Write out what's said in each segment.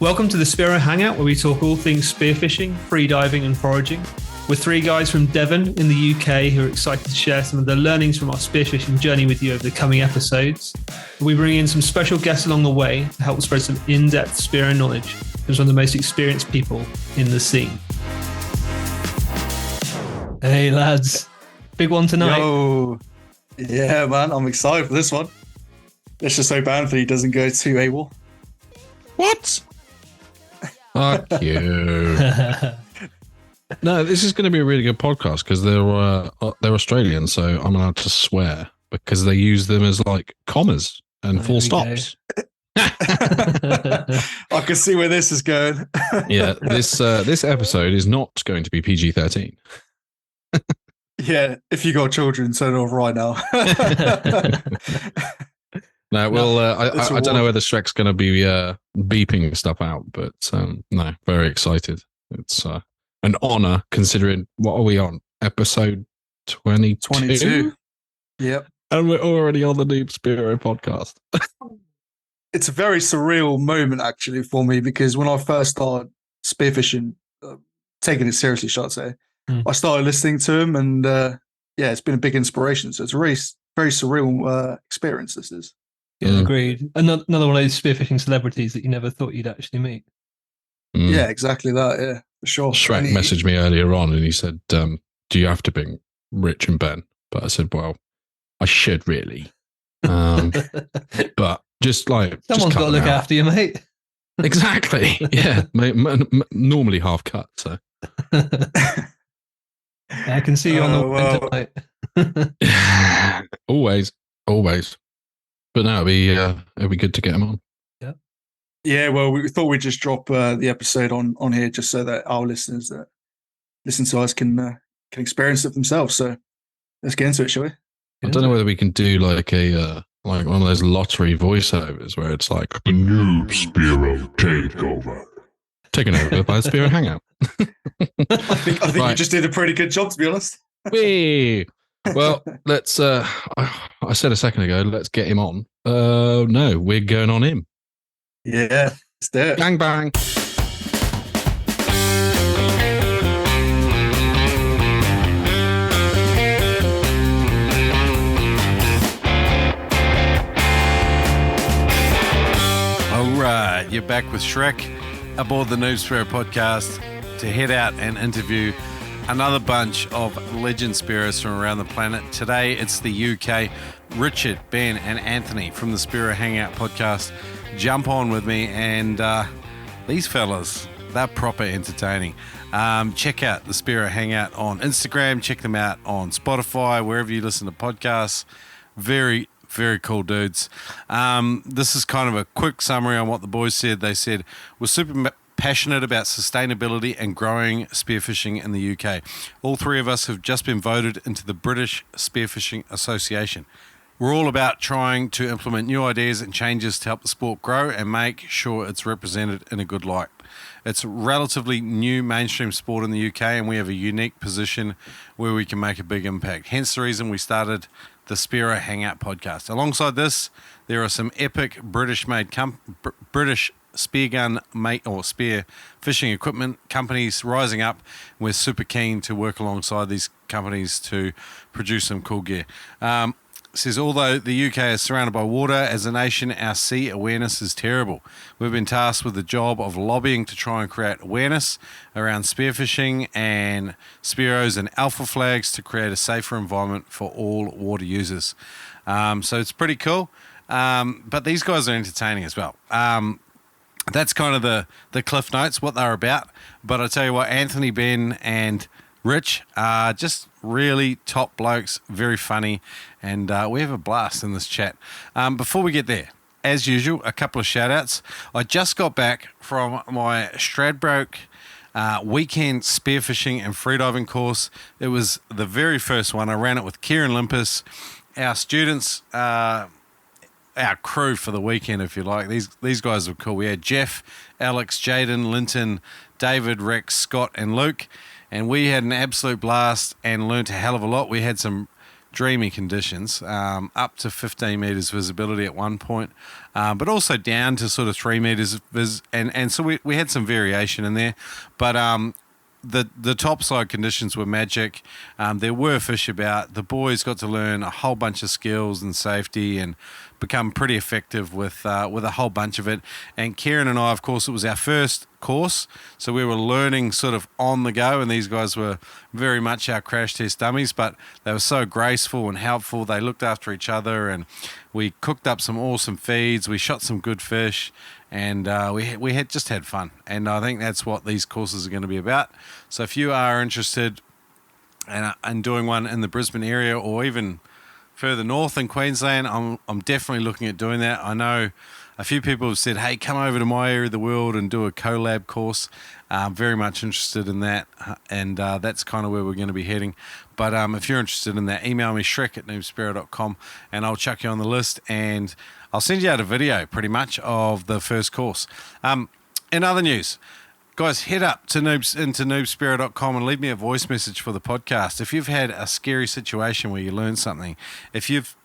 Welcome to the Spearo Hangout, where we talk all things spearfishing, freediving and foraging. We're three guys from Devon in the UK who are excited to share some of the learnings from our spearfishing journey with you over the coming episodes. We bring in some special guests along the way to help spread some in-depth Spearo knowledge from some of the most experienced people in the scene. Hey lads, big one tonight. Yo. Yeah, man, I'm excited for this one. Let's just hope Anthony doesn't go too AWOL. What? Fuck you. No, this is going to be a really good podcast because they're Australian, so I'm allowed to swear because they use them as like commas and full stops. I can see where this is going. Yeah, this episode is not going to be PG-13. Yeah, if you got children, turn it off right now. No, well, I don't know whether Shrek's going to be beeping stuff out, but no, very excited. It's an honor considering, what are we on? Episode 22? Yep. And we're already on the Noob Spearo podcast. It's a very surreal moment, actually, for me, because when I first started spearfishing, taking it seriously, shall I say, I started listening to him, and yeah, it's been a big inspiration. So it's a really, very surreal experience, this is. Yeah, agreed. Another one of those spearfishing celebrities that you never thought you'd actually meet. Yeah, exactly that. Yeah, for sure. Shrek messaged me earlier on and he said, do you have to bring Rich and Ben? But I said, well, I should really. But just like... Someone's got to look after you, mate. Exactly. Yeah. Normally half cut, so... I can see you on the tonight. Always. But no, it'll be good to get him on. Yeah. Yeah, well, we thought we'd just drop the episode on here just so that our listeners that listen to us can experience it themselves. So let's get into it, shall we? I don't know whether we can do like a like one of those lottery voiceovers where it's like the Noob Spearo takeover. Taken over by the Spearo Hangout. I think you just did a pretty good job, to be honest. Well, let's. I said a second ago, let's get him on. No, we're going on him. Yeah, let's do it. Bang bang. All right, you're back with Shrek aboard the Noob Spearo Podcast to head out and interview another bunch of legend Spearos from around the planet. Today, it's the UK. Richard, Ben, and Anthony from the Spearo Hangout Podcast jump on with me, and these fellas, they're proper entertaining. Check out the Spearo Hangout on Instagram. Check them out on Spotify, wherever you listen to podcasts. Very, very cool dudes. This is kind of a quick summary on what the boys said. They said, we're super passionate about sustainability and growing spearfishing in the UK. All three of us have just been voted into the British Spearfishing Association. We're all about trying to implement new ideas and changes to help the sport grow and make sure it's represented in a good light. It's a relatively new mainstream sport in the UK, and we have a unique position where we can make a big impact. Hence the reason we started the Spearo Hangout Podcast. Alongside this, there are some epic British-made British spear fishing equipment companies rising up. We're super keen to work alongside these companies to produce some cool gear. Says, although the UK is surrounded by water, as a nation, our sea awareness is terrible. We've been tasked with the job of lobbying to try and create awareness around spearfishing and spearos and alpha flags to create a safer environment for all water users. So it's pretty cool. But these guys are entertaining as well. That's kind of the Cliff Notes, what they're about. But I tell you what, Anthony, Ben, and Rich are just really top blokes, very funny, and we have a blast in this chat. Before we get there, as usual, a couple of shout-outs. I just got back from my Stradbroke weekend spearfishing and freediving course. It was the very first one. I ran it with Kieran Limpus, our students, our crew for the weekend, if you like. These guys were cool. We had Jeff, Alex, Jaden, Linton, David, Rex, Scott, and Luke, and we had an absolute blast and learnt a hell of a lot. We had some dreamy conditions, up to 15 meters visibility at one point, but also down to sort of 3 meters and so we had some variation in there, but the topside conditions were magic. There were fish about. The boys got to learn a whole bunch of skills and safety and become pretty effective with a whole bunch of it. And Kieran and I, of course, it was our first course, so we were learning sort of on the go, and these guys were very much our crash test dummies, but they were so graceful and helpful. They looked after each other, and we cooked up some awesome feeds. We shot some good fish, and we had just had fun. And I think that's what these courses are going to be about. So if you are interested in doing one in the Brisbane area or even further north in Queensland, I'm definitely looking at doing that. I know a few people have said, hey, come over to my area of the world and do a collab course. I'm very much interested in that, and that's kind of where we're going to be heading. But if you're interested in that, email me, Shrek@noobspearo.com, and I'll chuck you on the list, and I'll send you out a video pretty much of the first course. In other news, guys, head up to noobspearo.com and leave me a voice message for the podcast. If you've had a scary situation where you learned something, if you've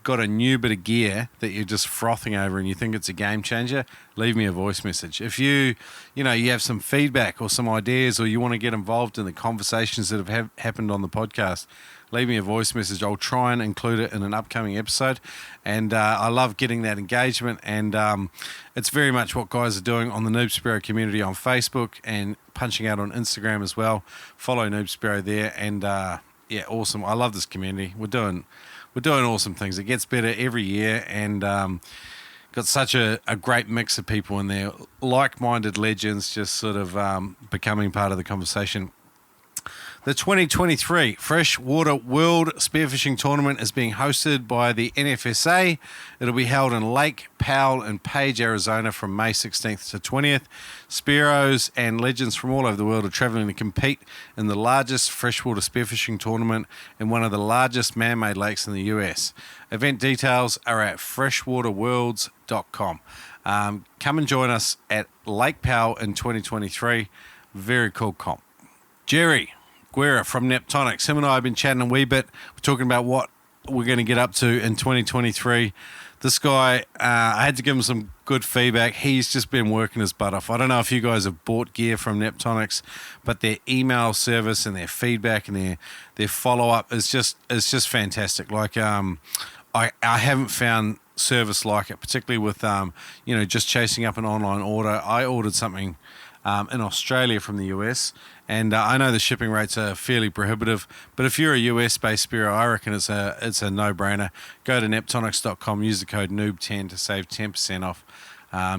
got a new bit of gear that you're just frothing over and you think it's a game changer, leave me a voice message. If you have some feedback or some ideas, or you want to get involved in the conversations that have happened on the podcast, leave me a voice message. I'll try and include it in an upcoming episode. And I love getting that engagement. And it's very much what guys are doing on the Noob Spearo community on Facebook and punching out on Instagram as well. Follow Noob Spearo there. And yeah, awesome. I love this community. We're doing awesome things. It gets better every year, and got such a great mix of people in there, like-minded legends, just sort of becoming part of the conversation. The 2023 Freshwater World Spearfishing Tournament is being hosted by the NFSA. It'll be held in Lake Powell in Page, Arizona from May 16th to 20th. Spearos and legends from all over the world are traveling to compete in the largest freshwater spearfishing tournament in one of the largest man-made lakes in the US. Event details are at freshwaterworlds.com. Come and join us at Lake Powell in 2023. Very cool comp. Jerry Guerra from Neptonics. Him and I have been chatting a wee bit. We're talking about what we're going to get up to in 2023. This guy, I had to give him some good feedback. He's just been working his butt off. I don't know if you guys have bought gear from Neptonics, but their email service and their feedback and their follow-up is just fantastic. Like I haven't found service like it, particularly with just chasing up an online order. I ordered something in Australia from the US, and I know the shipping rates are fairly prohibitive, but if you're a US-based Spearo, I reckon it's a no-brainer. Go to neptonics.com, use the code NOOB10 to save 10% off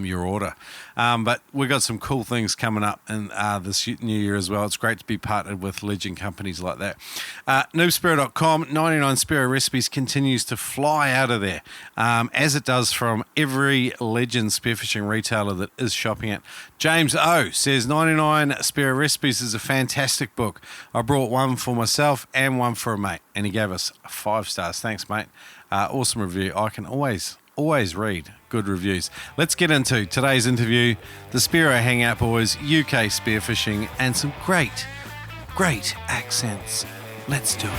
your order. But we've got some cool things coming up in this new year as well. It's great to be partnered with legend companies like that. Noobspearo.com, 99 Spearo recipes continues to fly out of there, as it does from every legend spearfishing retailer that is shopping it. James O says 99 Spearo recipes is a fantastic book. I brought one for myself and one for a mate, and he gave us 5 stars. Thanks, mate. Awesome review. I can always read good reviews. Let's get into today's interview. The Spearo Hangout Boys, UK spearfishing, and some great accents. Let's do it.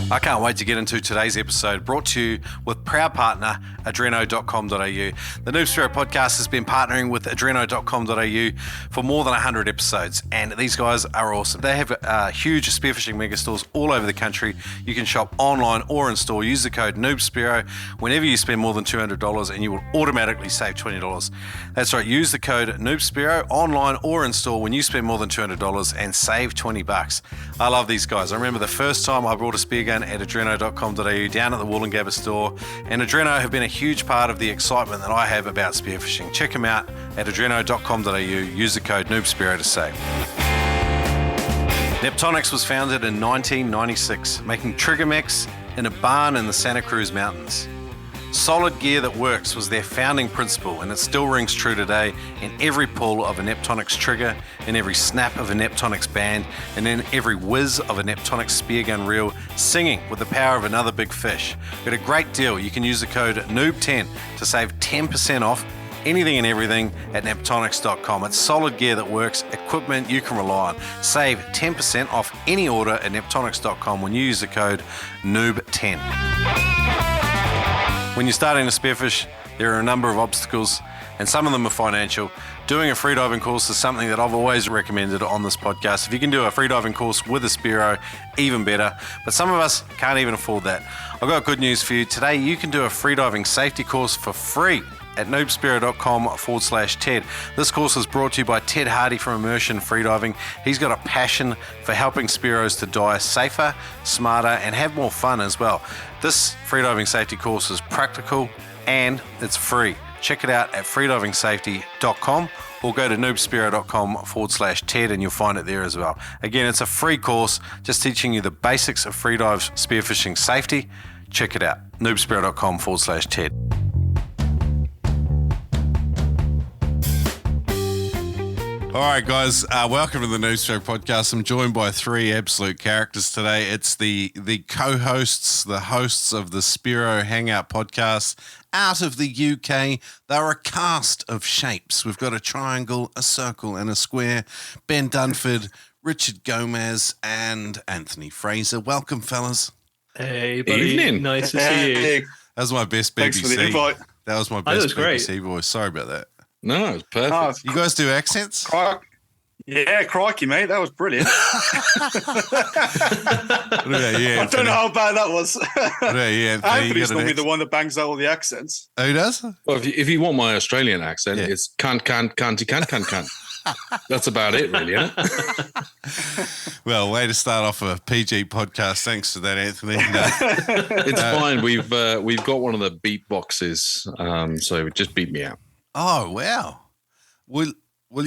I can't wait to get into today's episode, brought to you with proud partner adreno.com.au. The Noob Spearo Podcast has been partnering with adreno.com.au for more than 100 episodes, and these guys are awesome. They have huge spearfishing megastores all over the country. You can shop online or in store. Use the code NoobSpearo whenever you spend more than $200, and you will automatically save $20. That's right, use the code NoobSpearo online or in store when you spend more than $200 and save $20. I love these guys. I remember the first time I brought a spear gun at adreno.com.au down at the Wollongabba store, and Adreno have been a huge part of the excitement that I have about spearfishing. Check them out at adreno.com.au. Use the code NoobSpearo to save. Neptonics was founded in 1996, making trigger mechs in a barn in the Santa Cruz Mountains. Solid gear that works was their founding principle, and it still rings true today in every pull of a Neptonics trigger, in every snap of a Neptonics band, and in every whiz of a Neptonics spear gun reel, singing with the power of another big fish. Got a great deal. You can use the code NOOB10 to save 10% off anything and everything at neptonics.com. It's solid gear that works, equipment you can rely on. Save 10% off any order at neptonics.com when you use the code NOOB10. When you're starting to spearfish, there are a number of obstacles, and some of them are financial. Doing a freediving course is something that I've always recommended on this podcast. If you can do a freediving course with a Spearo, even better. But some of us can't even afford that. I've got good news for you. Today, you can do a freediving safety course for free at noobspearo.com/TED. This course is brought to you by Ted Hardy from Immersion Freediving. He's got a passion for helping Spearos to dive safer, smarter, and have more fun as well. This freediving safety course is practical and it's free. Check it out at freedivingsafety.com or go to noobspearo.com/TED and you'll find it there as well. Again, it's a free course just teaching you the basics of freedive spearfishing safety. Check it out, noobspearo.com/TED. All right, guys, welcome to the Noob Spearo Podcast. I'm joined by three absolute characters today. It's the co-hosts, the hosts of the Spearo Hangout Podcast out of the UK. They're a cast of shapes. We've got a triangle, a circle, and a square. Ben Dunford, Richard Gomez, and Anthony Fraser. Welcome, fellas. Hey, buddy. Evening. Nice to see you. That was my best BBC. Thanks for the invite. That was my best was great. BBC voice. Sorry about that. No, it's perfect. Oh, You guys do accents? yeah, crikey, mate. That was brilliant. What about you, I Anthony? don't know how bad that was. What about you, Anthony? You Anthony's got an normally the accent? one that bangs out all the accents. Who does? Well, if you want my Australian accent, Yeah. it's can't. That's about it, really, isn't it? Well, way to start off a PG podcast. Thanks for that, Anthony. No. It's fine. We've got one of the beatboxes, so just beat me out. Oh, wow. Will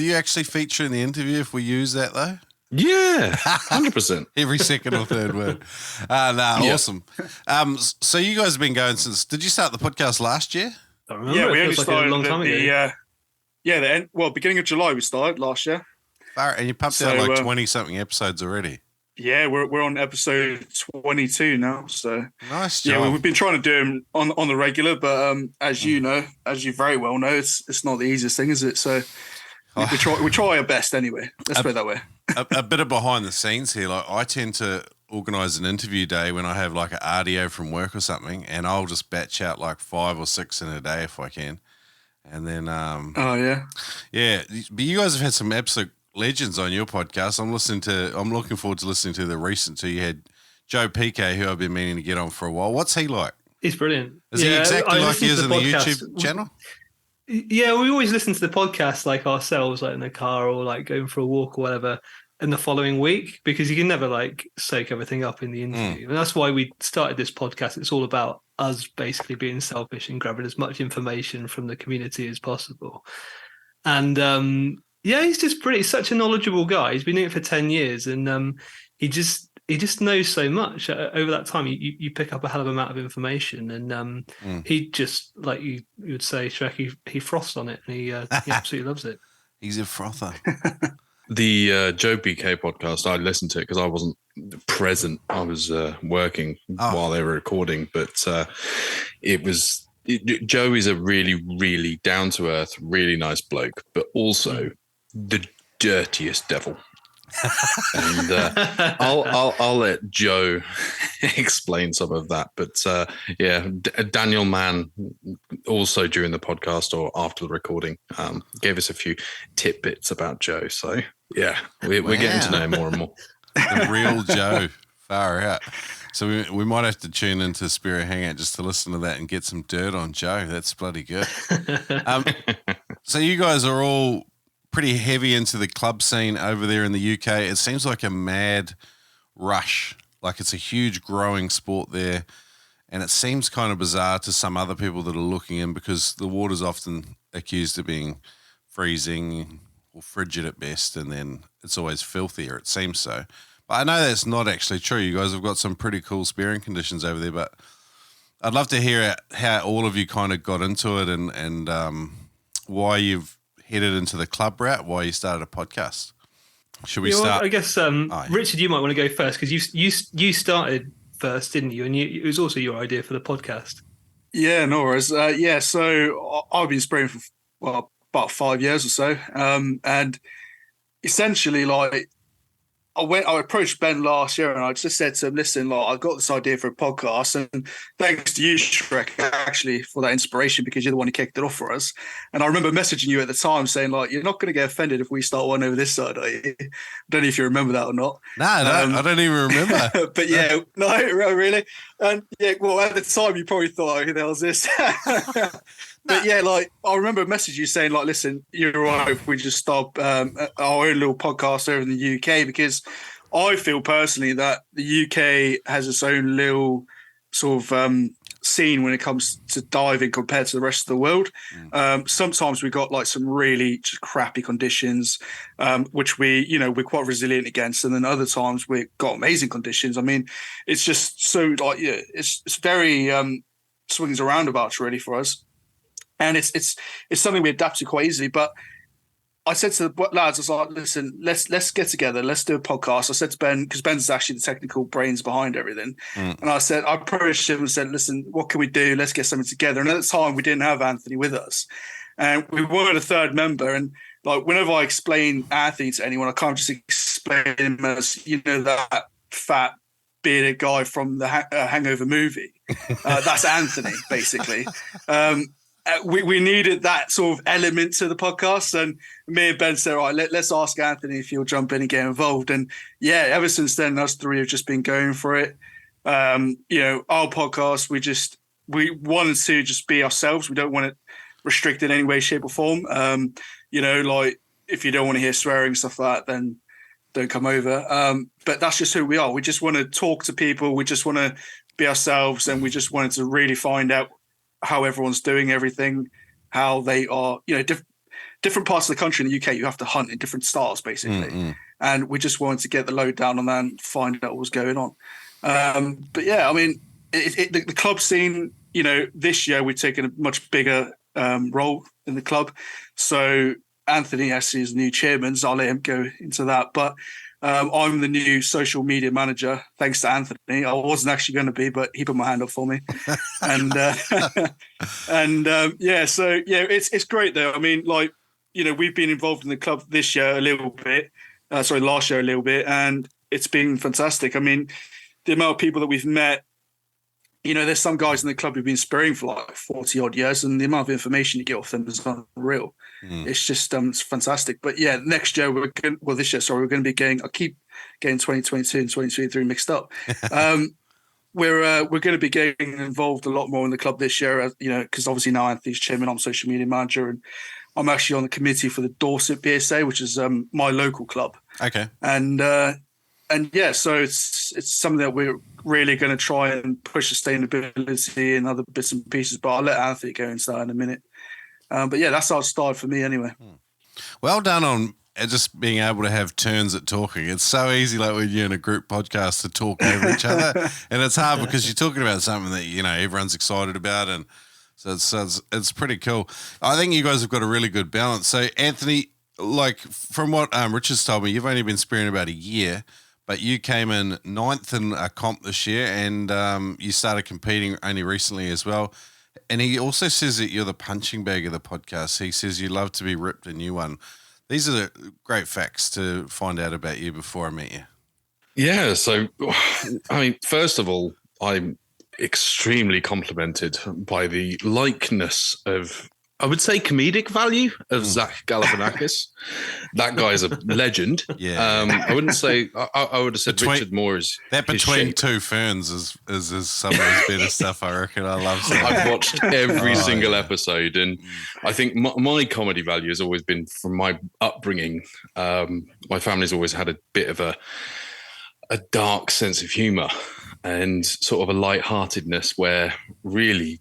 you actually feature in the interview if we use that, though? Yeah, 100%. Every second or third word. Yeah. Awesome. So you guys have been going since, did you start the podcast last year? I remember. Yeah, It we only feels like started a long time ago. beginning of July we started last year. And you pumped out like 20-something episodes already. Yeah, we're on episode 22 now. So Nice yeah, job. we've been trying to do them on the regular, but as you very well know, it's not the easiest thing, is it? So we try our best anyway. Let's put it that way. a bit of behind the scenes here. Like I tend to organise an interview day when I have like an RDO from work or something, and I'll just batch out like 5 or 6 in a day if I can. And then Oh yeah. yeah, but you guys have had some absolute legends on your podcast. I'm looking forward to listening to the recent two. You had Joe Piquet, who I've been meaning to get on for a while. What's he like? He's brilliant. Is he exactly like he listen is to in the podcast. YouTube channel? Yeah, we always listen to the podcast like ourselves, like in the car or like going for a walk or whatever in the following week, because you can never like soak everything up in the interview. And that's why we started this podcast. It's all about us basically being selfish and grabbing as much information from the community as possible. And yeah, he's just pretty, such a knowledgeable guy. He's been doing it for 10 years and he just knows so much. Over that time, you pick up a hell of an amount of information, and he just, like you would say, Shrek, he froths on it, and he absolutely loves it. He's a frother. The Joe BK podcast, I listened to it because I wasn't present. I was working while they were recording, but Joe is a really, really down-to-earth, really nice bloke, but also the dirtiest devil. And I'll let Joe explain some of that, but yeah, Daniel Mann also during the podcast or after the recording gave us a few tidbits about Joe. So yeah, we're getting to know him more and more. The real Joe, far out. So we might have to tune into Spearo Hangout just to listen to that and get some dirt on Joe. That's bloody good. So you guys are all pretty heavy into the club scene over there in the UK. It seems like a mad rush. Like it's a huge growing sport there. And it seems kind of bizarre to some other people that are looking in because the water's often accused of being freezing or frigid at best. And then it's always filthier. It seems so. But I know that's not actually true. You guys have got some pretty cool spearing conditions over there. But I'd love to hear how all of you kind of got into it and why you've headed into the club route, why you started a podcast. Should we start? I guess, Richard, you might want to go first because you started first, didn't you? And it was also your idea for the podcast. Yeah, no worries. So I've been spraying about 5 years or so. And essentially, like, I approached Ben last year and I just said to him, listen, like, I've got this idea for a podcast, and thanks to you, Shrek, actually, for that inspiration, because you're the one who kicked it off for us. And I remember messaging you at the time saying, like, you're not going to get offended if we start one over this side, are you? I don't know if you remember that or not. No, I don't even remember. But yeah, no, really. And yeah, well, at the time you probably thought, oh, who the hell's this? But yeah, like, I remember a message you saying, like, listen, you're right if we just start our own little podcast over in the UK, because I feel personally that the UK has its own little sort of scene when it comes to diving compared to the rest of the world. Sometimes we got like some really just crappy conditions, which we're quite resilient against, and then other times we've got amazing conditions. I mean, it's just so like, yeah, it's very swings and roundabouts really for us. And it's something we adapt to quite easily. But I said to the lads, I was like, listen, let's get together. Let's do a podcast. I said to Ben, because Ben's actually the technical brains behind everything. And I approached him and said, listen, what can we do? Let's get something together. And at the time, we didn't have Anthony with us. And we wanted a third member. And like, whenever I explain Anthony to anyone, I can't just explain him as, that fat, bearded guy from the Hangover movie. That's Anthony, basically. We needed that sort of element to the podcast, and me and Ben said, all right, let's ask Anthony if he'll jump in and get involved. And yeah, ever since then, us three have just been going for it. Our podcast, we wanted to just be ourselves. We don't want it restricted in any way, shape or form. Like, if you don't want to hear swearing, stuff like that, then don't come over. But that's just who we are. We just want to talk to people. We just want to be ourselves, and we just wanted to really find out how everyone's doing everything, how they are, different parts of the country in the UK, you have to hunt in different styles, basically. And we just wanted to get the load down on that and find out what was going on. But yeah, I mean, the club scene, this year we've taken a much bigger role in the club. So Anthony actually is the new chairman, so I'll let him go into that. But I'm the new social media manager, thanks to Anthony. I wasn't actually going to be, but he put my hand up for me. And it's great though. I mean, like, we've been involved in the club this year a little bit, last year a little bit, and it's been fantastic. I mean, the amount of people that we've met, there's some guys in the club who've been spearing for like 40 odd years, and the amount of information you get off them is unreal. It's just it's fantastic. But yeah, this year, we're going to be getting, I keep getting 2022 and 2023 mixed up. We're going to be getting involved a lot more in the club this year, because obviously now Anthony's chairman, I'm social media manager, and I'm actually on the committee for the Dorset BSA, which is my local club. Okay. And yeah, so it's something that we're really going to try and push sustainability and other bits and pieces. But I'll let Anthony go into that in a minute. But yeah, that's how it started for me anyway. Well done on just being able to have turns at talking. It's so easy, like when you're in a group podcast, to talk over each other, and it's hard because you're talking about something that everyone's excited about, and so it's pretty cool. I think you guys have got a really good balance. So Anthony, like from what Richard's told me, you've only been spearing about a year, but you came in 9th in a comp this year, and you started competing only recently as well. And he also says that you're the punching bag of the podcast. He says you love to be ripped and you won. These are the great facts to find out about you before I met you. Yeah. So, I mean, first of all, I'm extremely complimented by the likeness of, I would say, comedic value of Zach Galifianakis. That guy's a legend. Yeah. I wouldn't say, I would have said Richard Moore is that between two ferns is some of his better stuff, I reckon. I love that. I've watched every single episode, and I think my comedy value has always been from my upbringing. My family's always had a bit of a dark sense of humor and sort of a lightheartedness where really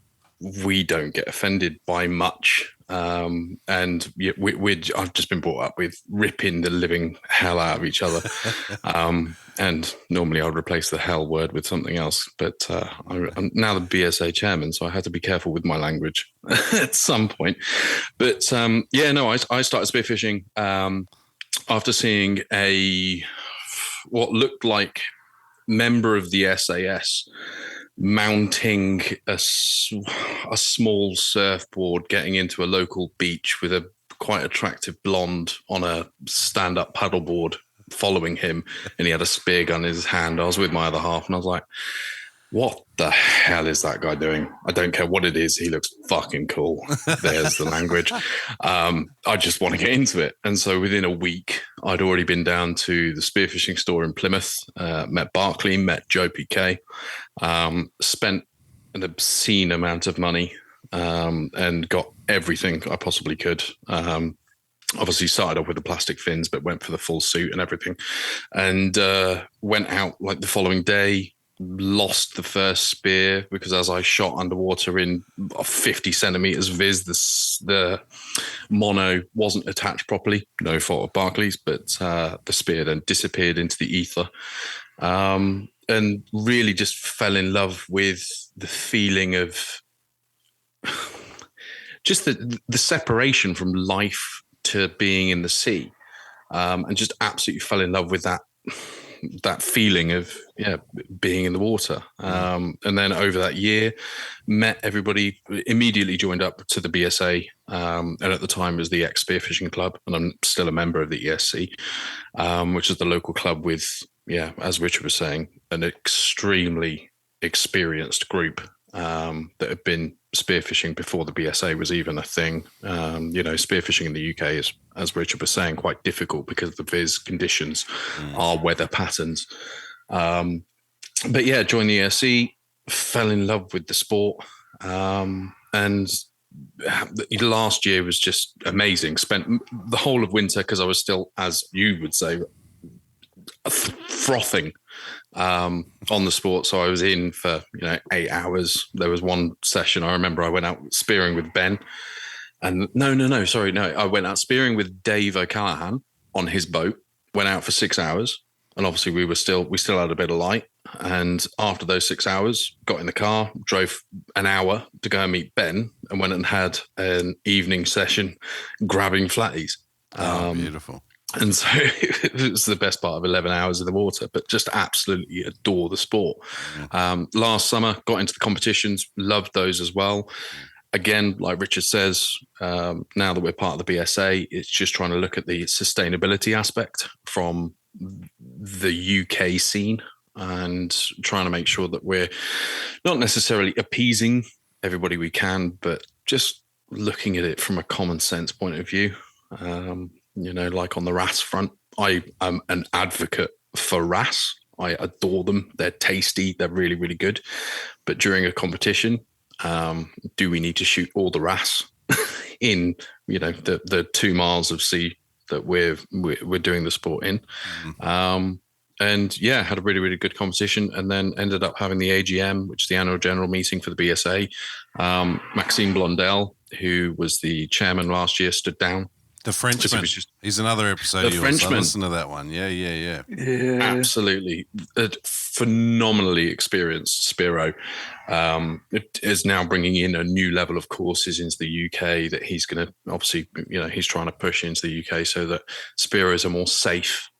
we don't get offended by much. And I've just been brought up with ripping the living hell out of each other. And normally I would replace the hell word with something else. But I'm now the BSA chairman, so I had to be careful with my language at some point. But I started spearfishing after seeing what looked like member of the SAS mounting a small surfboard, getting into a local beach with a quite attractive blonde on a stand-up paddleboard following him, and he had a spear gun in his hand. I was with my other half, and I was like, what the hell is that guy doing? I don't care what it is. He looks fucking cool. There's the language. I just want to get into it. And so within a week, I'd already been down to the spearfishing store in Plymouth, met Barclay, met Joe PK, spent an obscene amount of money, and got everything I possibly could. Obviously started off with the plastic fins, but went for the full suit and everything, and went out like the following day. Lost the first spear because as I shot underwater in 50 centimeters viz, the mono wasn't attached properly. No fault of Barclays, but the spear then disappeared into the ether, and really just fell in love with the feeling of just the separation from life to being in the sea, and just absolutely fell in love with that feeling of being in the water. And then over that year, met everybody, immediately joined up to the BSA, and at the time it was the X Spearfishing Club, and I'm still a member of the ESC, which is the local club with, as Richard was saying, an extremely experienced group that had been spearfishing before the BSA was even a thing. Spearfishing in the UK is, as Richard was saying, quite difficult because of the viz conditions, our weather patterns. Joined the ESC, fell in love with the sport, and last year was just amazing. Spent the whole of winter, because I was still, as you would say, frothing on the sport. So I was in for 8 hours. There was one session I remember I went out spearing with Ben, and I went out spearing with Dave O'Callaghan on his boat. Went out for 6 hours, and obviously we still had a bit of light. And after those 6 hours, got in the car, drove an hour to go and meet Ben, and went and had an evening session grabbing flatties. Beautiful. And so it was the best part of 11 hours in the water, but just absolutely adore the sport. Last summer, got into the competitions, loved those as well. Again, like Richard says, now that we're part of the BSA, it's just trying to look at the sustainability aspect from the UK scene and trying to make sure that we're not necessarily appeasing everybody we can, but just looking at it from a common sense point of view. Like on the wrasse front, I am an advocate for wrasse. I adore them. They're tasty. They're really, really good. But during a competition, do we need to shoot all the wrasse in, the 2 miles of sea that we're doing the sport in? Had a really, really good competition, and then ended up having the AGM, which is the annual general meeting for the BSA. Maxime Blondel, who was the chairman last year, stood down. The Frenchman. He's another episode of yours. I listened to that one. Yeah. Absolutely. A phenomenally experienced Spearo. It is now bringing in a new level of courses into the UK that he's going to, obviously, he's trying to push into the UK so that Spearos are more safe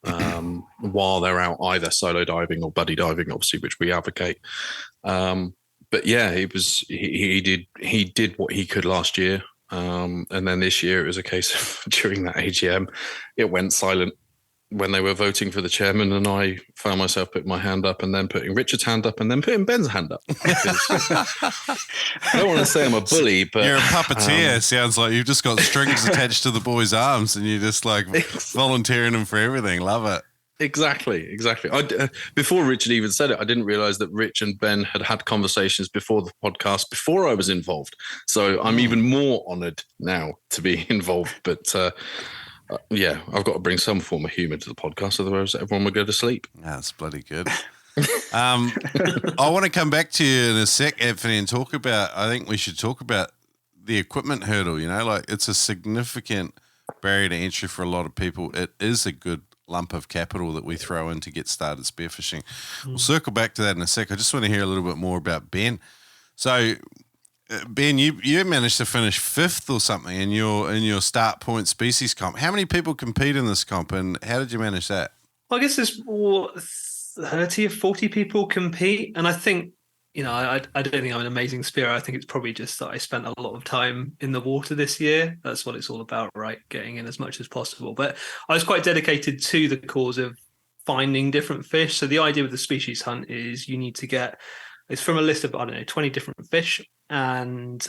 while they're out either solo diving or buddy diving, obviously, which we advocate. He did what he could last year. And then this year it was a case of during that AGM, it went silent when they were voting for the chairman, and I found myself putting my hand up and then putting Richard's hand up and then putting Ben's hand up. I don't want to say I'm a bully, but you're a puppeteer. Sounds like you've just got strings attached to the boys' arms and you're just like volunteering them for everything. Love it. Exactly. Before Richard even said it, I didn't realize that Rich and Ben had conversations before the podcast, before I was involved. So I'm even more honored now to be involved. But I've got to bring some form of humor to the podcast, otherwise everyone will go to sleep. That's bloody good. I want to come back to you in a sec, Anthony, and I think we should talk about the equipment hurdle. It's a significant barrier to entry for a lot of people. It is a good lump of capital that we throw in to get started spearfishing. We'll circle back to that in a sec. I just want to hear a little bit more about Ben. So, Ben, you managed to finish 5th or something in your start point species comp. How many people compete in this comp, and how did you manage that? Well, I guess there's 30 or 40 people compete, and I think I don't think I'm an amazing spearer. I think it's probably just that I spent a lot of time in the water this year. That's what it's all about, right? Getting in as much as possible. But I was quite dedicated to the cause of finding different fish. So the idea with the species hunt is you need to get, it's from a list of, 20 different fish and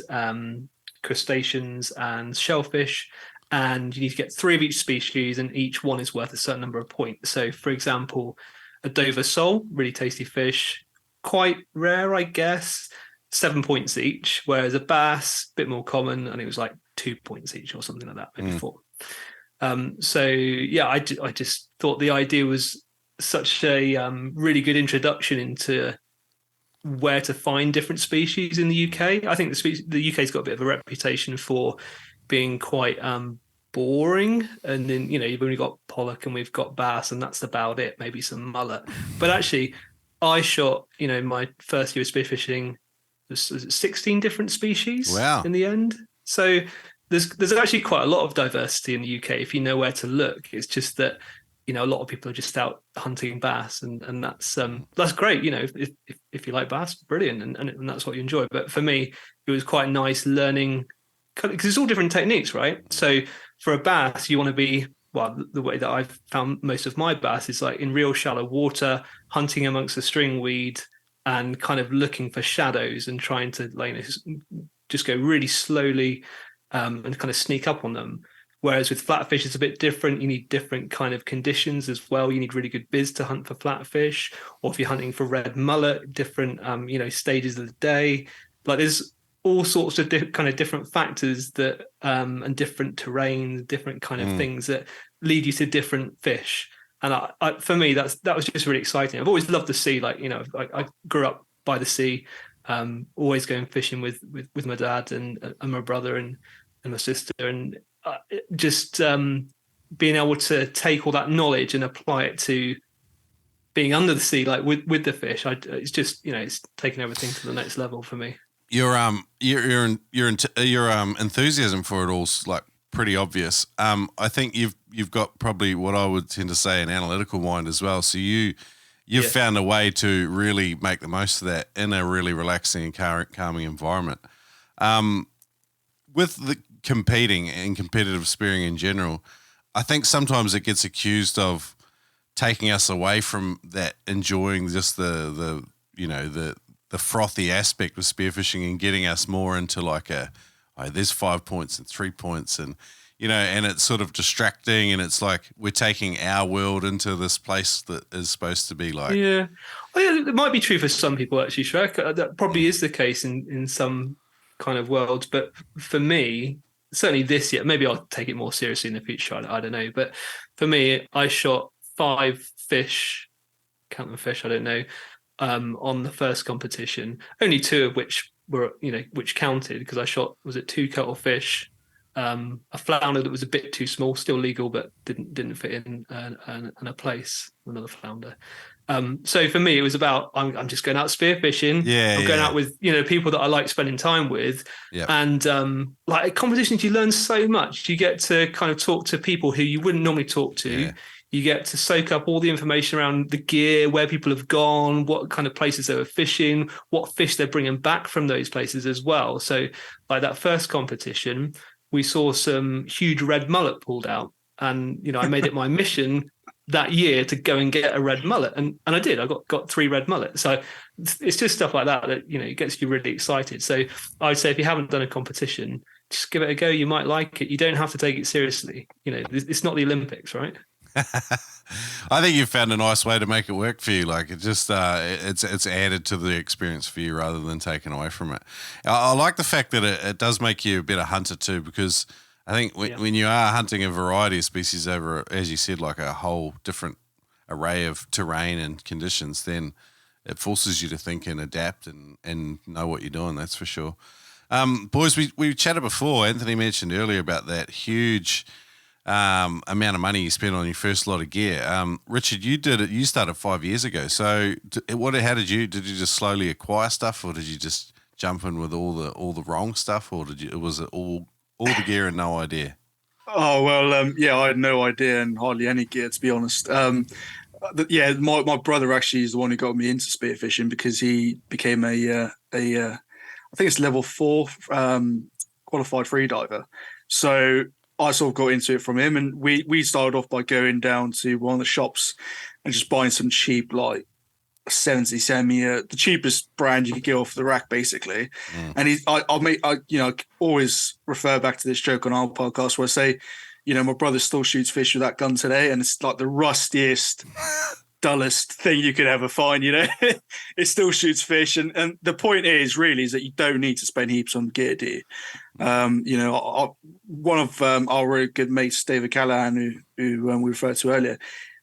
crustaceans and shellfish. And you need to get 3 of each species, and each one is worth a certain number of points. So, for example, a Dover sole, really tasty fish, quite rare, I guess, 7 points each, whereas a bass, a bit more common, and it was like 2 points each or something like that, maybe 4. So yeah, I just thought the idea was such a really good introduction into where to find different species in the UK. I think the UK's got a bit of a reputation for being quite boring, and then you've only got pollock and we've got bass, and that's about it, maybe some mullet. But actually I shot, my first year of spearfishing, was 16 different species. Wow. In the end. So there's actually quite a lot of diversity in the UK if you know where to look. It's just that, a lot of people are just out hunting bass, and that's great. If you like bass, brilliant, and that's what you enjoy. But for me, it was quite nice learning, because it's all different techniques, right? So for a bass, you want to be, well, the way that I've found most of my bass is like in real shallow water, hunting amongst the stringweed and kind of looking for shadows and trying to just go really slowly and kind of sneak up on them. Whereas with flatfish, it's a bit different. You need different kind of conditions as well. You need really good biz to hunt for flatfish, or if you're hunting for red mullet, different stages of the day. Like there's all sorts of different factors that and different terrain, different kind of things that lead you to different fish. And for me, that was just really exciting. I've always loved the sea. I grew up by the sea, always going fishing with my dad and my brother and my sister, and just being able to take all that knowledge and apply it to being under the sea, like with the fish. It's just it's taking everything to the next level for me. Your enthusiasm for it all's like pretty obvious. I think you've got probably what I would tend to say an analytical mind as well. So you've found a way to really make the most of that in a really relaxing and calming environment. With the competing and competitive spearing in general, I think sometimes it gets accused of taking us away from that, enjoying just the frothy aspect of spearfishing and getting us more into like there's 5 points and 3 points and and it's sort of distracting, and it's like we're taking our world into this place that is supposed to be like it might be true for some people actually, Shrek. That probably is the case in some kind of worlds, but for me, certainly this year, maybe I'll take it more seriously in the future, I don't know, but for me, I shot 5 fish, count them fish, I don't know, on the first competition, only 2 of which were, which counted, because I shot, was it 2 cuttlefish, a flounder that was a bit too small, still legal, but didn't fit in a place, another flounder. So for me, it was about, I'm just going out spearfishing. I'm going out with, people that I like spending time with. Yep. And like at competitions, you learn so much. You get to kind of talk to people who you wouldn't normally talk to. Yeah. You get to soak up all the information around the gear, where people have gone, what kind of places they were fishing, what fish they're bringing back from those places as well. So like that first competition, we saw some huge red mullet pulled out. And, I made it my mission that year to go and get a red mullet. And I did. I got 3 red mullets. So it's just stuff like that it gets you really excited. So I would say if you haven't done a competition, just give it a go. You might like it. You don't have to take it seriously. It's not the Olympics, right? I think you've found a nice way to make it work for you. Like it just it's added to the experience for you rather than taken away from it. I like the fact that it does make you a better hunter too, because I think when you are hunting a variety of species over, as you said, like a whole different array of terrain and conditions, then it forces you to think and adapt and know what you're doing. That's for sure. Boys, we chatted before. Anthony mentioned earlier about that huge amount of money you spent on your first lot of gear. Richard, you did it. You started 5 years ago. So how did you just slowly acquire stuff, or did you just jump in with all the wrong stuff, or was it all the gear and no idea? Oh, well, I had no idea and hardly any gear, to be honest. my brother actually is the one who got me into spearfishing because he became I think it's level 4 qualified freediver. So I sort of got into it from him, and we started off by going down to one of the shops and just buying some cheap, like 70 semi, the cheapest brand you could get off the rack, basically. And I always refer back to this joke on our podcast where I say, my brother still shoots fish with that gun today, and it's like the rustiest, dullest thing you could ever find. It still shoots fish, and the point is that you don't need to spend heaps on gear, do you? One of our really good mates, David Callahan, who we referred to earlier.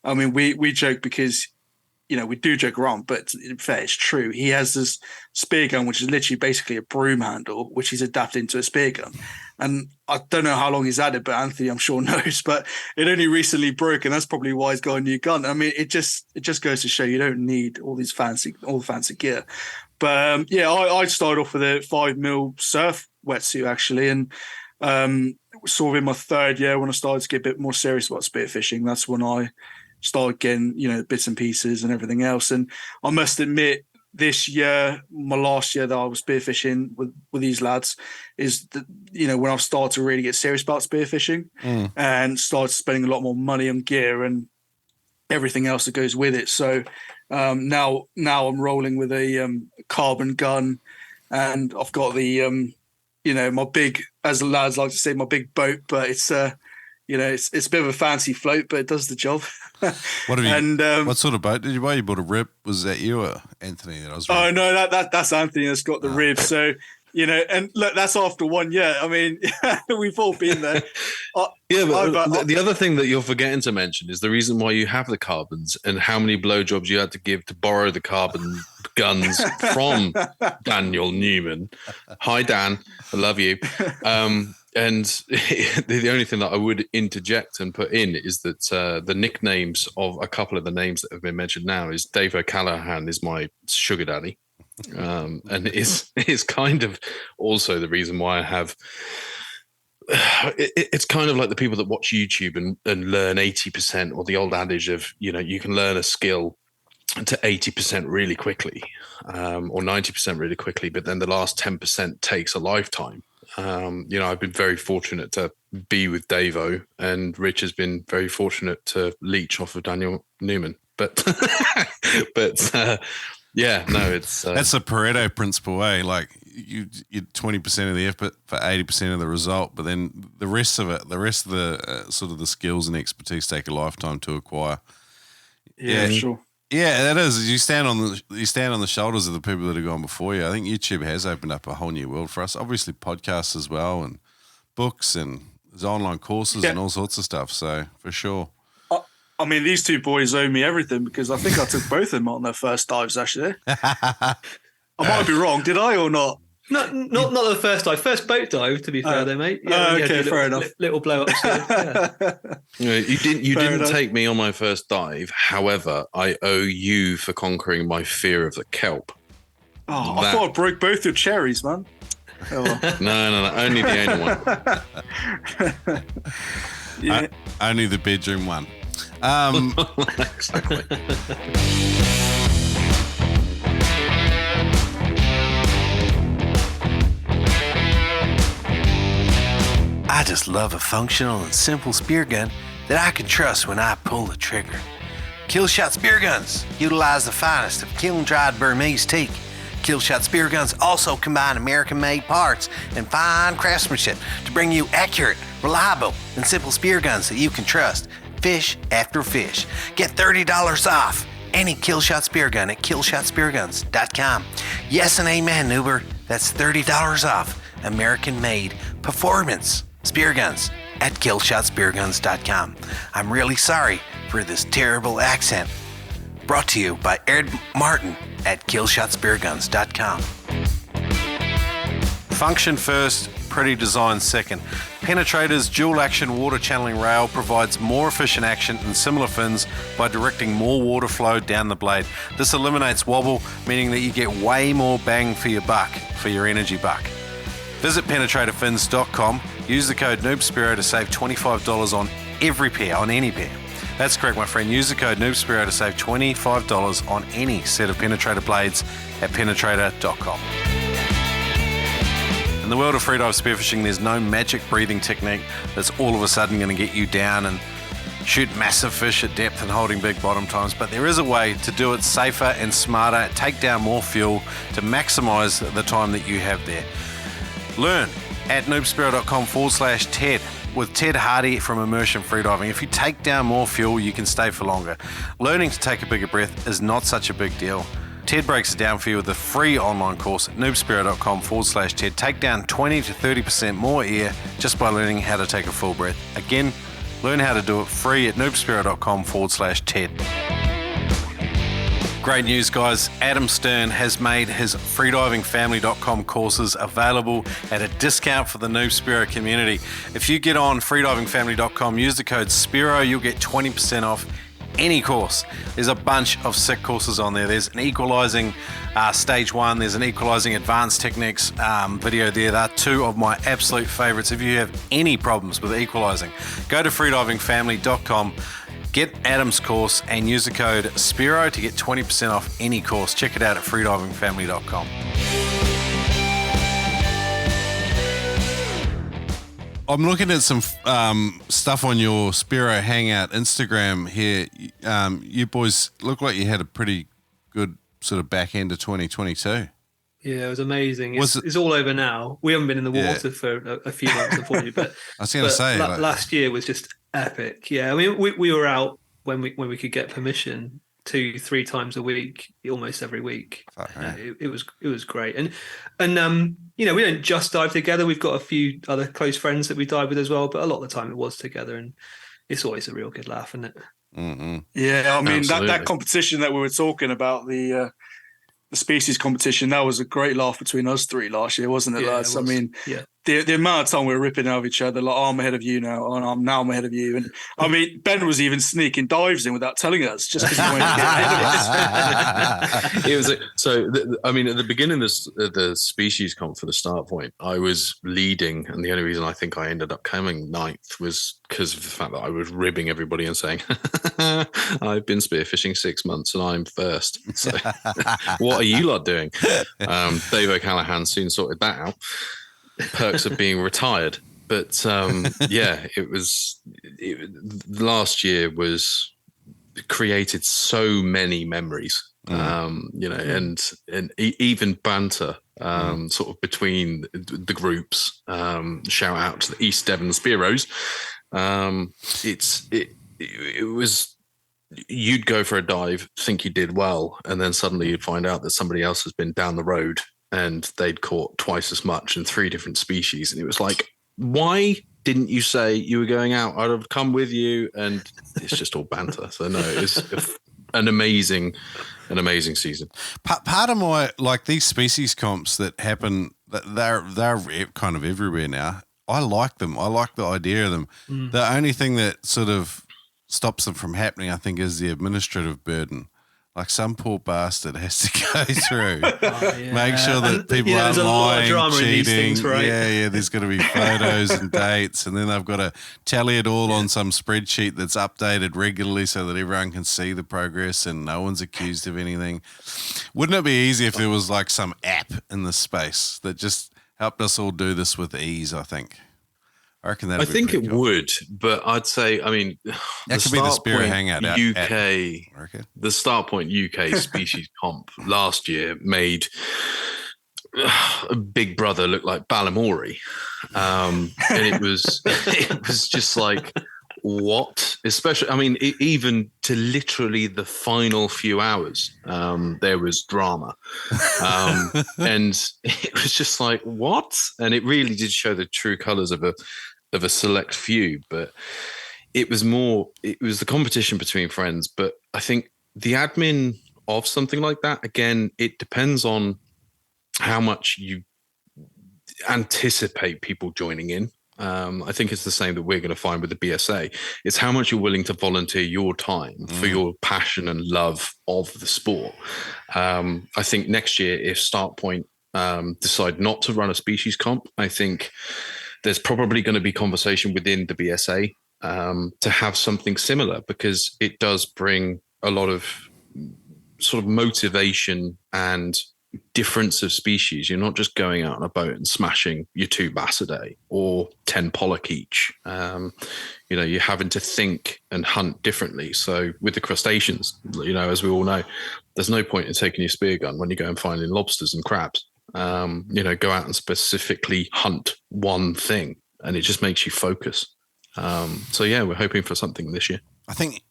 I mean, we joke because we do joke around, but in fact, it's true. He has this spear gun, which is literally basically a broom handle, which he's adapted into a spear gun. And I don't know how long he's had it, but Anthony, I'm sure, knows. But it only recently broke, and that's probably why he's got a new gun. I mean, it just goes to show you don't need all the fancy gear. But I started off with a 5mm surf wetsuit actually, and sort of in my third year when I started to get a bit more serious about spearfishing, that's when I started getting, bits and pieces and everything else. And I must admit, this year, my last year that I was spearfishing with these lads, is that, when I've started to really get serious about spearfishing and started spending a lot more money on gear and everything else that goes with it. So now I'm rolling with a carbon gun, and I've got the, my big, as the lads like to say, my big boat, but it's it's a bit of a fancy float, but it does the job. What have you? And what sort of boat did you buy? You bought a rib? Was that you or Anthony? Oh no, that's Anthony that's got the rib. So and look, that's after 1 year. I mean, we've all been there. But the other thing that you're forgetting to mention is the reason why you have the carbons and how many blowjobs you had to give to borrow the carbon guns from Daniel Newman. Hi, Dan. I love you. And the only thing that I would interject and put in is that the nicknames of a couple of the names that have been mentioned now is Dave O'Callaghan is my sugar daddy. And it's kind of also the reason why I have it's kind of like the people that watch YouTube and learn 80%, or the old adage of you can learn a skill to 80% really quickly, or 90% really quickly, but then the last 10% takes a lifetime. I've been very fortunate to be with Davo, and Rich has been very fortunate to leech off of Daniel Newman. But it's that's a Pareto principle, eh? Like you 20% of the effort for 80% of the result, but then the rest of the sort of the skills and expertise take a lifetime to acquire. Yeah, sure. Yeah, that is. You stand on the shoulders of the people that have gone before you. I think YouTube has opened up a whole new world for us. Obviously, podcasts as well, and books, and there's online courses and all sorts of stuff. So for sure. I mean, these two boys owe me everything because I think I took both of them on their first dives. Actually, I might be wrong. Did I or not? Not the first dive. First boat dive, to be fair, though, mate. Okay, fair enough. Little blow ups. You didn't take me on my first dive. However, I owe you for conquering my fear of the kelp. Oh, I thought I broke both your cherries, man. Oh. No, only the anal one. Yeah. Only the bedroom one. Exactly. I just love a functional and simple spear gun that I can trust when I pull the trigger. Killshot Spear Guns utilize the finest of kiln-dried Burmese teak. Killshot Spear Guns also combine American-made parts and fine craftsmanship to bring you accurate, reliable, and simple spear guns that you can trust. Fish after fish. Get $30 off any Killshot Spear Gun at killshotspearguns.com. Yes and amen, Noober. That's $30 off American-made performance spear guns at killshotspearguns.com. I'm really sorry for this terrible accent. Brought to you by Ed Martin at killshotspearguns.com. Function first, pretty design second. Penetrator's dual-action water channeling rail provides more efficient action and similar fins by directing more water flow down the blade. This eliminates wobble, meaning that you get way more bang for your buck, for your energy buck. Visit penetratorfins.com. Use the code Noob Spearo to save $25 on every pair, on any pair. That's correct, my friend. Use the code Noob Spearo to save $25 on any set of penetrator blades at penetrator.com. In the world of freedive spearfishing, there's no magic breathing technique that's all of a sudden going to get you down and shoot massive fish at depth and holding big bottom times, but there is a way to do it safer and smarter, take down more fuel to maximize the time that you have there. Learn at noobspearo.com/TED with Ted Hardy from Immersion Freediving. If you take down more fuel, you can stay for longer. Learning to take a bigger breath is not such a big deal. Ted breaks it down for you with a free online course at noobspearo.com/TED. Take down 20 to 30% more air just by learning how to take a full breath. Again, learn how to do it free at noobspearo.com/TED. Great news, guys. Adam Stern has made his freedivingfamily.com courses available at a discount for the Noob Spearo community. If you get on freedivingfamily.com, use the code SPEARO, you'll get 20% off any course. There's a bunch of sick courses on there. There's an equalizing stage 1, there's an equalizing advanced techniques video there. They're two of my absolute favorites. If you have any problems with equalizing, go to freedivingfamily.com, get Adam's course and use the code SPEARO to get 20% off any course. Check it out at freedivingfamily.com. I'm looking at some stuff on your Spearo Hangout Instagram here. You boys look like you had a pretty good sort of back end of 2022. Yeah, it was amazing. It's all over now. We haven't been in the water for a few months, unfortunately. But I was going to say, last year was just epic. Yeah, I mean, we were out when we could get permission 2-3 times a week, almost every week. It was great. And we don't just dive together. We've got a few other close friends that we dive with as well, but a lot of the time it was together, and it's always a real good laugh, isn't it? Mm-hmm. Yeah, I mean that competition that we were talking about, the species competition, that was a great laugh between us three last year, wasn't it, lads? I mean, the amount of time we were ripping out of each other, like, I'm ahead of you now, and I'm ahead of you. And I mean, Ben was even sneaking dives in without telling us, just because he wanted to get ahead of us. It was at the beginning of the species comp for the start point, I was leading, and the only reason I think I ended up coming 9th was because of the fact that I was ribbing everybody and saying, I've been spearfishing 6 months and I'm first. So what are you lot doing? Dave O'Callaghan soon sorted that out. Perks of being retired. But last year was created so many memories, and even banter sort of between the groups. Shout out to the East Devon Spearos. It was, you'd go for a dive, think you did well, and then suddenly you'd find out that somebody else has been down the road and they'd caught twice as much in 3 different species. And it was like, why didn't you say you were going out? I'd have come with you. And it's just all banter. So no, it's an amazing season. Part of my, like, these species comps that happen, they're kind of everywhere now. I like them. I like the idea of them. The only thing that sort of stops them from happening, I think, is the administrative burden. Like, some poor bastard has to go through, make sure that people aren't lying, cheating. Things, right? Yeah. There's got to be photos and dates, and then they've got to tally it all on some spreadsheet that's updated regularly so that everyone can see the progress and no one's accused of anything. Wouldn't it be easy if there was like some app in this space that just helped us all do this with ease? I reckon that. I think it would, but I'd say, I mean, that could be the Spearo Hangout UK. The Start Point UK Species Comp last year made Big Brother look like Balamory, and it was just like, what? Especially, I mean, even to literally the final few hours, there was drama, and it was just like, what? And it really did show the true colours of a select few, but it was the competition between friends. But I think the admin of something like that, again, it depends on how much you anticipate people joining in. I think it's the same that we're going to find with the BSA. It's how much you're willing to volunteer your time for your passion and love of the sport. I think next year, if Start Point decide not to run a species comp, I think there's probably going to be conversation within the BSA to have something similar, because it does bring a lot of sort of motivation and difference of species. You're not just going out on a boat and smashing your 2 bass a day or 10 pollock each. You're having to think and hunt differently. So with the crustaceans, as we all know, there's no point in taking your spear gun when you go and finding lobsters and crabs. Go out and specifically hunt one thing, and it just makes you focus. We're hoping for something this year. I think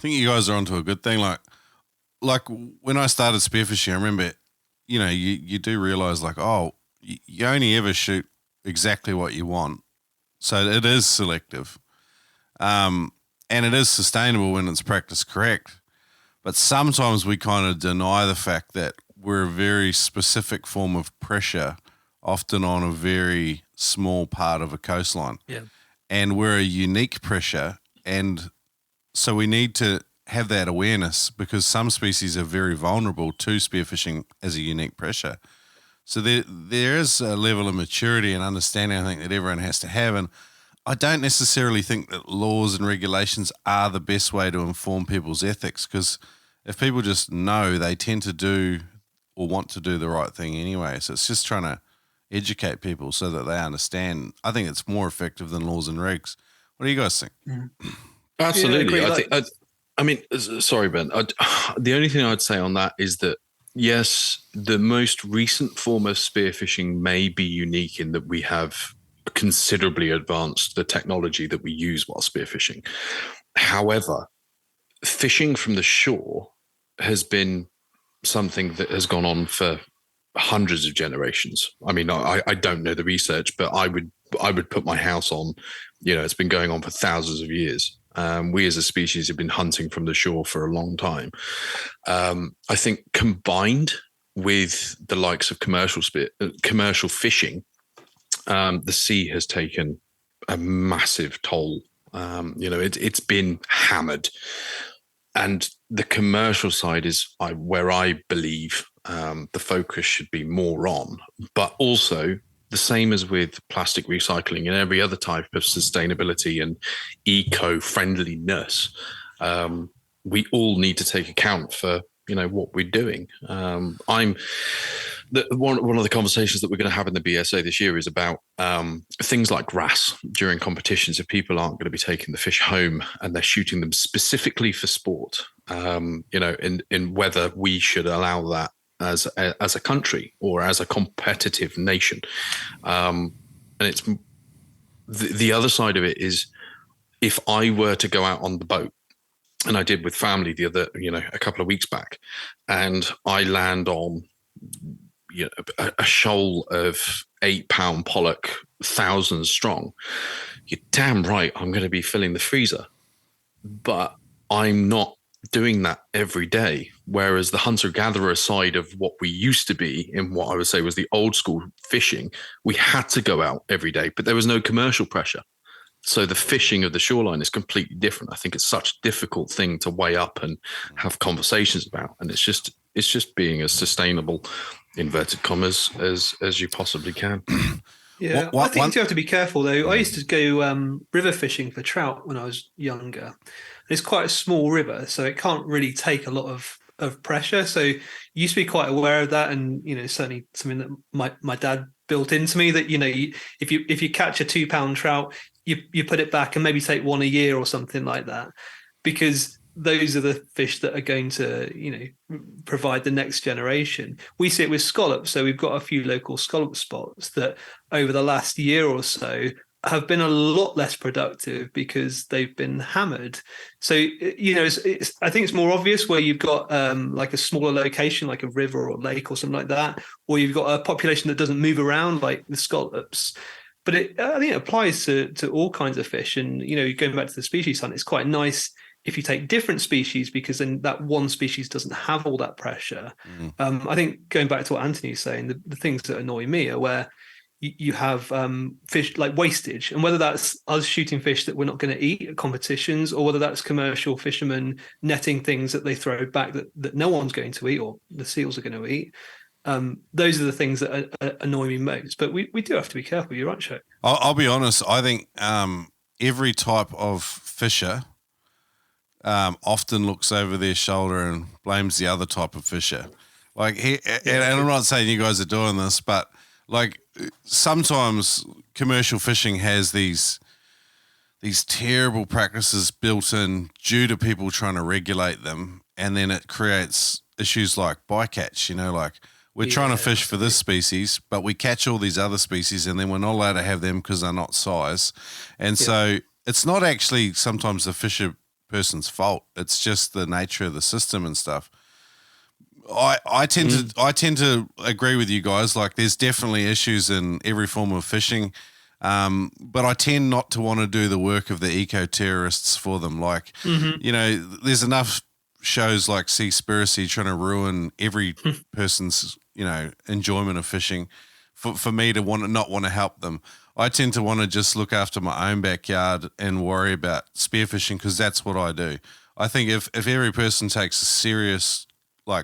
you guys are onto a good thing. Like when I started spearfishing, I remember, you do realize you only ever shoot exactly what you want. So it is selective. And it is sustainable when it's practiced correct. But sometimes we kind of deny the fact that we're a very specific form of pressure, often on a very small part of a coastline. Yeah. And we're a unique pressure. And so we need to have that awareness, because some species are very vulnerable to spearfishing as a unique pressure. So there is a level of maturity and understanding, I think, that everyone has to have. And I don't necessarily think that laws and regulations are the best way to inform people's ethics, because if people just know, they tend to do or want to do the right thing anyway. So it's just trying to educate people so that they understand. I think it's more effective than laws and regs. What do you guys think? Absolutely. Sorry, Ben. The only thing I'd say on that is that, yes, the most recent form of spearfishing may be unique in that we have considerably advanced the technology that we use while spearfishing. However, fishing from the shore has been something that has gone on for hundreds of generations. I mean, I don't know the research, but I would put my house on, it's been going on for thousands of years. We as a species have been hunting from the shore for a long time. I think combined with the likes of commercial fishing, the sea has taken a massive toll. It's been hammered. And the commercial side is where I believe the focus should be more on, but also the same as with plastic recycling and every other type of sustainability and eco-friendliness, we all need to take account for, what we're doing. One of the conversations that we're going to have in the BSA this year is about things like wrasse during competitions. If people aren't going to be taking the fish home and they're shooting them specifically for sport, in whether we should allow that as a country or as a competitive nation. And it's the other side of it is, if I were to go out on the boat, and I did with family a couple of weeks back, and I land on a shoal of 8-pound pollock, thousands strong, you're damn right I'm going to be filling the freezer. But I'm not doing that every day. Whereas the hunter-gatherer side of what we used to be in what I would say was the old school fishing, we had to go out every day, but there was no commercial pressure. So the fishing of the shoreline is completely different. I think it's such a difficult thing to weigh up and have conversations about. And it's just being as sustainable, inverted commas, as you possibly can. Yeah, I think you do have to be careful though. I used to go river fishing for trout when I was younger. It's quite a small river, so it can't really take a lot of pressure. So you used to be quite aware of that, and certainly something that my dad built into me, that if you catch a 2-pound trout, you put it back and maybe take one a year or something like that, because those are the fish that are going to provide the next generation. We see it with scallops. So we've got a few local scallop spots that over the last year or so have been a lot less productive because they've been hammered. So I think it's more obvious where you've got like a smaller location, like a river or lake or something like that, or you've got a population that doesn't move around like the scallops. But I think it applies to all kinds of fish. And going back to the species hunt, it's quite nice if you take different species, because then that one species doesn't have all that pressure. I think going back to what Anthony's saying, the things that annoy me are where you have fish like wastage, and whether that's us shooting fish that we're not going to eat at competitions, or whether that's commercial fishermen netting things that they throw back that no one's going to eat, or the seals are going to eat. Those are the things that annoy me most. But we do have to be careful. You're right, Shrek. I'll be honest. I think every type of fisher often looks over their shoulder and blames the other type of fisher. Like, and I'm not saying you guys are doing this, but like sometimes commercial fishing has these terrible practices built in due to people trying to regulate them, and then it creates issues like bycatch. Like we're trying to fish for this species, but we catch all these other species, and then we're not allowed to have them because they're not size. And so it's not actually sometimes the fisher person's fault. It's just the nature of the system and stuff. I tend to agree with you guys. Like, there's definitely issues in every form of fishing, but I tend not to want to do the work of the eco-terrorists for them. Like, there's enough shows like Seaspiracy trying to ruin every person's enjoyment of fishing for me to not want to help them. I tend to want to just look after my own backyard and worry about spearfishing because that's what I do. I think if every person takes a serious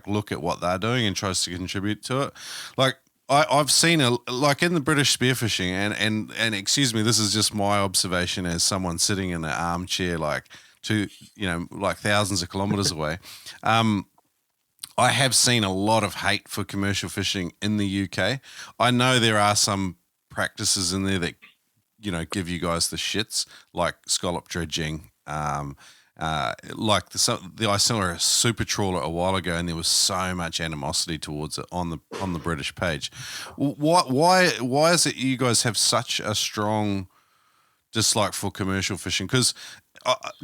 look at what they're doing and tries to contribute to it. Like I've seen like in the British spearfishing and excuse me, this is just my observation as someone sitting in an armchair thousands of kilometers away. I have seen a lot of hate for commercial fishing in the UK. I know there are some practices in there that give you guys the shits, like scallop dredging, like the Icelandic super trawler a while ago, and there was so much animosity towards it on the British page. Why is it you guys have such a strong dislike for commercial fishing? Because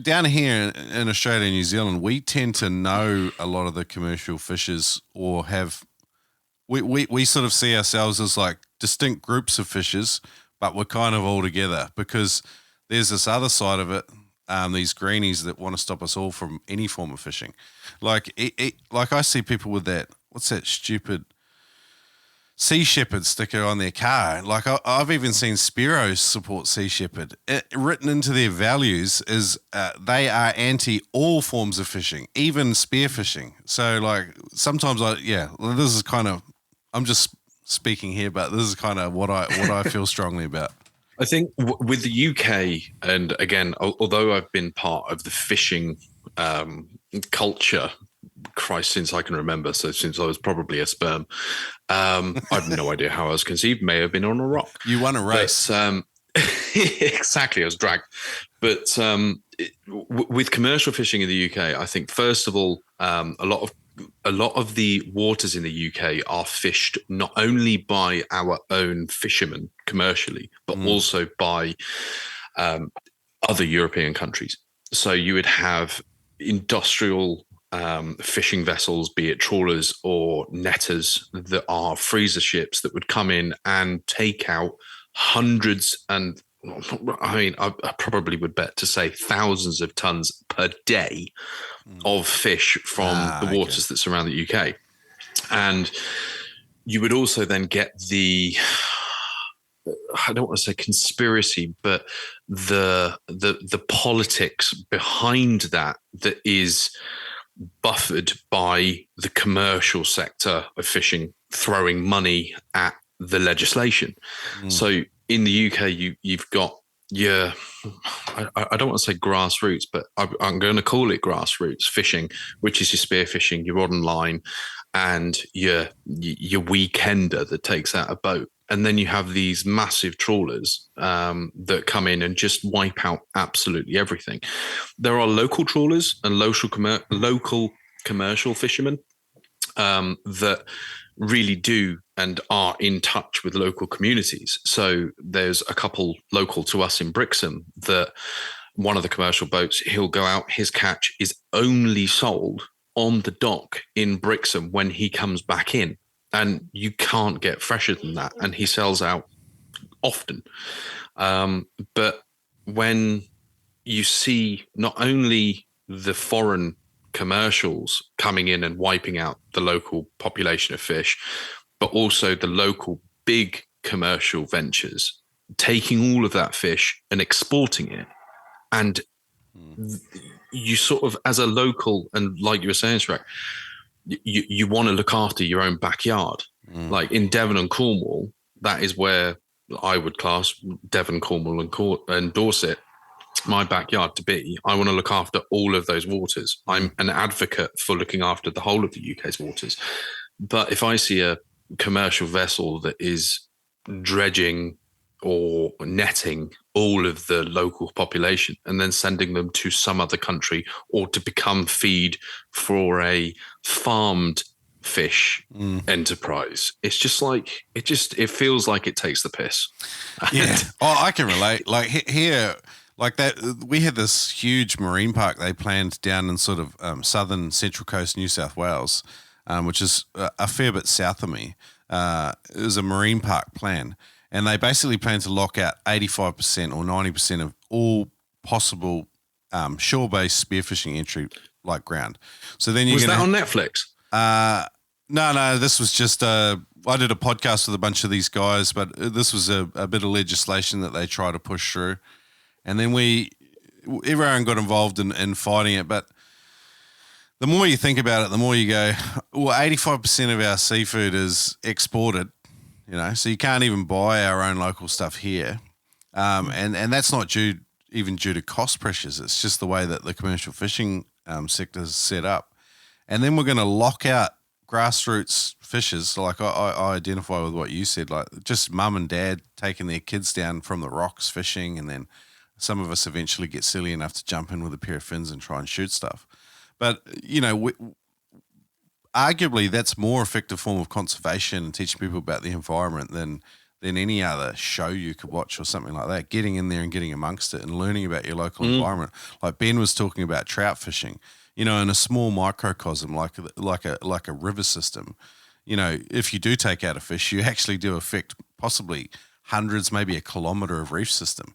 down here in Australia and New Zealand, we tend to know a lot of the commercial fishers, or we sort of see ourselves as like distinct groups of fishers, but we're kind of all together because there's this other side of it. These greenies that want to stop us all from any form of fishing. Like I see people with that, what's that stupid Sea Shepherd sticker on their car. Like I've even seen Spearos support Sea Shepherd. Written into their values is they are anti all forms of fishing, even spearfishing. So like sometimes this is kind of, I'm just speaking here, but this is kind of what I feel strongly about. I think with the UK, and again, although I've been part of the fishing culture, since I can remember, so since I was probably a sperm, I have no idea how I was conceived. May have been on a rock. You won a race. But, exactly, I was dragged. But with commercial fishing in the UK, I think first of all, a lot of the waters in the UK are fished not only by our own fishermen commercially, but also by other European countries. So you would have industrial fishing vessels, be it trawlers or netters, that are freezer ships that would come in and take out hundreds and I probably would bet to say thousands of tons per day of fish from the waters that surround the UK. And you would also then get the, I don't want to say conspiracy, but the politics behind that is buffered by the commercial sector of fishing throwing money at the legislation. So in the UK, you've got your, I don't want to say grassroots, but I'm going to call it grassroots fishing, which is your spear fishing, your rod and line, and your weekender that takes out a boat. And then you have these massive trawlers that come in and just wipe out absolutely everything. There are local trawlers and local commercial fishermen that really do and are in touch with local communities. So there's a couple local to us in Brixham that one of the commercial boats, he'll go out, his catch is only sold on the dock in Brixham when he comes back in. And you can't get fresher than that. And he sells out often. But when you see not only the foreign commercials coming in and wiping out the local population of fish, but also the local big commercial ventures taking all of that fish and exporting it. And you sort of, as a local, and like you were saying, Shrek, you want to look after your own backyard. Like in Devon and Cornwall, that is where I would class Devon, Cornwall and Dorset my backyard to be, I want to look after all of those waters. I'm an advocate for looking after the whole of the UK's waters. But if I see a commercial vessel that is dredging or netting all of the local population and then sending them to some other country or to become feed for a farmed fish enterprise, it's just like it feels like it takes the piss. Yeah. I can relate. Like here, like that, we had this huge marine park they planned down in sort of southern Central Coast New South Wales, which is a fair bit south of me. It was a marine park plan, and they basically plan to lock out 85% or 90% of all possible shore-based spearfishing entry like ground. So then was that on Netflix? No, this was just I did a podcast with a bunch of these guys, but this was a bit of legislation that they try to push through. And then everyone got involved in fighting it. But the more you think about it, the more you go, well, 85% of our seafood is exported, so you can't even buy our own local stuff here. And that's not due to cost pressures. It's just the way that the commercial fishing sector is set up. And then we're going to lock out grassroots fishers. Like I identify with what you said, like just mum and dad taking their kids down from the rocks fishing, and then some of us eventually get silly enough to jump in with a pair of fins and try and shoot stuff. But, arguably that's more effective form of conservation and teaching people about the environment than any other show you could watch or something like that. Getting in there and getting amongst it and learning about your local environment. Like Ben was talking about trout fishing, in a small microcosm like a river system. If you do take out a fish, you actually do affect possibly hundreds, maybe a kilometre of reef system,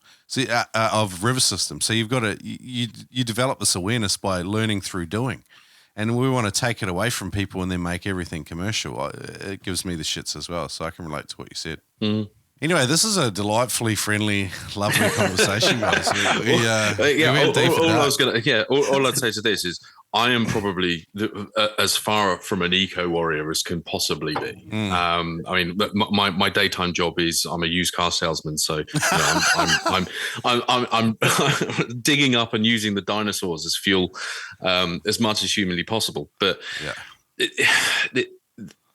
of river system. So you've got to you develop this awareness by learning through doing, and we want to take it away from people and then make everything commercial. It gives me the shits as well, so I can relate to what you said. Anyway, this is a delightfully friendly, lovely conversation, guys. All I'd say to this is I am probably as far from an eco warrior as can possibly be. My daytime job is I'm a used car salesman, so I'm digging up and using the dinosaurs as fuel as much as humanly possible. But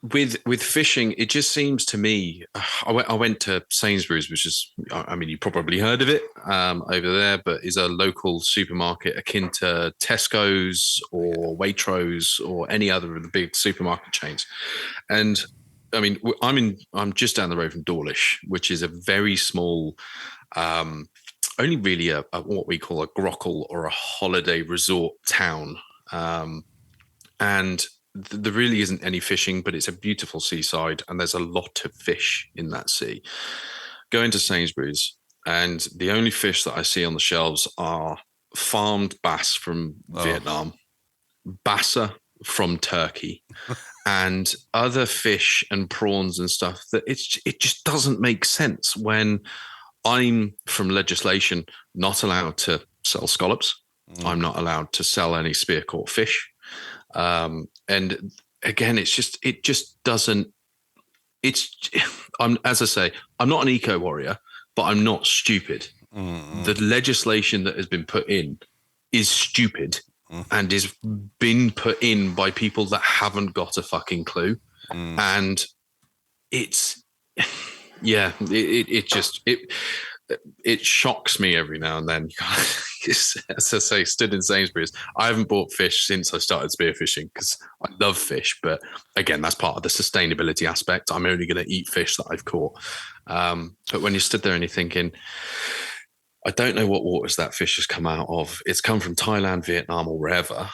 with fishing, it just seems to me, I went to Sainsbury's, which is, you probably heard of it over there, but is a local supermarket akin to Tesco's or Waitrose or any other of the big supermarket chains. And I'm just down the road from Dawlish, which is a very small, only really a what we call a grockle or a holiday resort town. And there really isn't any fishing, but it's a beautiful seaside and there's a lot of fish in that sea. Go into Sainsbury's and the only fish that I see on the shelves are farmed bass from Vietnam, bassa from Turkey, and other fish and prawns and stuff that it just doesn't make sense when I'm, from legislation, not allowed to sell scallops. I'm not allowed to sell any spear caught fish. And again, it just doesn't, as I say, I'm not an eco warrior, but I'm not stupid. The legislation that has been put in is stupid and is been put in by people that haven't got a fucking clue. And it's, it shocks me every now and then. As I say, stood in Sainsbury's. I haven't bought fish since I started spearfishing because I love fish. But again, that's part of the sustainability aspect. I'm only going to eat fish that I've caught. But when you stood there and you're thinking, I don't know what waters that fish has come out of. It's come from Thailand, Vietnam, or wherever.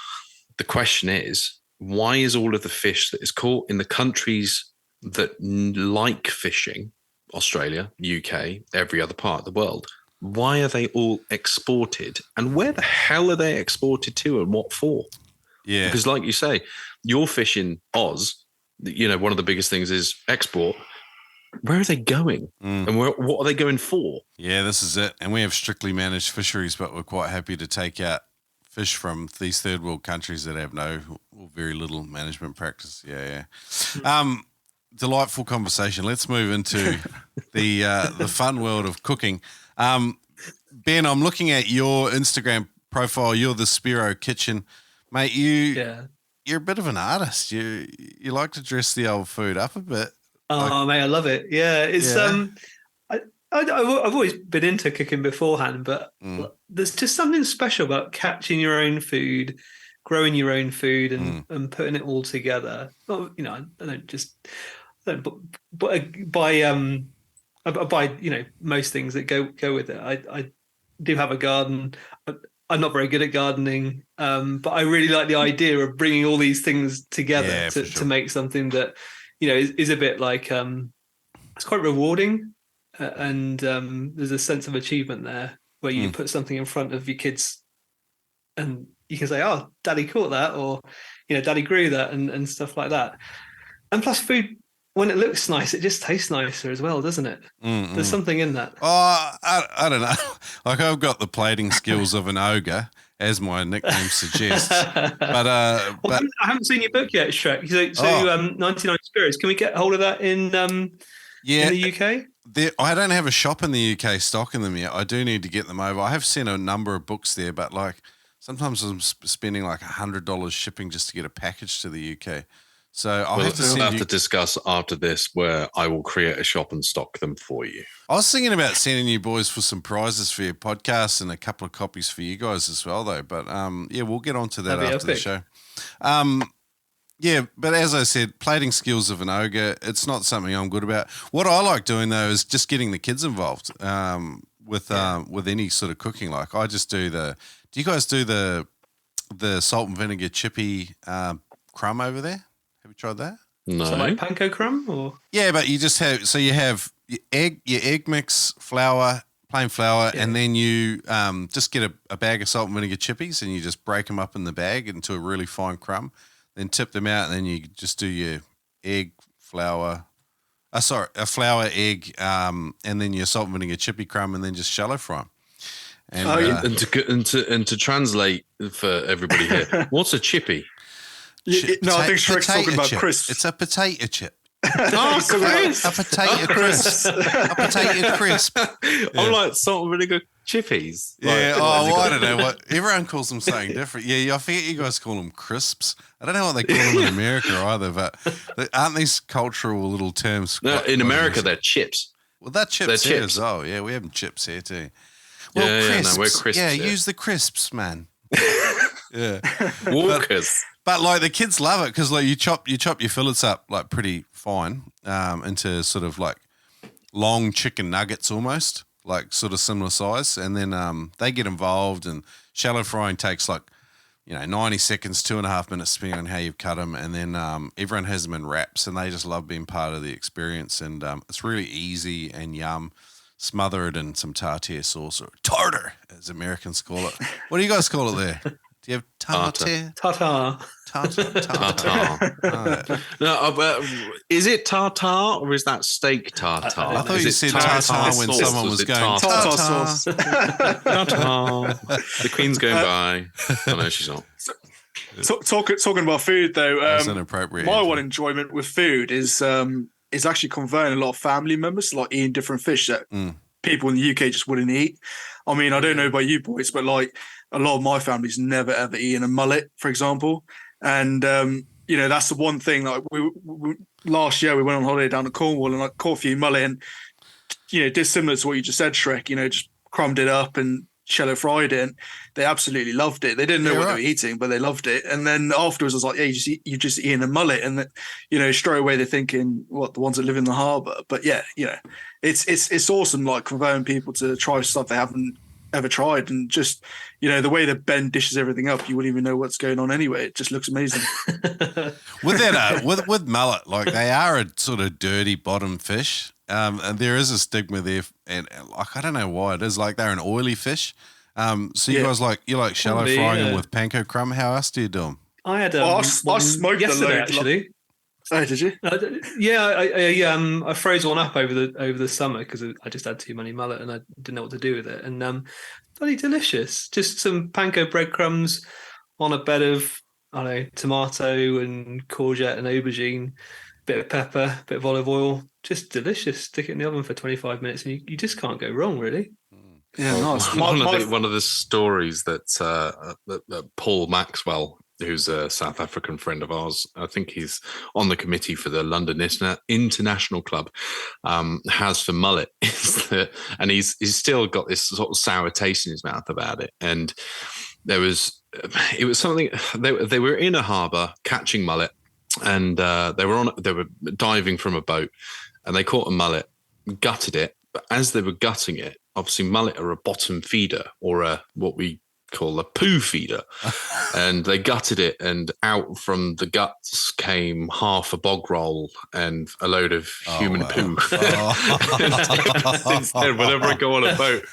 The question is, why is all of the fish that is caught in the countries that like fishing, Australia, UK, every other part of the world, why are they all exported? And where the hell are they exported to and what for? Yeah. Because like you say, your fish in Oz, one of the biggest things is export. Where are they going? And what are they going for? Yeah, this is it. And we have strictly managed fisheries, but we're quite happy to take out fish from these third world countries that have no or very little management practice. Yeah. Delightful conversation. Let's move into the fun world of cooking. Ben, I'm looking at your Instagram profile. You're the Spearo Kitchen, mate. You're a bit of an artist. You like to dress the old food up a bit. Oh, mate, I love it. Yeah, it's I've always been into cooking beforehand, but there's just something special about catching your own food, growing your own food, and putting it all together. Well, I buy most things that go with it. I do have a garden. I'm not very good at gardening, but I really like the idea of bringing all these things together to make something that is a bit like it's quite rewarding. And there's a sense of achievement there where you put something in front of your kids and you can say, oh, daddy caught that, or daddy grew that, and stuff like that. And plus food, when it looks nice, it just tastes nicer as well, doesn't it? There's something in that. Oh, I don't know. Like, I've got the plating skills of an ogre, as my nickname suggests. But I haven't seen your book yet, Shrek. So 99 Spirits. Can we get hold of that in the UK? I don't have a shop in the UK stocking them yet. I do need to get them over. I have seen a number of books there, but like sometimes I'm spending like $100 shipping just to get a package to the UK. So I'll have to discuss after this where I will create a shop and stock them for you. I was thinking about sending you boys for some prizes for your podcast and a couple of copies for you guys as well, though. But we'll get onto that after the show. Yeah, but as I said, plating skills of an ogre, it's not something I'm good about. What I like doing, though, is just getting the kids involved with any sort of cooking. Like, I just do do you guys do the salt and vinegar chippy crumb over there? Have you tried that? No. So like panko crumb? Or? Yeah, but you just have your egg mix, flour, plain flour, and then you just get a bag of salt and vinegar chippies and you just break them up in the bag into a really fine crumb. Then tip them out, and then you just do your egg, flour, a flour, egg, and then your salt and vinegar chippy crumb, and then just shallow fry them. And, to translate for everybody here, what's a chippy? I think Shrek's talking about crisps. It's a potato chip. Oh, crisp. A potato crisp. A potato crisp. I'm like salt and vinegar chippies. Yeah. I don't know what. Everyone calls them something different. Yeah. I forget you guys call them crisps. I don't know what they call them in America either, but aren't these cultural little terms? No, in America they're chips. Well, that's chips here as well. Yeah, we have chips here too. Well, crisps. We're crisps. Yeah, use the crisps, man. Yeah. Walkers. But like the kids love it because like you chop your fillets up like pretty fine into sort of like long chicken nuggets almost, like sort of similar size, and then they get involved, and shallow frying takes like 90 seconds, 2.5 minutes depending on how you've cut them, and then everyone has them in wraps, and they just love being part of the experience, and it's really easy and yum. Smother it in some tartare sauce, or tartar as Americans call it. What do you guys call it there? Do you have tartar? Tartar. Tartar. No, is it tartar or is that steak tartar? I thought you said tartar when someone was going tartar sauce. Tartar. The Queen's going by. Oh no, she's not. Talking about food though, that's inappropriate. My one enjoyment with food is actually converting a lot of family members to like eating different fish that people in the UK just wouldn't eat. I mean, I don't know about you boys, but like a lot of my family's never ever eaten a mullet, for example. And that's the one thing. Like we last year we went on holiday down to Cornwall and like caught a few mullet, and did similar to what you just said, Shrek. Just crumbed it up and shallow fried it, and they absolutely loved it. They didn't know what they were eating, but they loved it. And then afterwards, I was like, "Yeah, you just eating a mullet," and straight away they're thinking, "What, the ones that live in the harbour?" But yeah, it's awesome, like converting people to try stuff they haven't ever tried, and just the way that Ben dishes everything up, you wouldn't even know what's going on anyway. It just looks amazing. With that, with mullet, like they are a sort of dirty bottom fish. And there is a stigma there, and like I don't know why it is. Like they're an oily fish. So you guys like shallow frying them with panko crumb. How else do you do them? I had I smoked yesterday actually. Oh, did you? I froze one up over the summer because I just had too many mullet and I didn't know what to do with it. And bloody delicious. Just some panko breadcrumbs on a bed of tomato and courgette and aubergine, bit of pepper, bit of olive oil. Just delicious. Stick it in the oven for 25 minutes and you just can't go wrong, really. Yeah, nice. One of the stories that Paul Maxwell, who's a South African friend of ours, I think he's on the committee for the London International Club, has for mullet, and he's still got this sort of sour taste in his mouth about it. And it was something, they were in a harbour catching mullet, and they were diving from a boat, and they caught a mullet, gutted it. But as they were gutting it, obviously mullet are a bottom feeder, or what we call a poo feeder, and they gutted it, and out from the guts came half a bog roll and a load of human poo. Since then, whenever I go on a boat,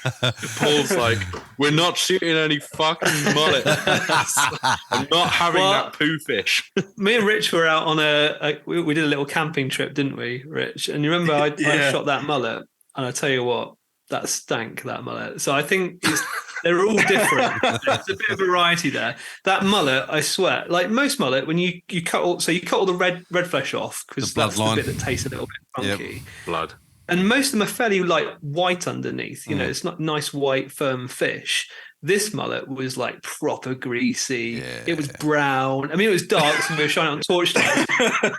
Paul's like, "We're not shooting any fucking mullet. I'm not having that poo fish." Me and Rich were out on we did a little camping trip, didn't we, Rich? And you remember I shot that mullet, and I tell you what, that stank, that mullet. So I think they're all different. There's a bit of variety there. That mullet, I swear, like most mullet, when you cut all the red flesh off, because that's the bit that tastes a little bit funky. Yep. Blood. And most of them are fairly like white underneath. You know, it's not nice white firm fish. This mullet was like proper greasy. Yeah. It was brown. I mean, it was dark, so we were shining on torchlight.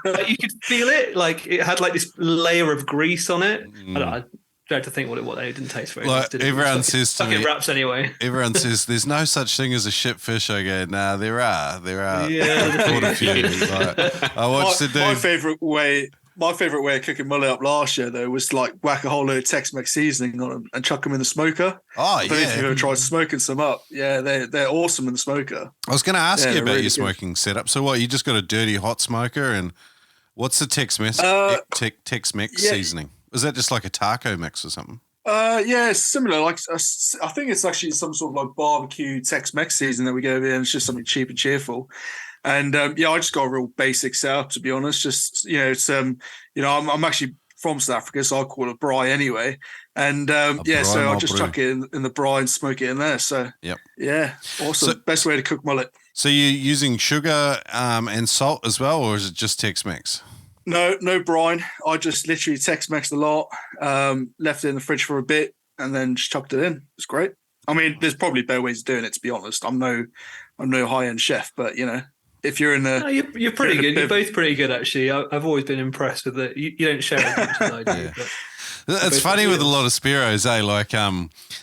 Like, you could feel it. Like it had like this layer of grease on it. I don't know. I dread to think what they didn't taste very nice. Everyone says to me, wraps anyway. Everyone says there's no such thing as a shit fish. I go, nah, there are. Yeah, I've caught a few. Like, I watched the dude. My favourite way of cooking mullet up last year, though, was to like whack a whole load of Tex-Mex seasoning on them and chuck them in the smoker. Oh, I don't know if you've ever tried smoking some up. Yeah, they're awesome in the smoker. I was going to ask you about really your smoking setup. So what, you just got a dirty hot smoker, and what's the Tex-Mex seasoning? Is that just like a taco mix or something? Yeah, it's similar. Like I think it's actually some sort of like barbecue Tex-Mex season that we go in. It's just something cheap and cheerful. And I just got a real basic setup, to be honest. Just it's I'm actually from South Africa, so I call it braai anyway. And so I just chuck it in the braai and smoke it in there. So yeah, awesome. So, best way to cook mullet. So you're using sugar and salt as well, or is it just Tex-Mex? No brine. I just literally Tex-Mex a lot, left it in the fridge for a bit, and then just chucked it in. It's great. I mean, there's probably better ways of doing it, to be honest. I'm no high-end chef, but if you're in the, you're pretty good. You're both pretty good, actually. I've always been impressed with it. You don't share as much as I do. Yeah. It's funny with a lot of Spearos, Like,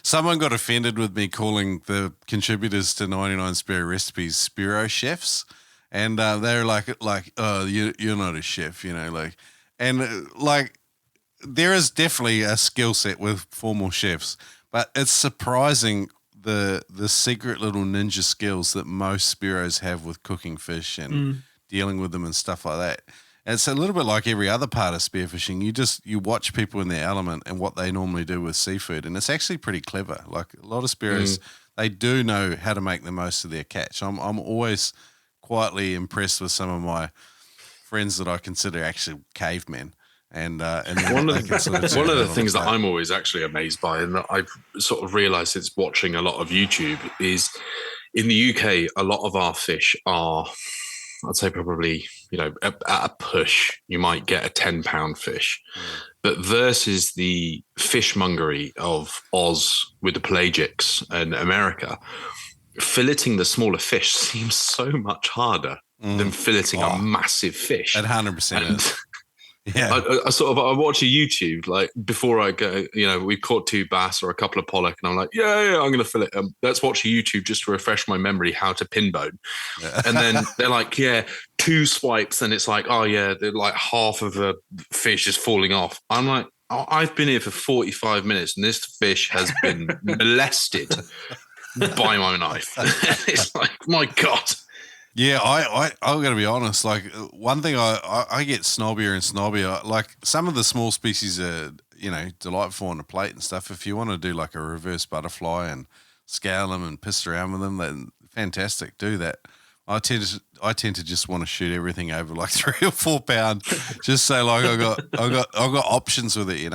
someone got offended with me calling the contributors to 99 Spearo Recipes Spearo chefs. And they're like, oh, you're not a chef, there is definitely a skill set with formal chefs, but it's surprising the secret little ninja skills that most Spearos have with cooking fish and dealing with them and stuff like that. And it's a little bit like every other part of spearfishing. You watch people in their element and what they normally do with seafood, and it's actually pretty clever. Like a lot of Spearos, they do know how to make the most of their catch. I'm always quietly impressed with some of my friends that I consider actually cavemen, and one of the things that I'm always actually amazed by, and that I've sort of realised since watching a lot of YouTube, is in the UK a lot of our fish are, I'd say probably at a push you might get a 10-pound fish, but versus the fishmongery of Oz with the pelagics and America, filleting the smaller fish seems so much harder than filleting a massive fish. 100%. Yeah, I watch a YouTube like before I go. We caught 2 bass or a couple of pollock, and I'm like, yeah, I'm gonna fillet them. Let's watch a YouTube just to refresh my memory how to pinbone. Yeah. And then they're like, 2 swipes, and it's like, oh yeah, they're like half of a fish is falling off. I'm like, I've been here for 45 minutes, and this fish has been molested by my knife. It's like, my God. Yeah, I'm going to be honest. Like, one thing I get snobbier and snobbier. Like, some of the small species are, delightful on a plate and stuff. If you want to do like a reverse butterfly and scale them and piss around with them, then fantastic, do that. I tend to just want to shoot everything over like 3 or 4 pound, just so like I got options with it,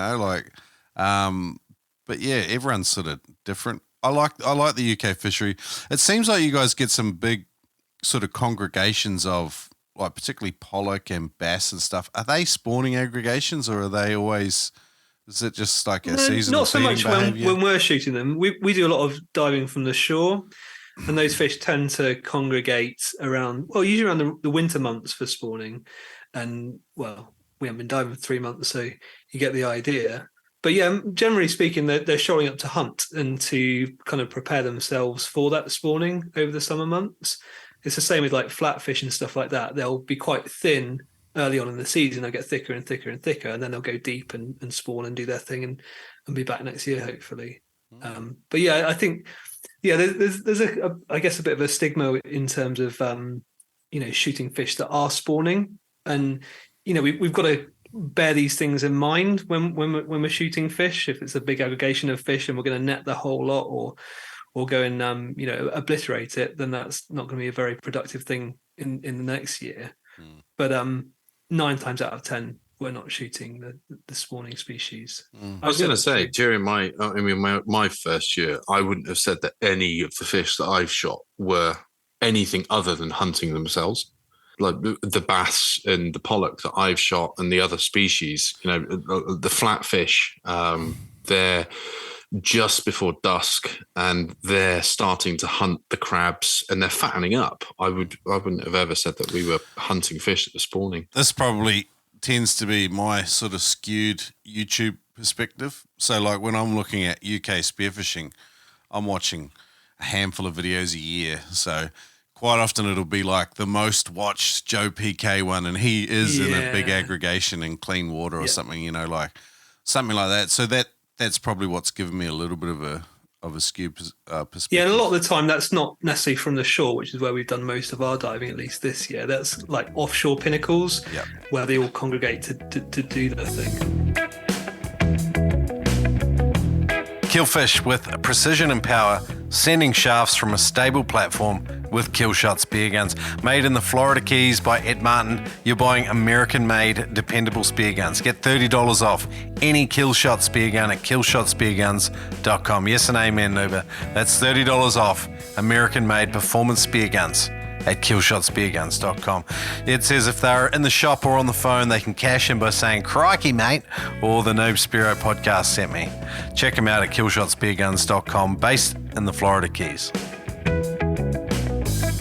But yeah, everyone's sort of different. I like the UK fishery. It seems like you guys get some big sort of congregations of, like, particularly pollock and bass and stuff. Are they spawning aggregations, or are they always Is it just like a seasonal not so much behavior? when we're shooting them. We do a lot of diving from the shore, and those fish tend to congregate usually around the winter months for spawning. And well, we haven't been diving for 3 months, so you get the idea. But yeah, generally speaking, they're showing up to hunt and to kind of prepare themselves for that spawning over the summer months. It's the same with like flatfish and stuff like that. They'll be quite thin early on in the season. They'll get thicker and thicker and thicker, and then they'll go deep and spawn and do their thing and be back next year, hopefully. But yeah, I think, there's I guess a bit of a stigma in terms of, shooting fish that are spawning. And, we've got to bear these things in mind when we're shooting fish. If it's a big aggregation of fish and we're going to net the whole lot or go and obliterate it, then that's not going to be a very productive thing in the next year. But 9 times out of 10 we're not shooting the spawning species. I was going to say, during my first year, I wouldn't have said that any of the fish that I've shot were anything other than hunting themselves. Like the bass and the pollock that I've shot and the other species, the flatfish, they're just before dusk and they're starting to hunt the crabs and they're fattening up. I wouldn't have ever said that we were hunting fish at the spawning. This probably tends to be my sort of skewed YouTube perspective. So like when I'm looking at UK spearfishing, I'm watching a handful of videos a year. So quite often it'll be like the most watched Joe PK one, and he is in a big aggregation in clean water or something, like something like that. So that's probably what's given me a little bit of a skewed perspective. Yeah, and a lot of the time that's not necessarily from the shore, which is where we've done most of our diving, at least this year. That's like offshore pinnacles where they all congregate to do their thing. Kill fish with precision and power, sending shafts from a stable platform with Killshot spear guns. Made in the Florida Keys by Ed Martin, you're buying American-made, dependable spear guns. Get $30 off any Killshot spear gun at killshotspearguns.com. Yes and amen, Noober. That's $30 off American-made performance spear guns at killshotspearguns.com. It says if they're in the shop or on the phone, they can cash in by saying, "Crikey, mate," or the Noob Spearo Podcast sent me. Check them out at killshotspearguns.com, based in the Florida Keys.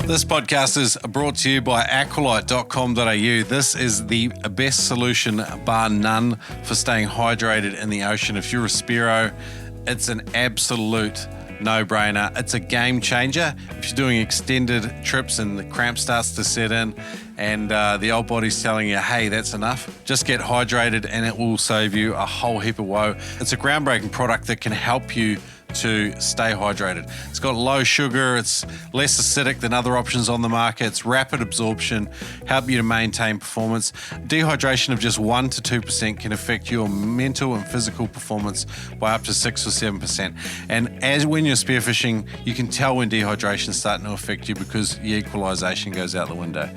This podcast is brought to you by aqualite.com.au. This is the best solution, bar none, for staying hydrated in the ocean. If you're a Spearo, it's an absolute no-brainer. It's a game changer. If you're doing extended trips and the cramp starts to set in and the old body's telling you, hey, that's enough, just get hydrated and it will save you a whole heap of woe. It's a groundbreaking product that can help you to stay hydrated. It's got low sugar, it's less acidic than other options on the market, it's rapid absorption, help you to maintain performance. Dehydration of just 1 to 2% can affect your mental and physical performance by up to 6 or 7%. And as when you're spearfishing, you can tell when dehydration is starting to affect you because your equalization goes out the window.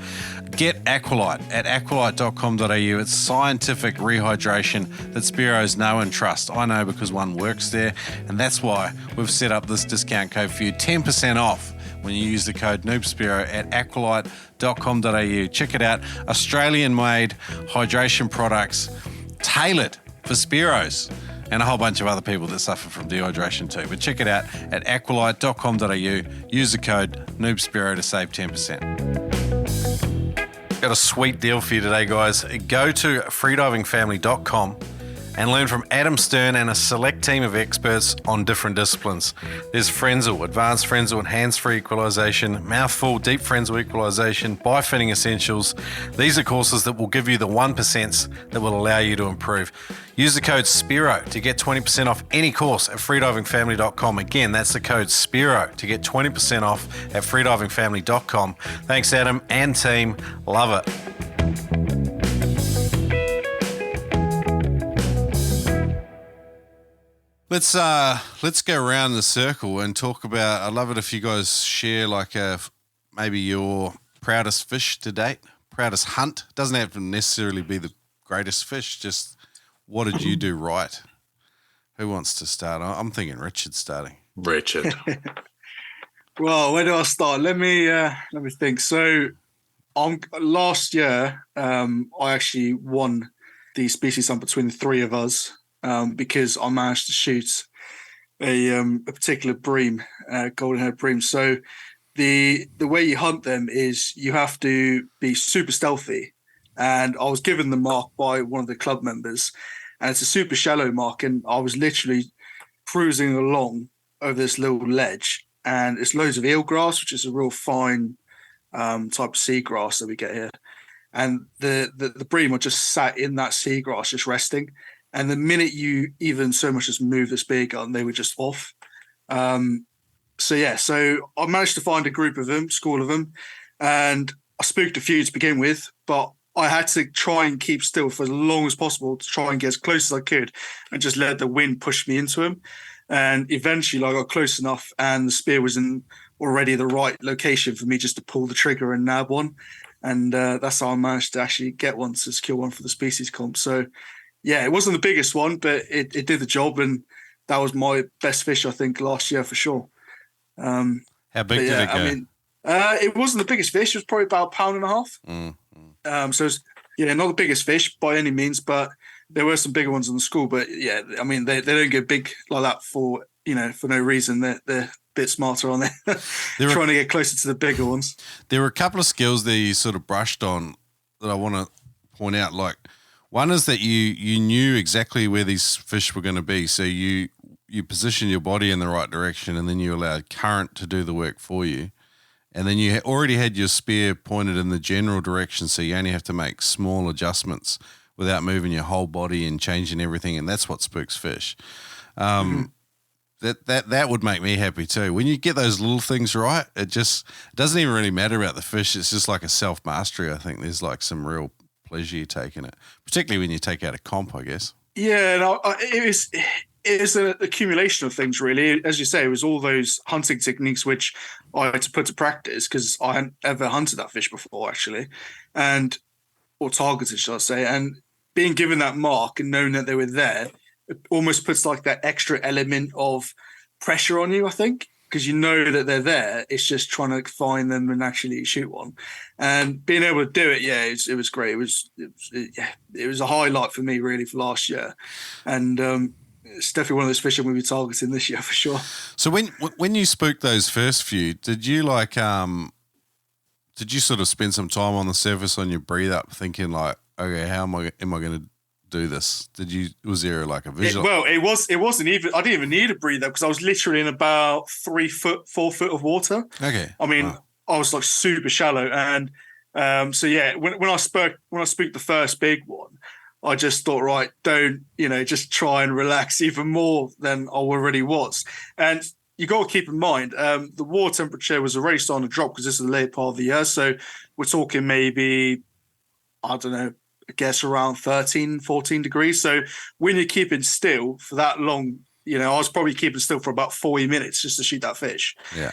Get Aqualite at aqualite.com.au. It's scientific rehydration that Spearos know and trust. I know because one works there, and that's why we've set up this discount code for you. 10% off when you use the code Noob Spearo at aqualite.com.au. Check it out. Australian-made hydration products tailored for Spearos and a whole bunch of other people that suffer from dehydration too. But check it out at aqualite.com.au. Use the code Noob Spearo to save 10%. Got a sweet deal for you today, guys. Go to freedivingfamily.com and learn from Adam Stern and a select team of experts on different disciplines. There's Frenzel, Advanced Frenzel and Hands-Free Equalization, Mouthful, Deep Frenzel Equalization, Bifitting Essentials. These are courses that will give you the 1% that will allow you to improve. Use the code SPEARO to get 20% off any course at freedivingfamily.com. Again, that's the code SPEARO to get 20% off at freedivingfamily.com. Thanks, Adam and team. Love it. Let's go around the circle and talk about. I'd love it if you guys share like maybe your proudest fish to date, proudest hunt. Doesn't have to necessarily be the greatest fish. Just what did you do right? Who wants to start? I'm thinking Richard's starting. Richard. Well, where do I start? Let me think. So, last year, I actually won the species hunt between the three of us. because I managed to shoot a particular bream, golden-haired bream. So the way you hunt them is you have to be super stealthy. And I was given the mark by one of the club members, and it's a super shallow mark. And I was literally cruising along over this little ledge, and it's loads of eelgrass, which is a real fine type of seagrass that we get here. And the bream are just sat in that seagrass, just resting. And the minute you even so much as move the spear gun, they were just off. So I managed to find a group of them, school of them, and I spooked a few to begin with, but I had to try and keep still for as long as possible to try and get as close as I could and just let the wind push me into them. And eventually I got close enough and the spear was in already the right location for me just to pull the trigger and nab one. And that's how I managed to actually get one to secure one for the species comp. So, yeah, it wasn't the biggest one, but it did the job. And that was my best fish, I think, last year for sure. How big did it go? I mean, it wasn't the biggest fish. It was probably about 1.5 pounds. So it's, not the biggest fish by any means, but there were some bigger ones in the school. But yeah, I mean, they don't get big like that for no reason. They're a bit smarter on there. They're trying to get closer to the bigger ones. There were a couple of skills that you sort of brushed on that I want to point out. Like one is that you knew exactly where these fish were going to be. So you position your body in the right direction, and then you allowed current to do the work for you. And then you already had your spear pointed in the general direction, so you only have to make small adjustments without moving your whole body and changing everything, and that's what spooks fish. That would make me happy too. When you get those little things right, it doesn't even really matter about the fish. It's just like a self-mastery. I think there's like some real pleasure you take in it, particularly when you take out a comp, I guess. Yeah, no, it is an accumulation of things, really. As you say, it was all those hunting techniques which I had to put to practice because I hadn't ever hunted that fish before, actually, or targeted, shall I say. And being given that mark and knowing that they were there, it almost puts like that extra element of pressure on you, I think, because you know that they're there. It's just trying to find them and actually shoot one. And being able to do it, it was great. It was a highlight for me, really, for last year. And it's definitely one of those fish I'm going to be targeting this year for sure. So when you spooked those first few, did you sort of spend some time on the surface on your breathe up thinking like, okay, how am I going to do this? Was there like a visual? It wasn't even, I didn't even need a breathe up because I was literally in about 4 foot of water. Okay. I mean, I was like super shallow. And when I spooked the first big one, I just thought, right, don't, just try and relax even more than I already was. And you got to keep in mind, the water temperature was already starting to drop because this is the late part of the year. So we're talking maybe, I don't know, I guess around 13, 14 degrees. So when you're keeping still for that long, I was probably keeping still for about 40 minutes just to shoot that fish. Yeah.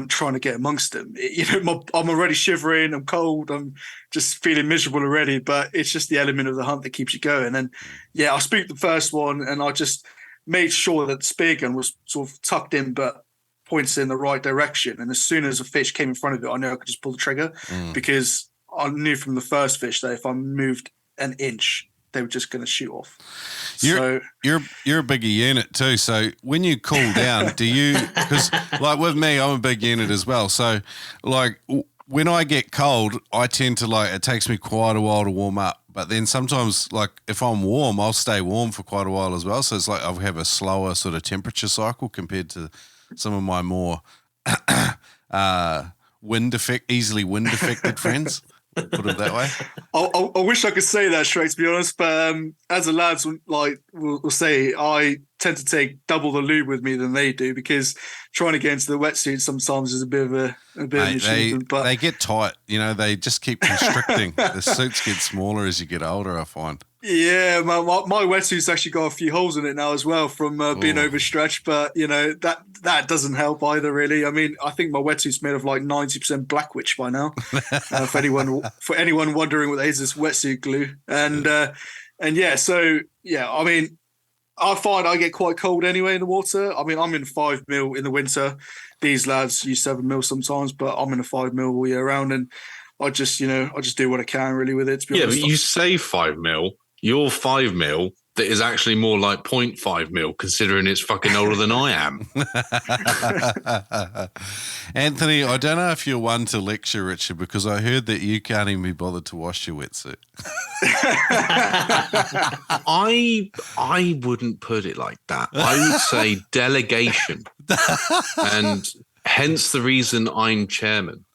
Trying to get amongst them. I'm already shivering. I'm cold. I'm just feeling miserable already. But it's just the element of the hunt that keeps you going. And I spooked the first one, and I just made sure that the spear gun was sort of tucked in, but points in the right direction. And as soon as a fish came in front of it, I knew I could just pull the trigger because I knew from the first fish that if I moved an inch, they were just going to shoot off. You're a bigger unit too. So when you cool down, because like with me, I'm a big unit as well. So like when I get cold, I tend to it takes me quite a while to warm up. But then sometimes like if I'm warm, I'll stay warm for quite a while as well. So it's like I'll have a slower sort of temperature cycle compared to some of my more easily wind affected friends. Put it that way. I wish I could say that, Shrek, to be honest. But as the lads will say, I tend to take double the lube with me than they do because trying to get into the wetsuit sometimes is a bit of an achievement. But they get tight. They just keep constricting. The suits get smaller as you get older, I find. Yeah, my wetsuit's actually got a few holes in it now as well from being overstretched. But that doesn't help either, really. I mean, I think my wetsuit's made of like 90% black witch by now. For anyone wondering what that is, this wetsuit glue. And I mean, I find I get quite cold anyway in the water. I mean, I'm in 5 mil in the winter. These lads use 7 mil sometimes, but I'm in a 5 mil all year round, and I just do what I can really with it. To be honest. But you say 5 mil. Your 5 mil, that is actually more like 0.5 mil, considering it's fucking older than I am. Anthony, I don't know if you're one to lecture, Richard, because I heard that you can't even be bothered to wash your wetsuit. I wouldn't put it like that. I would say delegation, and hence the reason I'm chairman.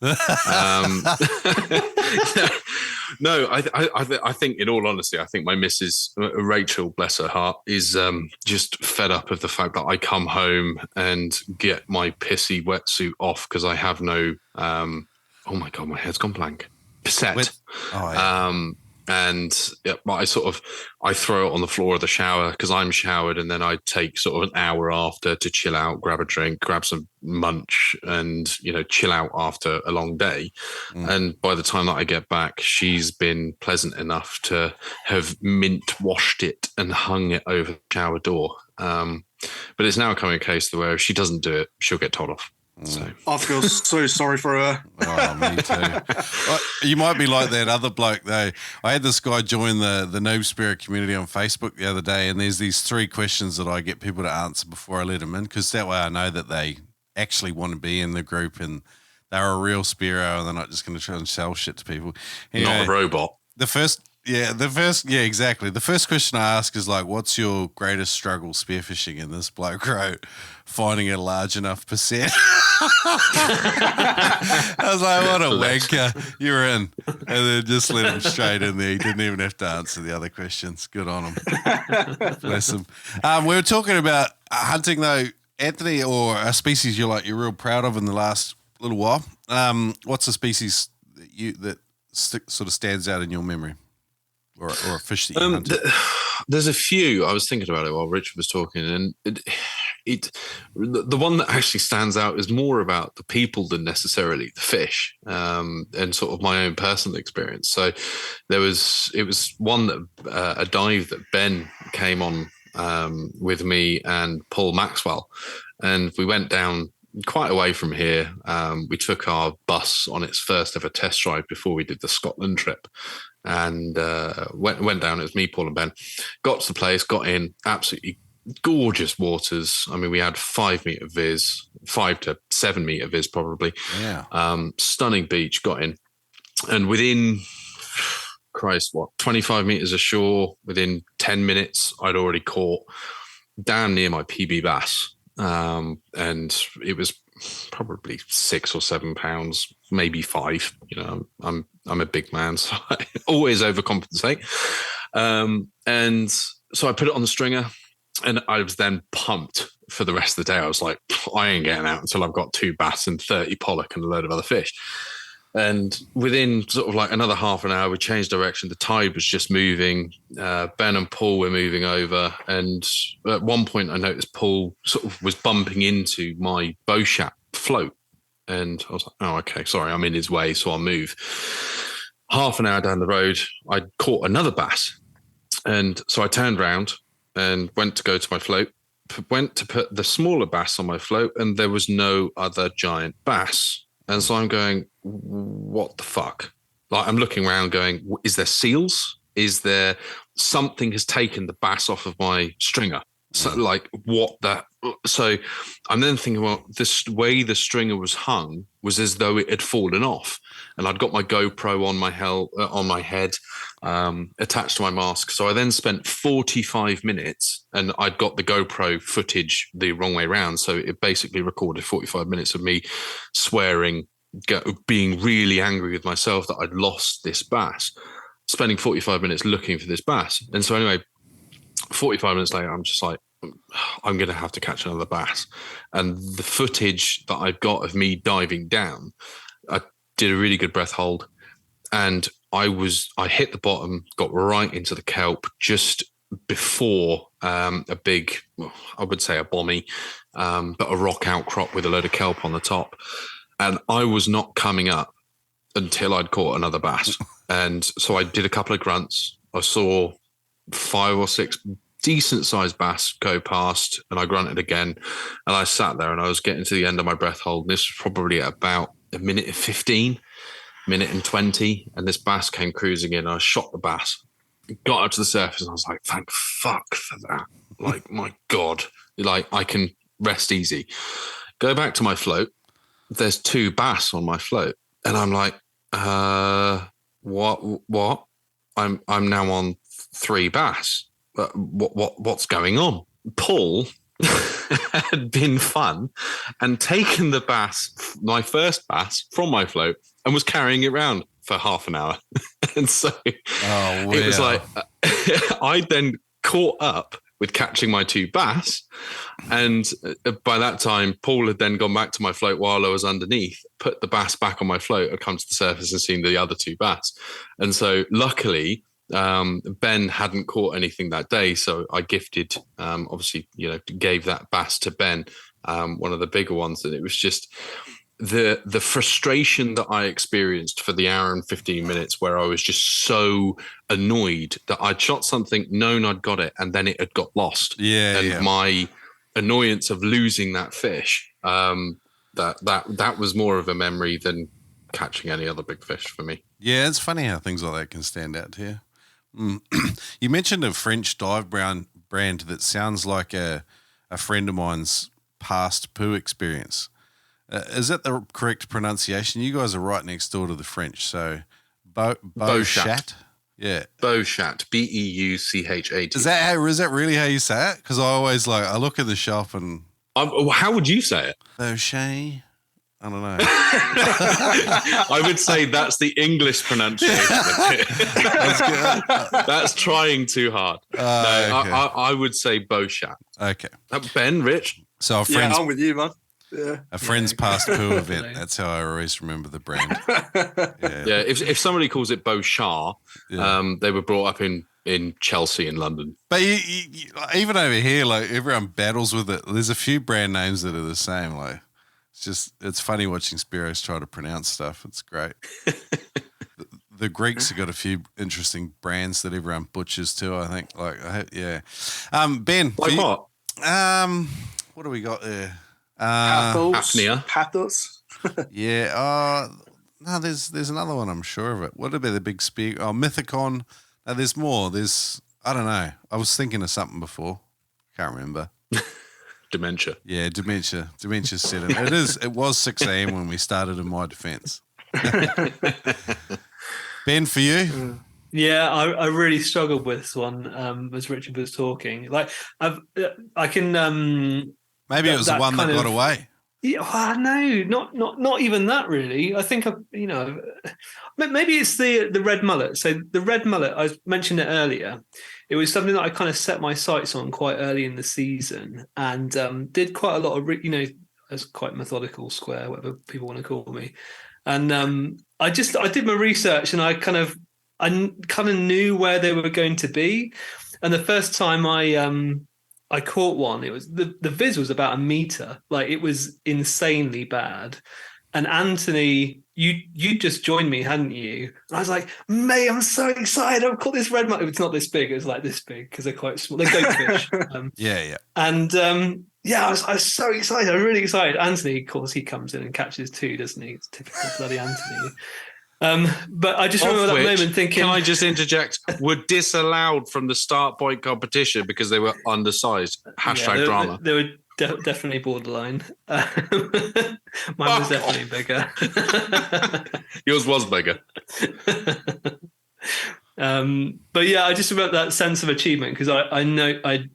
No, I think, in all honesty, I think my missus, Rachel, bless her heart, is just fed up of the fact that I come home and get my pissy wetsuit off because I have no, oh my God, my head's gone blank. Set. Oh, yeah. And I throw it on the floor of the shower because I'm showered, and then I take sort of an hour after to chill out, grab a drink, grab some munch, and chill out after a long day. And by the time that I get back, she's been pleasant enough to have mint washed it and hung it over the shower door. But it's now coming a case where if she doesn't do it, she'll get told off. So I feel so sorry for her. Oh, me too. You might be like that other bloke, though. I had this guy join the Noob Spearo community on Facebook the other day, and there's these 3 questions that I get people to answer before I let them in, because that way I know that they actually want to be in the group and they're a real Spearo and they're not just going to try and sell shit to people. Anyway, not a robot. Exactly. The first question I ask is like, what's your greatest struggle spearfishing? And this bloke wrote, finding a large enough percent. I was like, what a wanker. You're in. And then just let him straight in there. He didn't even have to answer the other questions. Good on him. Bless him. We were talking about hunting, though, Anthony, or a species you're real proud of in the last little while. What's a species that sort of stands out in your memory? Or a fish that you hunted? There's a few. I was thinking about it while Richard was talking, and the one that actually stands out is more about the people than necessarily the fish, and sort of my own personal experience. So it was one that a dive that Ben came on with me and Paul Maxwell, and we went down quite away from here. We took our bus on its first ever test drive before we did the Scotland trip, and went down. It was me, Paul, and Ben. Got to the place, got in, absolutely gorgeous waters. I mean, we had 5 meter viz, 5 to 7 meter viz probably. Yeah. Stunning beach. Got in, and within 25 meters ashore, within 10 minutes, I'd already caught down near my PB bass. And it was probably 6 or 7 pounds, maybe 5. I'm a big man, so I always overcompensate. And so I put it on the stringer, and I was then pumped for the rest of the day. I was like, I ain't getting out until I've got 2 bass and 30 pollock and a load of other fish. And within sort of like another half an hour, we changed direction. The tide was just moving. Ben and Paul were moving over. And at one point, I noticed Paul sort of was bumping into my bow shack float. And I was like, oh, okay, sorry, I'm in his way, so I'll move. Half an hour down the road, I caught another bass. And so I turned around and went to go to my float, went to put the smaller bass on my float, and there was no other giant bass. And so I'm going, what the fuck? Like, I'm looking around going, is there seals? Is there something has taken the bass off of my stringer? So like what that? So I'm then thinking, well, this way the stringer was hung was as though it had fallen off. And I'd got my GoPro on my head, attached to my mask. So I then spent 45 minutes, and I'd got the GoPro footage the wrong way around. So it basically recorded 45 minutes of me swearing, being really angry with myself that I'd lost this bass, spending 45 minutes looking for this bass. And so anyway, 45 minutes later, I'm just like, I'm going to have to catch another bass. And the footage that I've got of me diving down, I did a really good breath hold, and I hit the bottom, got right into the kelp just before a big, I would say a bommy, but a rock outcrop with a load of kelp on the top. And I was not coming up until I'd caught another bass. And so I did a couple of grunts. I saw 5 or 6 decent sized bass go past, and I grunted again, and I sat there and I was getting to the end of my breath hold. And this was probably at about a minute and 15, minute and 20, and this bass came cruising in. I shot the bass, got up to the surface and I was like, thank fuck for that. Like, my God, like I can rest easy. Go back to my float. There's 2 bass on my float. And I'm like, what? I'm now on 3 bass. What's going on? Paul had been fun and taken the bass, my first bass, from my float and was carrying it around for half an hour. And so it was like, I then caught up with catching my 2 bass. And by that time, Paul had then gone back to my float while I was underneath, put the bass back on my float, I'd come to the surface and seen the other 2 bass. And so luckily, Ben hadn't caught anything that day. So I gifted, obviously, gave that bass to Ben, one of the bigger ones. And it was just the frustration that I experienced for the hour and 15 minutes where I was just so annoyed that I'd shot something, known I'd got it, and then it had got lost. My annoyance of losing that fish, that was more of a memory than catching any other big fish for me. Yeah, it's funny how things like that can stand out to you. You mentioned a French dive brand that sounds like a friend of mine's past poo experience. Is that the correct pronunciation? You guys are right next door to the French, so Beauchat. Yeah, Beauchat, Beuchat. Is that really how you say it? Because I look in the shop and how would you say it? Beauchat. I don't know. I would say that's the English pronunciation. That's trying too hard. Okay. I would say Beauchat. Okay. Ben, Rich. So our friends, I'm with you, man. Yeah. A friend's past poo event. That's how I always remember the brand. Yeah. If somebody calls it Beauchat, they were brought up in Chelsea in London. But you, even over here, like everyone battles with it. There's a few brand names that are the same. Like it's funny watching Spearos try to pronounce stuff. It's great. The Greeks have got a few interesting brands that everyone butchers too, I think. Ben. Like what? What do we got there? Pathos. Yeah. No, there's another one, I'm sure of it. What about the big spear? Oh, Mythicon. No, there's more. I don't know. I was thinking of something before. Can't remember. Dementia. Yeah, dementia. Dementia set in. It was 6 a.m. when we started, in my defense. Ben, for you? Yeah, I really struggled with this one as Richard was talking. Like, I can. Maybe it was the one that got away. Yeah, no, not even that really. I think maybe it's the red mullet. So the red mullet, I mentioned it earlier. It was something that I kind of set my sights on quite early in the season, and did quite a lot of as quite methodical square, whatever people want to call me. And I did my research, and I kind of knew where they were going to be. And the first time I caught one, it was the viz was about 1 meter. Like, it was insanely bad. And Anthony, you just joined me, hadn't you? And I was like, mate, I'm so excited. I've caught this red mullet. It's not this big. It was like this big because they're quite small. They're goatfish. Yeah. And I was so excited. I'm really excited. Anthony, of course, he comes in and catches 2, doesn't he? It's typical bloody Anthony. But I just remember that moment thinking... Can I just interject? Were disallowed from the start point competition because they were undersized. #drama. They were definitely borderline. Mine was definitely bigger. Yours was bigger. But yeah, I just remember that sense of achievement because I know I'd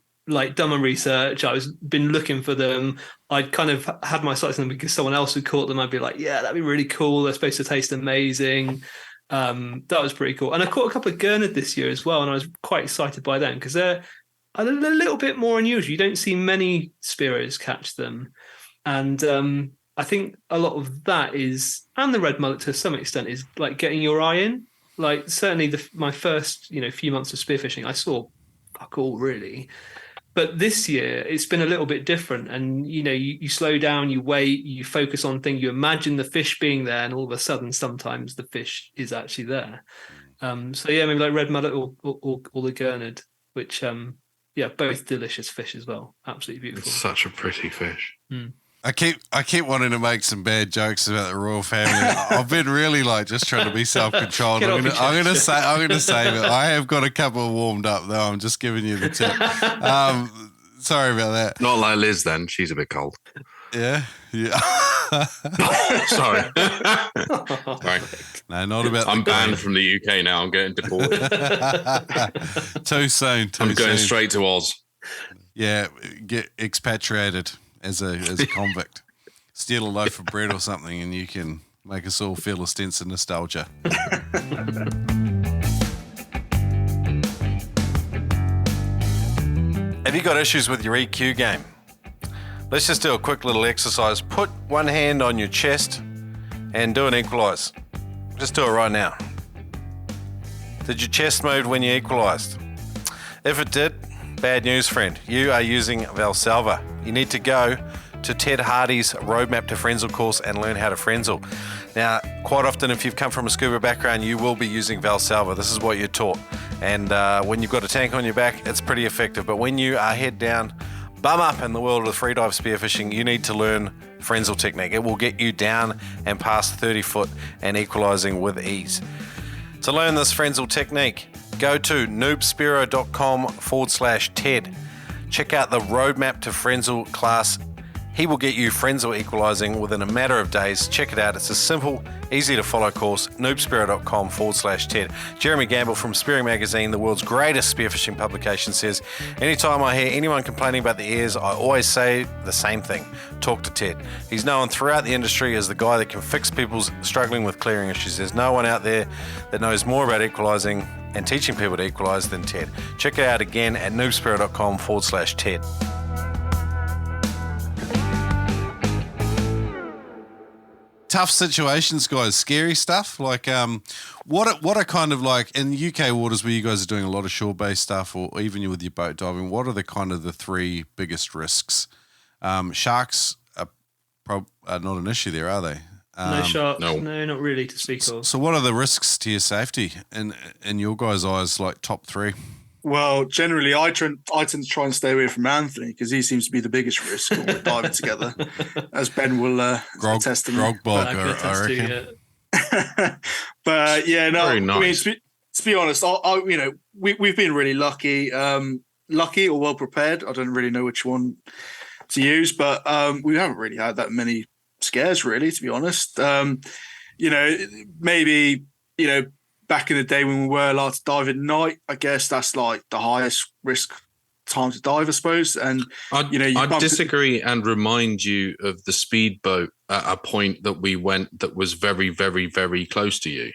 done my research. I was been looking for them. I'd kind of had my sights on them because someone else had caught them. I'd be like, yeah, that'd be really cool. They're supposed to taste amazing. That was pretty cool. And I caught a couple of gurnard this year as well, and I was quite excited by them because they're a little bit more unusual. You don't see many Spearos catch them. And I think a lot of that is, and the red mullet to some extent, is like getting your eye in. Like, certainly my first few months of spearfishing, I saw fuck all really. But this year, it's been a little bit different. And, you slow down, you wait, you focus on things, you imagine the fish being there, and all of a sudden, sometimes the fish is actually there. Maybe like red mullet or the gurnard, which, both delicious fish as well. Absolutely beautiful. It's such a pretty fish. I keep wanting to make some bad jokes about the royal family. I've been really just trying to be self-controlled. I'm gonna save it. I have got a couple warmed up though. I'm just giving you the tip. Sorry about that. Not like Liz then. She's a bit cold. Yeah. Sorry. Sorry. No, not about. I'm banned from the UK now. I'm getting deported. Too soon. I'm going straight to Oz. Yeah, get expatriated as a convict. Steal a loaf of bread or something, and you can make us all feel a sense of nostalgia. Have you got issues with your EQ game? Let's just do a quick little exercise. Put one hand on your chest and do an equalize. Just do it right now. Did your chest move when you equalized? If it did, bad news, friend. You are using Valsalva. You need to go to Ted Hardy's Roadmap to Frenzel course and learn how to frenzel. Now, quite often, if you've come from a scuba background, you will be using Valsalva. This is what you're taught. And when you've got a tank on your back, it's pretty effective. But when you are head down, bum up in the world of freedive spearfishing, you need to learn frenzel technique. It will get you down and past 30 foot and equalizing with ease. To learn this frenzel technique, go to noobspearo.com/TED. Check out the Roadmap to Frenzel class. He will get you frenzel equalizing within a matter of days. Check it out. It's a simple, easy to follow course. noobspearo.com/TED. Jeremy Gamble from Spearing Magazine, the world's greatest spearfishing publication, says, anytime I hear anyone complaining about the ears, I always say the same thing. Talk to Ted. He's known throughout the industry as the guy that can fix people's struggling with clearing issues. There's no one out there that knows more about equalizing and teaching people to equalize than Ted. Check it out again at noobspearo.com/TED. Tough situations, guys. Scary stuff. What are kind of like in UK waters where you guys are doing a lot of shore-based stuff, or even with your boat diving? What are the kind of the three biggest risks? Sharks are not an issue there, are they? No sharks. No, not really to speak of. So, what are the risks to your safety in your guys' eyes? Like top three. Well, generally, I tend to try and stay away from Anthony because he seems to be the biggest risk when we're diving together, as Ben will attest to me. Grog bog, I reckon. But yeah, no. Very nice. I mean, to be honest, we've been really lucky, or well prepared. I don't really know which one to use, but we haven't really had that many scares, really, to be honest. Maybe back in the day when we were allowed to dive at night, I guess that's like the highest risk time to dive, I suppose. And I'd disagree and remind you of the speedboat at a point that we went that was very, very, very close to you.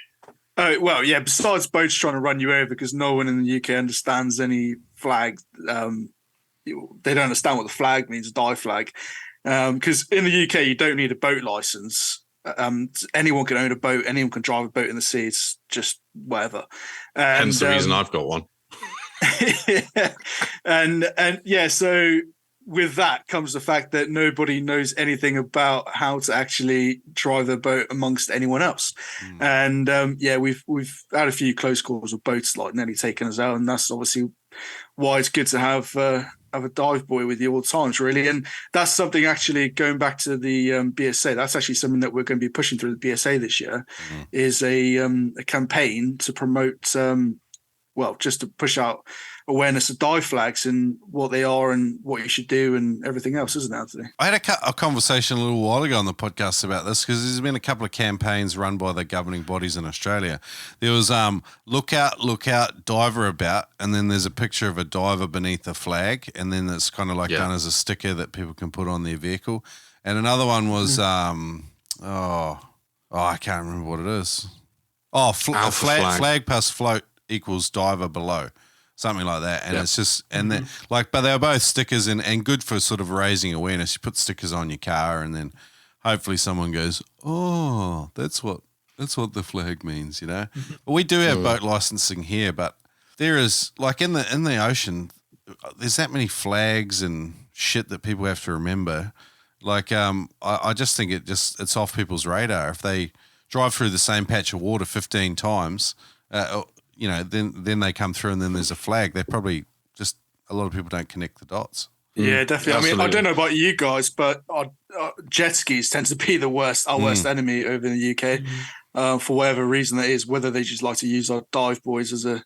Oh, well, yeah, besides boats trying to run you over because no one in the UK understands any flag. They don't understand what the flag means, a dive flag. Because in the UK, you don't need a boat license. Anyone can own a boat. Anyone can drive a boat in the sea. It's just whatever. Hence the reason I've got one. So with that comes the fact that nobody knows anything about how to actually drive a boat amongst anyone else. And we've had a few close calls with boats like nearly taking us out, and that's obviously why it's good to have a dive boy with you all the times, really. And that's something actually going back to the BSA. That's actually something that we're going to be pushing through the BSA this year. Is a campaign to promote, just to push out awareness of dive flags and what they are and what you should do and everything else, isn't it, Anthony? I had a conversation a little while ago on the podcast about this because there's been a couple of campaigns run by the governing bodies in Australia. There was look out, diver about, and then there's a picture of a diver beneath a flag, and then it's kind of done as a sticker that people can put on their vehicle. And another one was I can't remember what it is. Flag plus float equals diver below. Something like that. And it's just, but they were both stickers and good for sort of raising awareness. You put stickers on your car and then hopefully someone goes, oh, that's what the flag means, But we do have boat licensing here, but there is in the ocean, there's that many flags and shit that people have to remember. I just think it's off people's radar. If they drive through the same patch of water 15 times, then they come through and then there's a flag. They're probably just, a lot of people don't connect the dots. Yeah, definitely. I mean, I don't know about you guys, but jet skis tend to be our worst enemy over in the UK. For whatever reason that is, whether they just like to use our dive boys as a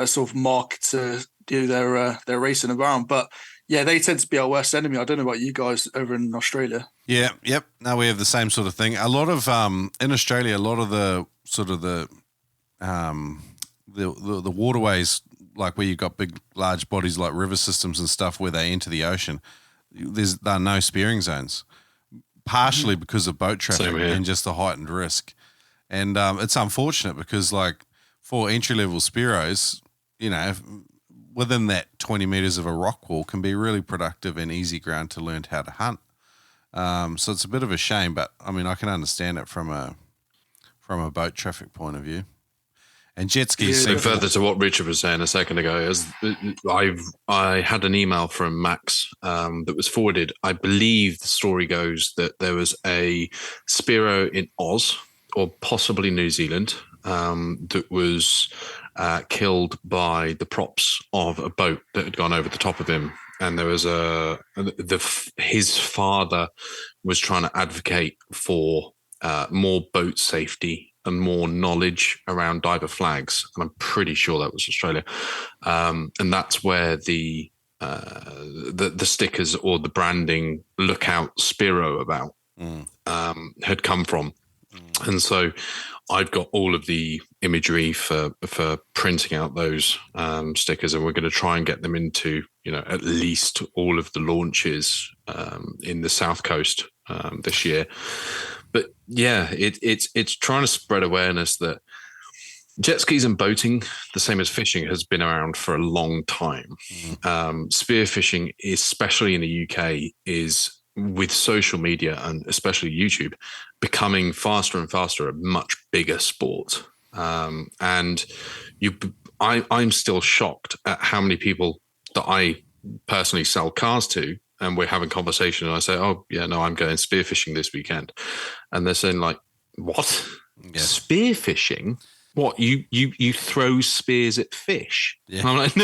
sort of mark to do their racing around. But yeah, they tend to be our worst enemy. I don't know about you guys over in Australia. Yeah, yep. No, we have the same sort of thing. A lot of in Australia, a lot of the sort of the waterways, like where you've got big, large bodies like river systems and stuff where they enter the ocean, there are no spearing zones, partially because of boat traffic and just the heightened risk. And it's unfortunate because, like, for entry-level Spearos, you know, within that 20 meters of a rock wall can be really productive and easy ground to learn how to hunt. So it's a bit of a shame, but, I mean, I can understand it from a boat traffic point of view. And jet skis. Yeah, further to what Richard was saying a second ago, I had an email from Max that was forwarded. I believe the story goes that there was a Spearo in Oz or possibly New Zealand that was killed by the props of a boat that had gone over the top of him. And there was his father was trying to advocate for more boat safety and more knowledge around diver flags, and I'm pretty sure that was Australia, and that's where the stickers or the branding "Look Out Spearo About" had come from, and so I've got all of the imagery for printing out those stickers, and we're going to try and get them into at least all of the launches in the South Coast this year. But yeah, it's trying to spread awareness that jet skis and boating, the same as fishing, has been around for a long time. Spearfishing, especially in the UK, is, with social media and especially YouTube, becoming faster and faster a much bigger sport. And I'm still shocked at how many people that I personally sell cars to, and we're having conversation, and I say, "Oh yeah, no, I'm going spearfishing this weekend," and they're saying, like, "What? Yeah. Spearfishing? What? You throw spears at fish?" Yeah. I'm like,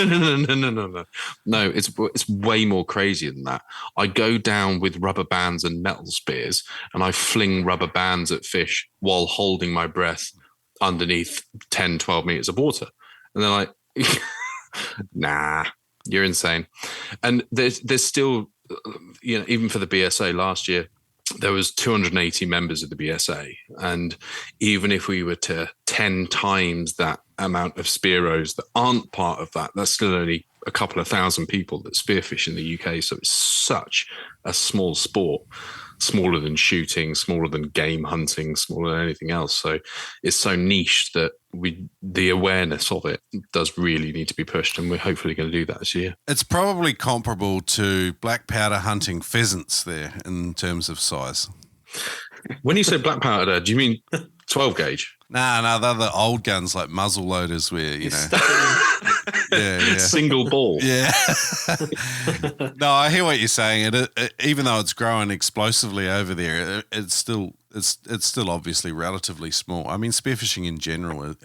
no. It's way more crazy than that. I go down with rubber bands and metal spears, and I fling rubber bands at fish while holding my breath underneath 10, 12 meters of water, and they're like, "Nah, you're insane." And there's still, even for the BSA last year, there was 280 members of the BSA. And even if we were to 10 times that amount of Spearos that aren't part of that, that's still only a couple of thousand people that spearfish in the UK. So it's such a small sport, smaller than shooting, smaller than game hunting, smaller than anything else. So it's so niche that the awareness of it does really need to be pushed, and we're hopefully going to do that this year. It's probably comparable to black powder hunting pheasants there in terms of size. When you say black powder, do you mean 12 gauge? No, they're the old guns like muzzle loaders where, yeah. Single ball. Yeah. No, I hear what you're saying. Even though it's growing explosively over there, it's still obviously relatively small. I mean, spearfishing in general,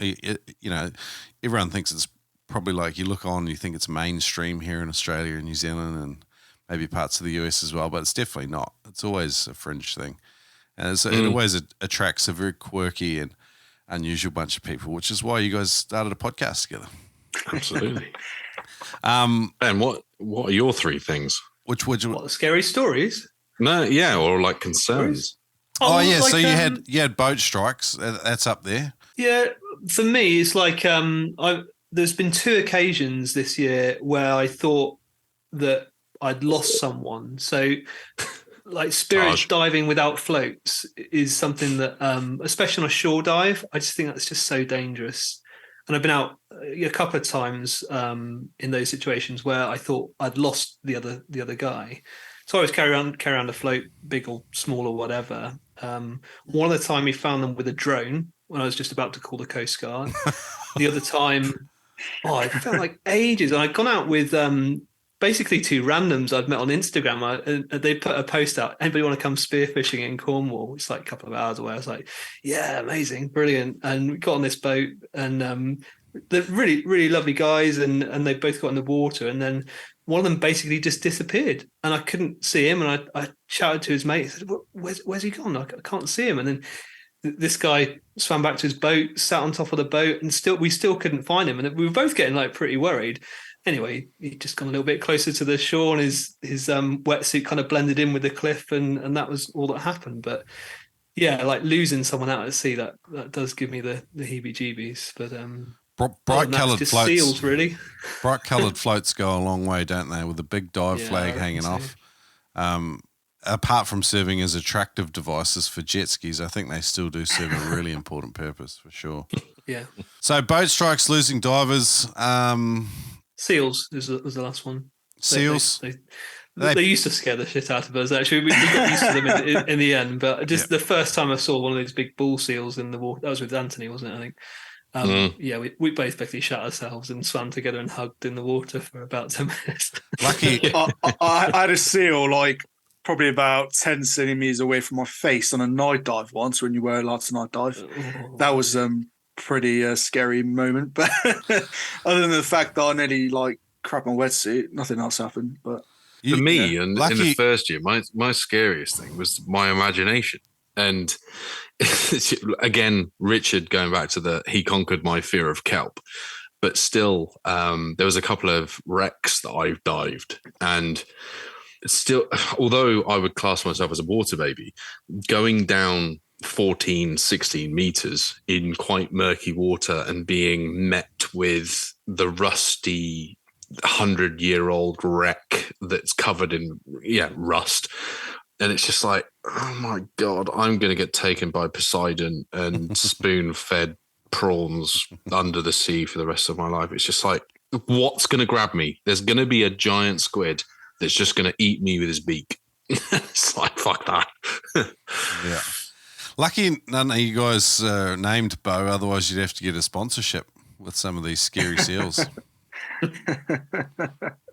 everyone thinks it's probably, like, you look on and you think it's mainstream here in Australia and New Zealand and maybe parts of the US as well, but it's definitely not. It's always a fringe thing. And it always attracts a very quirky and unusual bunch of people, which is why you guys started a podcast together. Absolutely. And what are your three things? What, scary stories? No, yeah, or like concerns. Oh yeah, like, so you had boat strikes. That's up there. Yeah, for me, it's like there's been 2 occasions this year where I thought that I'd lost someone. So, like, spirit diving without floats is something that, especially on a shore dive, I just think that's just so dangerous. And I've been out a couple of times in those situations where I thought I'd lost the other guy. So I always carry around a float, big or small or whatever. One of the time we found them with a drone when I was just about to call the Coast Guard. The other time, it felt like ages. And I'd gone out with basically 2 randoms I'd met on Instagram. They put a post out, "Anybody want to come spearfishing in Cornwall?" It's like a couple of hours away. I was like, yeah, amazing, brilliant. And we got on this boat, and they're really, really lovely guys, and they both got in the water. And then one of them basically just disappeared, and I couldn't see him. And I shouted to his mate, I said, "Where's he gone? I can't see him." And then this guy swam back to his boat, sat on top of the boat, and we still couldn't find him. And we were both getting like pretty worried. Anyway, he'd just gone a little bit closer to the shore, and his wetsuit kind of blended in with the cliff, and that was all that happened. But yeah, like losing someone out at sea, that does give me the heebie-jeebies. But bright coloured floats, seals, really. Bright coloured floats go a long way, don't they? With the big dive flag hanging off. Apart from serving as attractive devices for jet skis, I think they still do serve a really important purpose for sure. Yeah. So boat strikes, losing divers. Seals was the last one. Seals. They used to scare the shit out of us. Actually, we got used to them in the end. But just the first time I saw one of those big bull seals in the water, that was with Anthony, wasn't it? I think. Yeah, we both basically shot ourselves and swam together and hugged in the water for about 10 minutes. Lucky. I had a seal like probably about 10 centimeters away from my face on a night dive once when you were allowed to night dive. That was pretty scary moment. But other than the fact that I nearly like crap my wetsuit, nothing else happened. But for me, in the first year, my scariest thing was my imagination. And again, Richard, going back to he conquered my fear of kelp. But still, there was a couple of wrecks that I've dived. And still, although I would class myself as a water baby, going down 14, 16 meters in quite murky water and being met with the rusty 100-year-old wreck that's covered in rust, and it's just like, oh my god, I'm gonna get taken by Poseidon and spoon-fed prawns under the sea for the rest of my life. It's just like, what's gonna grab me? There's gonna be a giant squid that's just gonna eat me with his beak. It's like, fuck that. Yeah. Lucky none of you guys named Bo, otherwise you'd have to get a sponsorship with some of these scary seals.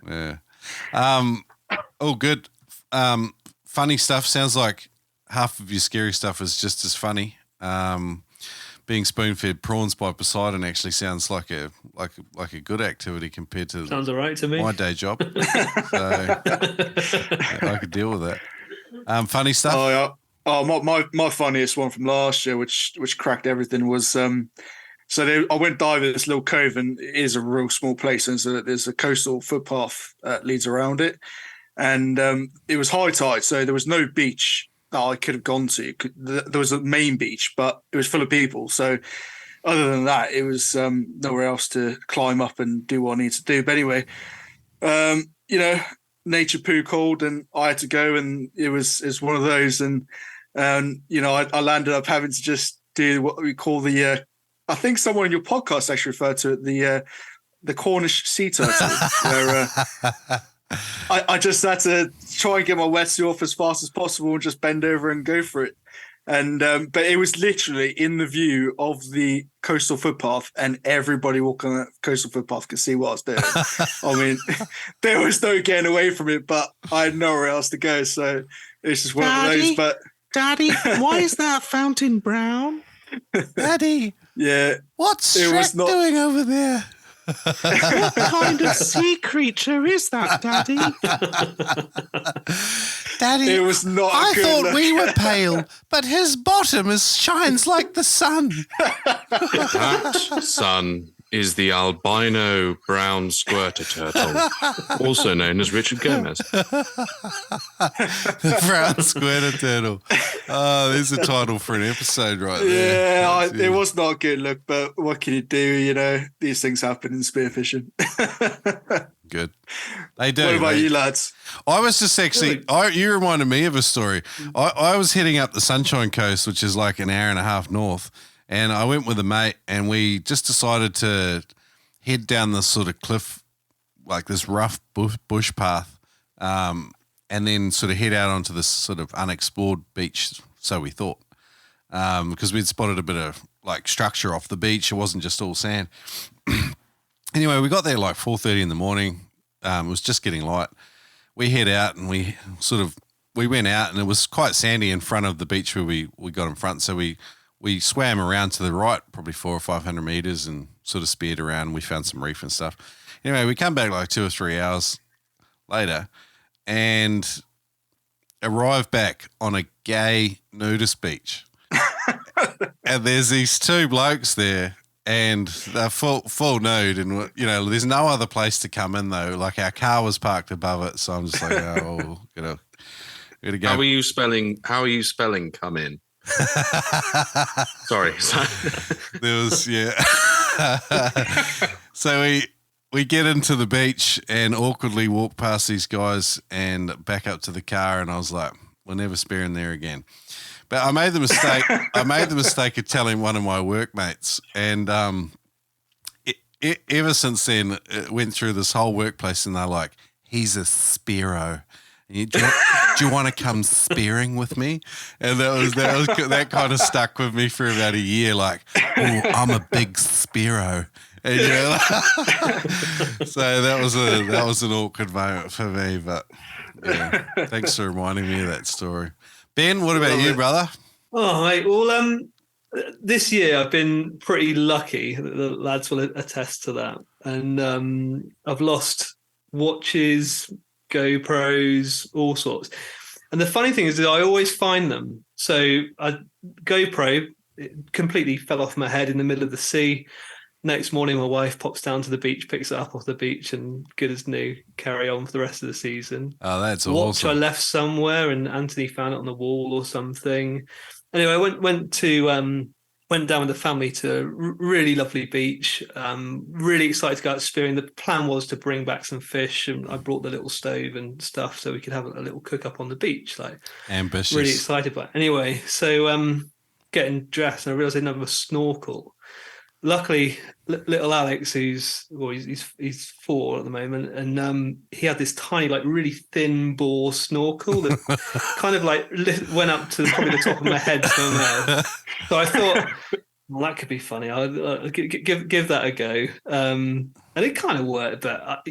Yeah. Oh, good. Funny stuff. Sounds like half of your scary stuff is just as funny. Being spoon-fed prawns by Poseidon actually sounds like a good activity compared to sounds all right to me. My day job. So I could deal with that. Funny stuff. My funniest one from last year, which cracked everything, was I went diving at this little cove, and it is a real small place, and so there's a coastal footpath that leads around it, and it was high tide, so there was no beach that I could have gone to. There was a main beach, but it was full of people. So other than that, it was nowhere else to climb up and do what I need to do. But anyway, nature poo called, and I had to go, and it's one of those, and I landed up having to just do what we call the I think someone in your podcast actually referred to it, the Cornish sea turtle, where I just had to try and get my wetsuit off as fast as possible and just bend over and go for it. And but it was literally in the view of the coastal footpath, and everybody walking on that coastal footpath could see what I was doing. I mean, there was no getting away from it, but I had nowhere else to go. So it's just one of those. But Daddy, why is that fountain brown? Daddy, yeah, what's Shrek doing over there? What kind of sea creature is that, Daddy? Daddy, it was not. I thought we were pale, but his bottom shines like the sun. That sun is the albino brown squirter turtle, also known as Richard Gomez. The brown squirter turtle. Oh, there's a title for an episode right there. Yeah, it was not a good look, but what can you do? These things happen in spearfishing. Good. They do. What about you lads? I was just actually, you reminded me of a story. I was heading up the Sunshine Coast, which is like an hour and a half north. And I went with a mate, and we just decided to head down this sort of cliff, like this rough bush path, and then sort of head out onto this sort of unexplored beach, so we thought, because we'd spotted a bit of like structure off the beach. It wasn't just all sand. Anyway, we got there like 4:30 in the morning. It was just getting light. We head out, and we went out, and it was quite sandy in front of the beach where we got in front, so we swam around to the right, probably 400 or 500 meters, and sort of speared around. We found some reef and stuff. Anyway, we come back like 2 or 3 hours later, and arrive back on a gay nudist beach. And there's these two blokes there, and they're full nude, and there's no other place to come in though. Like our car was parked above it, so I'm just like, oh, gotta go. How are you spelling come in? Sorry. There was So we get into the beach and awkwardly walk past these guys and back up to the car, and I was like, we're never spearing there again. But I made the mistake. Of telling one of my workmates, and ever since then, it went through this whole workplace, and they're like, "He's a Spearo. Do you want to come spearing with me?" And that kind of stuck with me for about a year. Like, oh, I'm a big Spearo. And, so that was an awkward moment for me. But yeah, thanks for reminding me of that story. Ben, what about you, brother? Oh, mate. Well, this year I've been pretty lucky. The lads will attest to that. And I've lost watches, GoPros, all sorts. And the funny thing is that I always find them. So GoPro completely fell off my head in the middle of the sea. Next morning, my wife pops down to the beach, picks it up off the beach, and good as new, carry on for the rest of the season. Oh, that's watch awesome. I left somewhere, and Anthony found it on the wall or something. Anyway, I went down with the family to a really lovely beach. Really excited to go out spearing. The plan was to bring back some fish, and I brought the little stove and stuff so we could have a little cook up on the beach. Like, ambitious. Really excited about it. Anyway, so getting dressed, and I realised I didn't have a snorkel. Luckily, little Alex, he's 4 at the moment, and he had this tiny, like really thin bore snorkel that kind of like went up to probably the top of my head somewhere. So I thought, well, that could be funny. I'll give that a go, and it kind of worked. But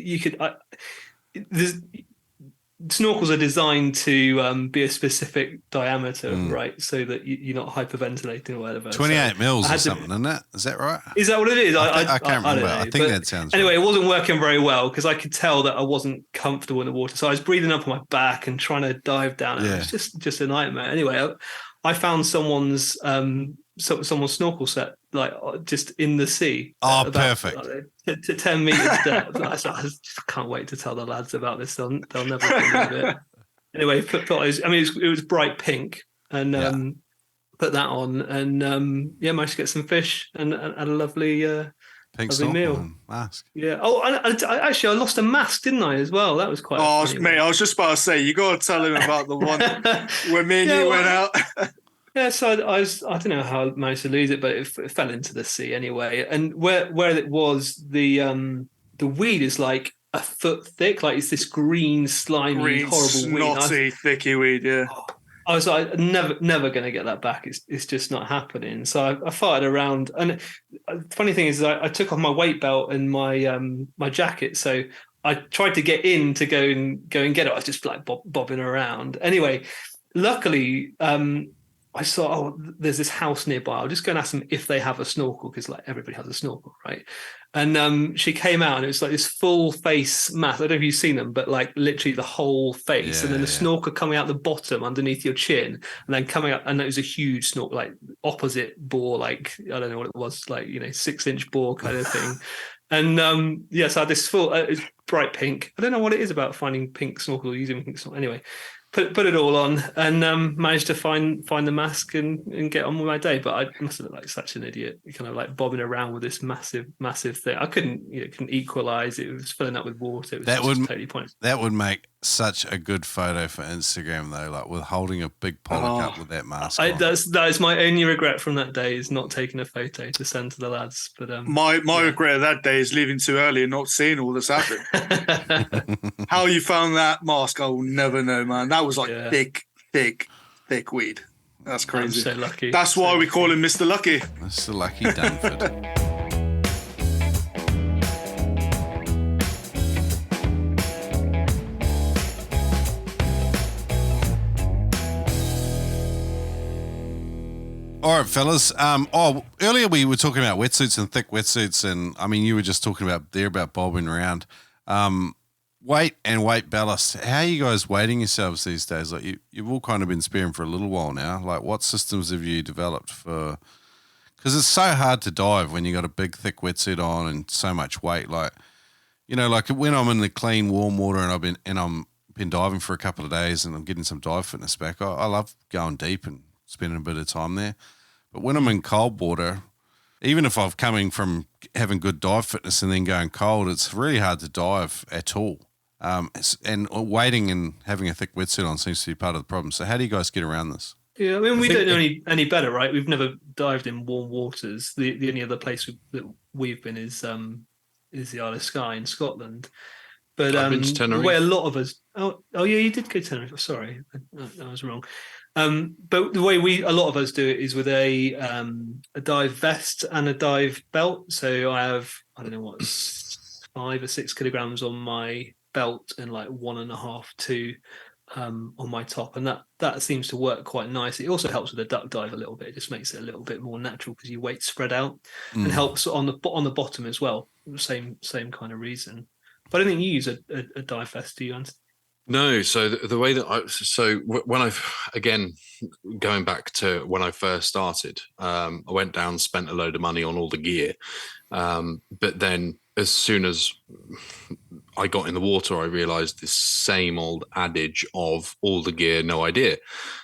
snorkels are designed to be a specific diameter, right? So that you're not hyperventilating or whatever. 28 mils or something, isn't it? Is that right? Is that what it is? I can't remember. I think that sounds anyway, right. It wasn't working very well because I could tell that I wasn't comfortable in the water. So I was breathing up on my back and trying to dive down. Yeah. It was just a nightmare. Anyway, I found someone's snorkel set like just in the sea. Oh, perfect. To 10 meters depth. I just can't wait to tell the lads about this. They'll never believe it. Anyway, it was bright pink, and put that on, and managed to get some fish and a lovely pink lovely meal. And mask. Yeah. Oh, I actually lost a mask, didn't I? As well. That was quite. Oh, mate, I was just about to say you got to tell him about the one where me and you went out. Yeah, so I don't know how I managed to lose it, but it fell into the sea anyway. And where it was, the weed is like a foot thick, like it's this green, slimy, horrible snotty, weed. thicky weed, yeah. I was like, never going to get that back. It's just not happening. So I farted around, and the funny thing is, I took off my weight belt and my jacket, so I tried to get in to go and get it. I was just like bobbing around. Anyway, luckily, I saw, there's this house nearby. I'll just go and ask them if they have a snorkel, because like everybody has a snorkel, right? And she came out, and it was like this full face mask. I don't know if you've seen them, but like literally the whole face, and then the snorkel coming out the bottom underneath your chin, and then coming up, and it was a huge snorkel, like opposite bore, like I don't know what it was, like 6-inch bore kind of thing. And so I had this full, it's bright pink. I don't know what it is about finding pink snorkel or using pink snorkel. Anyway. Put it all on, and managed to find the mask and get on with my day. But I must have looked like such an idiot, kind of like bobbing around with this massive thing. I couldn't equalize. It was filling up with water. It was totally pointless. That would make such a good photo for Instagram, though, like with holding a big polar cup with that mask on. That is my only regret from that day, is not taking a photo to send to the lads. But my regret of that day is leaving too early and not seeing all this happen. How you found that mask, I will never know, man. That was like thick weed. That's crazy. I'm so lucky. That's why we call him Mr. Lucky. Mr. Lucky Dunford. All right, fellas. Earlier we were talking about wetsuits and thick wetsuits, and I mean, you were just talking about bobbing around. weight and weight ballast. How are you guys weighting yourselves these days? Like you've all kind of been spearing for a little while now. Like what systems have you developed for? Because it's so hard to dive when you got a big thick wetsuit on and so much weight. Like, you know, like when I'm in the clean warm water and I'm been diving for a couple of days and I'm getting some dive fitness back. I love going deep and spending a bit of time there. But when I'm in cold water, even if I'm coming from having good dive fitness and then going cold, it's really hard to dive at all. And waiting and having a thick wetsuit on seems to be part of the problem. So how do you guys get around this? Yeah, I mean, we don't know any better, right? We've never dived in warm waters. The only other place that we've been is the Isle of Skye in Scotland. But I've been to Tenerife. the way a lot of us, oh yeah, you did go to Tenerife. Sorry, I was wrong. But the way a lot of us do it is with a dive vest and a dive belt. So I have, I don't know what, 5 or 6 kilograms on my belt and like 1.5, 2 on my top, and that seems to work quite nicely. It also helps with the duck dive a little bit. It just makes it a little bit more natural because your weight spread out, and helps on the bottom as well. Same kind of reason. But I don't think you use a dive vest, do you, Anthony? No, so the way that when again, going back to when I first started, I went down, spent a load of money on all the gear. But then as soon as I got in the water, I realized this same old adage of all the gear, no idea.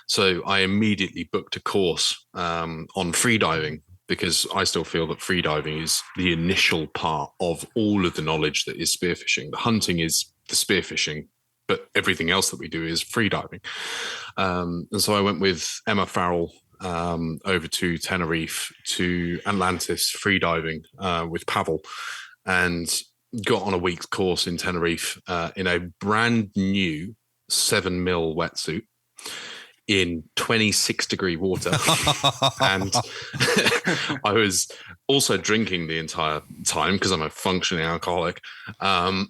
So I immediately booked a course on freediving, because I still feel that freediving is the initial part of all of the knowledge that is spearfishing. The hunting is the spearfishing, but everything else that we do is freediving. And so I went with Emma Farrell over to Tenerife, to Atlantis freediving with Pavel, and got on a week's course in Tenerife in a brand new 7mm wetsuit in 26-degree water. And I was also drinking the entire time because I'm a functioning alcoholic, and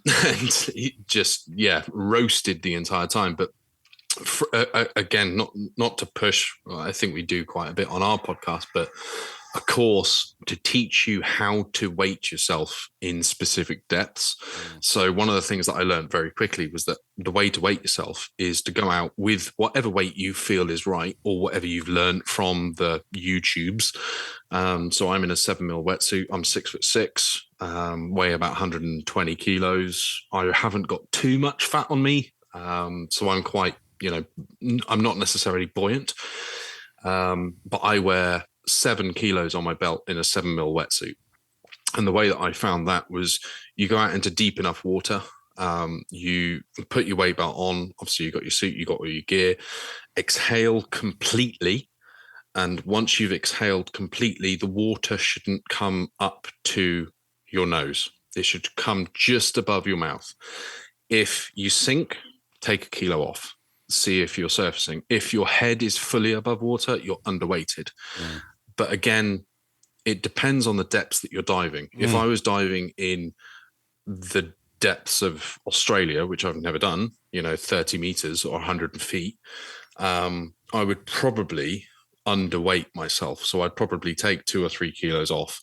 just roasted the entire time. But again, not to push, I think we do quite a bit on our podcast, but a course to teach you how to weight yourself in specific depths. So one of the things that I learned very quickly was that the way to weight yourself is to go out with whatever weight you feel is right, or whatever you've learned from the YouTubes. So I'm in a 7mm wetsuit. I'm 6'6", weigh about 120 kilos. I haven't got too much fat on me. So I'm quite, I'm not necessarily buoyant, but I wear 7 kilos on my belt in a 7mm wetsuit. And the way that I found that was, you go out into deep enough water, you put your weight belt on, obviously you got your suit, you got all your gear, exhale completely. And once you've exhaled completely, the water shouldn't come up to your nose. It should come just above your mouth. If you sink, take a kilo off. See if you're surfacing. If your head is fully above water, you're underweighted. But again, it depends on the depths that you're diving. If I was diving in the depths of Australia, which I've never done, 30 meters or 100 feet, I would probably underweight myself. So I'd probably take 2 or 3 kilos off,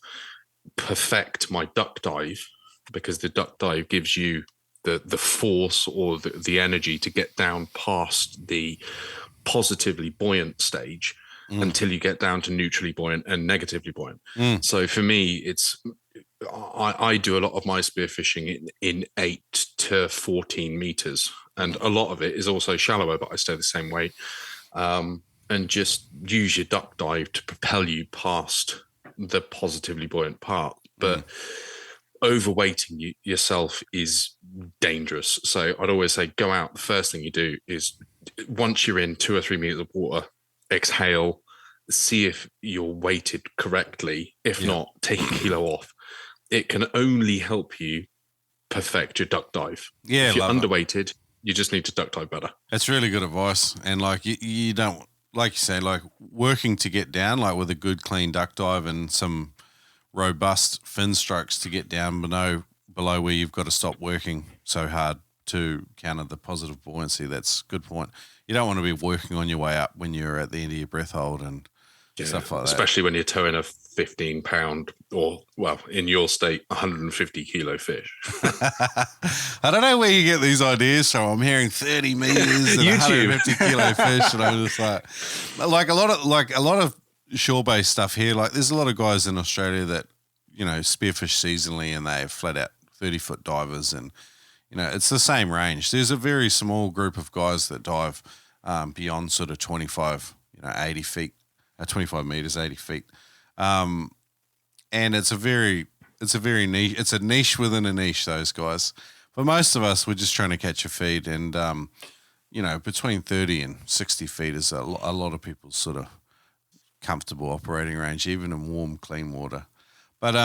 perfect my duck dive, because the duck dive gives you the force or the energy to get down past the positively buoyant stage until you get down to neutrally buoyant and negatively buoyant. So for me, I do a lot of my spearfishing in 8 to 14 meters, and a lot of it is also shallower, but I stay the same weight, and just use your duck dive to propel you past the positively buoyant part. But overweighting yourself is dangerous. So I'd always say, go out. The first thing you do is, once you're in 2 or 3 meters of water, exhale, see if you're weighted correctly. If not, take a kilo off. It can only help you perfect your duck dive. If you're underweighted, you just need to duck dive better. That's really good advice. And like you don't, like you say, like working to get down, like with a good clean duck dive and some robust fin strokes to get down below where you've got to stop working so hard to counter the positive buoyancy. That's a good point. You don't want to be working on your way up when you're at the end of your breath hold and stuff like that. Especially when you're towing a 15-pound or, well, in your state, 150-kilo fish. I don't know where you get these ideas from. I'm hearing 30 meters and 150-kilo fish, and I'm just like a lot of shore-based stuff here. Like, there's a lot of guys in Australia that, you know, spearfish seasonally, and they have flat out 30-foot divers, and you know, it's the same range. There's a very small group of guys that dive beyond sort of 25, 80 feet, 25 meters, 80 feet. And it's a very niche, it's a niche within a niche, those guys. For most of us, we're just trying to catch a feed, and, between 30 and 60 feet is a lot of people's sort of comfortable operating range, even in warm, clean water. But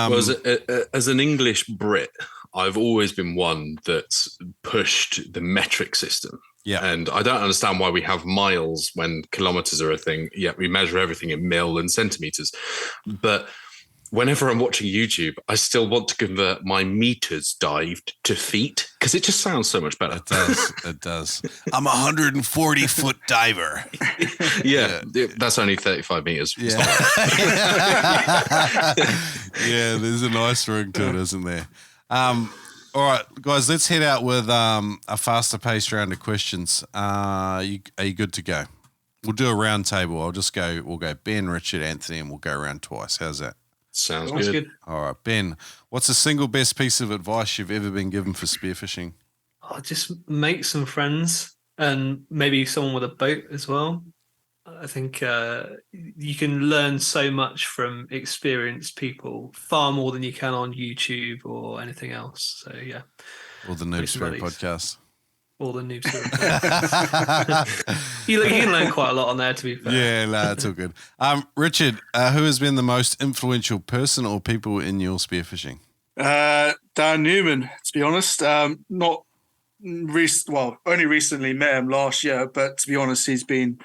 as an English Brit, I've always been one that's pushed the metric system. Yeah. And I don't understand why we have miles when kilometers are a thing. Yet we measure everything in mil and centimeters. But whenever I'm watching YouTube, I still want to convert my meters dived to feet because it just sounds so much better. It does. It does. I'm a 140-foot diver. Yeah, that's only 35 meters. Yeah. Yeah, there's a nice ring to it, isn't there? All right, guys, let's head out with a faster paced round of questions. Are you good to go? We'll do a round table. We'll go Ben, Richard, Anthony, and we'll go around twice. How's that? Sounds good. All right, Ben, what's the single best piece of advice you've ever been given for spearfishing? Just make some friends and maybe someone with a boat as well. I think you can learn so much from experienced people, far more than you can on YouTube or anything else. So, yeah. Or the Noob Spearo Podcast. Or the Noob Spearo Podcast. You can learn quite a lot on there, to be fair. Yeah, no, it's all good. Richard, who has been the most influential person or people in your spearfishing? Dan Newman, to be honest. Only recently met him last year, but to be honest, he's been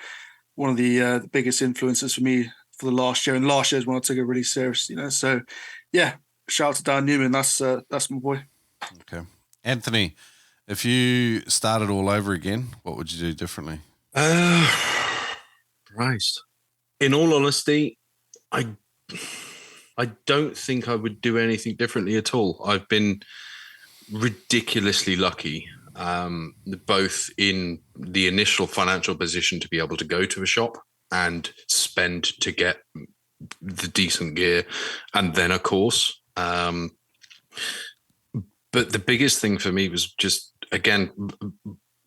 one of the biggest influences for me for the last year. And last year is when I took it really serious, So, yeah, shout out to Dan Newman. That's my boy. Okay. Anthony, if you started all over again, what would you do differently? Christ. In all honesty, I don't think I would do anything differently at all. I've been ridiculously lucky, both in the initial financial position to be able to go to a shop and spend to get the decent gear and then a course. But the biggest thing for me was just, again,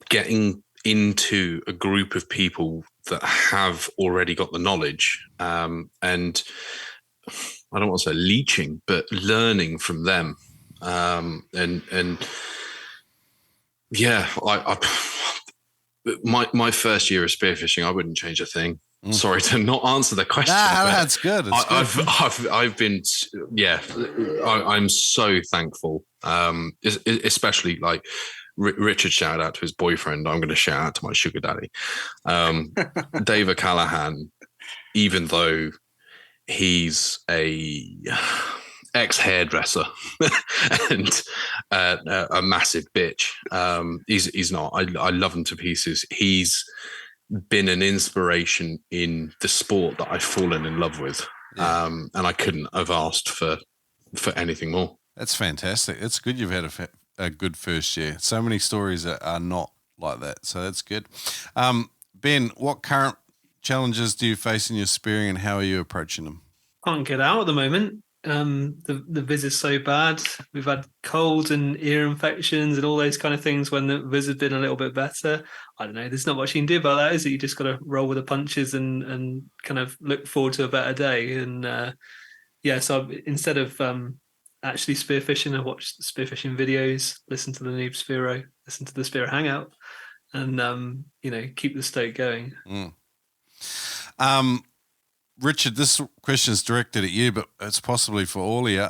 getting into a group of people that have already got the knowledge, and I don't want to say leeching, but learning from them. And yeah, my first year of spearfishing, I wouldn't change a thing. Sorry to not answer the question. Nah, that's good. I've been, yeah, I'm so thankful. Especially like Richard shouted out to his boyfriend. I'm going to shout out to my sugar daddy, Dave O'Callaghan, even though he's a ex-hairdresser and a massive bitch. He's not. I love him to pieces. He's been an inspiration in the sport that I've fallen in love with. Yeah. And I couldn't have asked for anything more. That's fantastic. It's good you've had a good first year. So many stories are not like that. So that's good. Ben, what current challenges do you face in your spearing and how are you approaching them? Can't get out at the moment. The viz is so bad. We've had colds and ear infections and all those kind of things when the viz has been a little bit better. I don't know. There's not much you can do about that, is it? You just got to roll with the punches and kind of look forward to a better day. And so instead of actually spearfishing, I watch spearfishing videos, listen to the Noob Spearo, listen to the Spearo Hangout, and keep the stoke going. Richard, this question is directed at you, but it's possibly for all of you.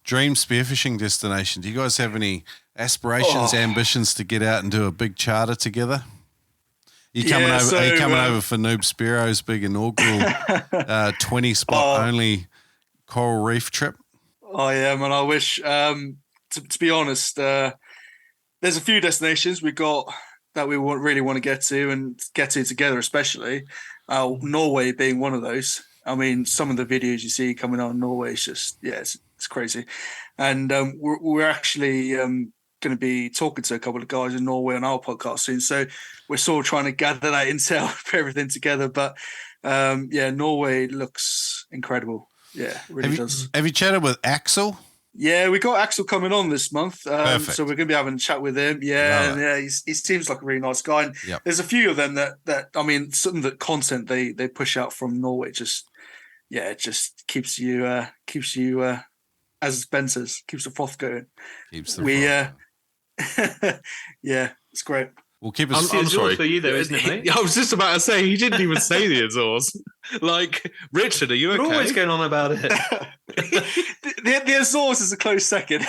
Dream spearfishing destination. Do you guys have any aspirations, ambitions to get out and do a big charter together? Are you coming over for Noob Spearo's big inaugural 20-spot only coral reef trip? I am, and I wish, to be honest, there's a few destinations we got that we really want to get to together, especially. Norway being one of those. I mean, some of the videos you see coming out of Norway is just, it's crazy. And we're actually going to be talking to a couple of guys in Norway on our podcast soon. So we're sort of trying to gather that intel, put everything together. But Norway looks incredible. Yeah, it really does. Have you chatted with Axel? Yeah, we got Axel coming on this month, so we're going to be having a chat with him. Yeah, he seems like a really nice guy. And there's a few of them that I mean, some of the content they push out from Norway it just keeps you as Ben says, keeps the froth going. It's great. We'll keep it. I'm sorry for you, though, isn't it, mate? I was just about to say he didn't even say the Azores. Like, Richard, are you okay? We're always going on about it. the Azores is a close second.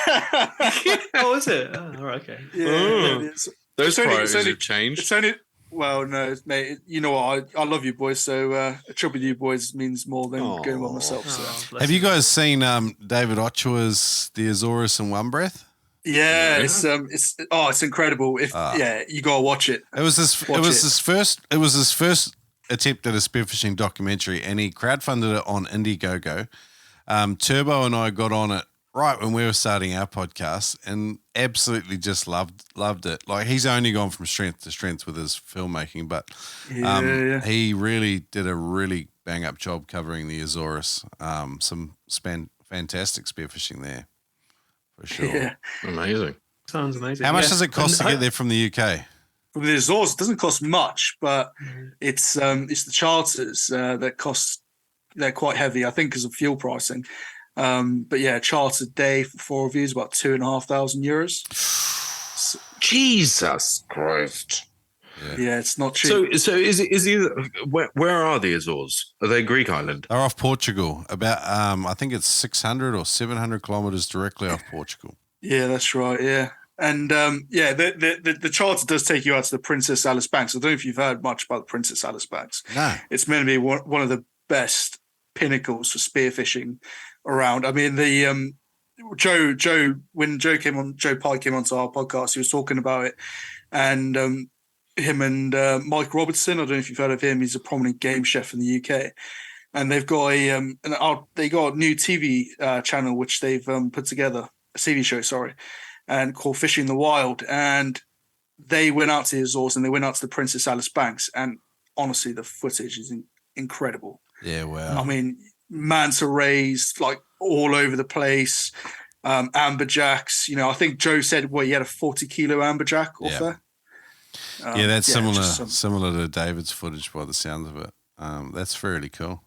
Oh, is it? Oh, all right, okay. Yeah, those priorities have changed. It's only. Well, no, mate. You know what? I love you boys. So a trip with you boys means more than going by myself. So. Have you guys seen David Ochoa's The Azores in One Breath? Yeah, it's incredible. You gotta watch it. It was his first attempt at a spearfishing documentary, and he crowdfunded it on Indiegogo. Turbo and I got on it right when we were starting our podcast, and absolutely just loved it. Like, he's only gone from strength to strength with his filmmaking, but he really did a really bang up job covering the Azores. Some fantastic spearfishing there. For sure. Yeah. Amazing. Sounds amazing. How much does it cost to get there from the UK? From the Azores, it doesn't cost much, but it's the charters that cost. They're quite heavy, I think, because of fuel pricing. But yeah, charter day for 4 of you is about €2,500. Jesus Christ. Yeah, it's not cheap. So is he? Where are the Azores? Are they a Greek island? They're off Portugal. About I think it's 600 or 700 kilometers directly off Portugal. Yeah, that's right. Yeah, and the charter does take you out to the Princess Alice Banks. I don't know if you've heard much about the Princess Alice Banks. No, it's meant to be one of the best pinnacles for spearfishing around. I mean, the Joe Pye came onto our podcast, he was talking about it, and him and Mike Robertson, I don't know if you've heard of him, he's a prominent game chef in the UK, and they've got a new TV channel which they've put together, a TV show, and called Fishing the Wild, and they went out to the Azores and they went out to the Princess Alice Banks, and honestly the footage is incredible. Yeah, wow. I mean, manta rays like all over the place, amberjacks. You know, I think Joe said, he had a 40-kilo amberjack off there. That's similar to David's footage by the sounds of it. That's really cool.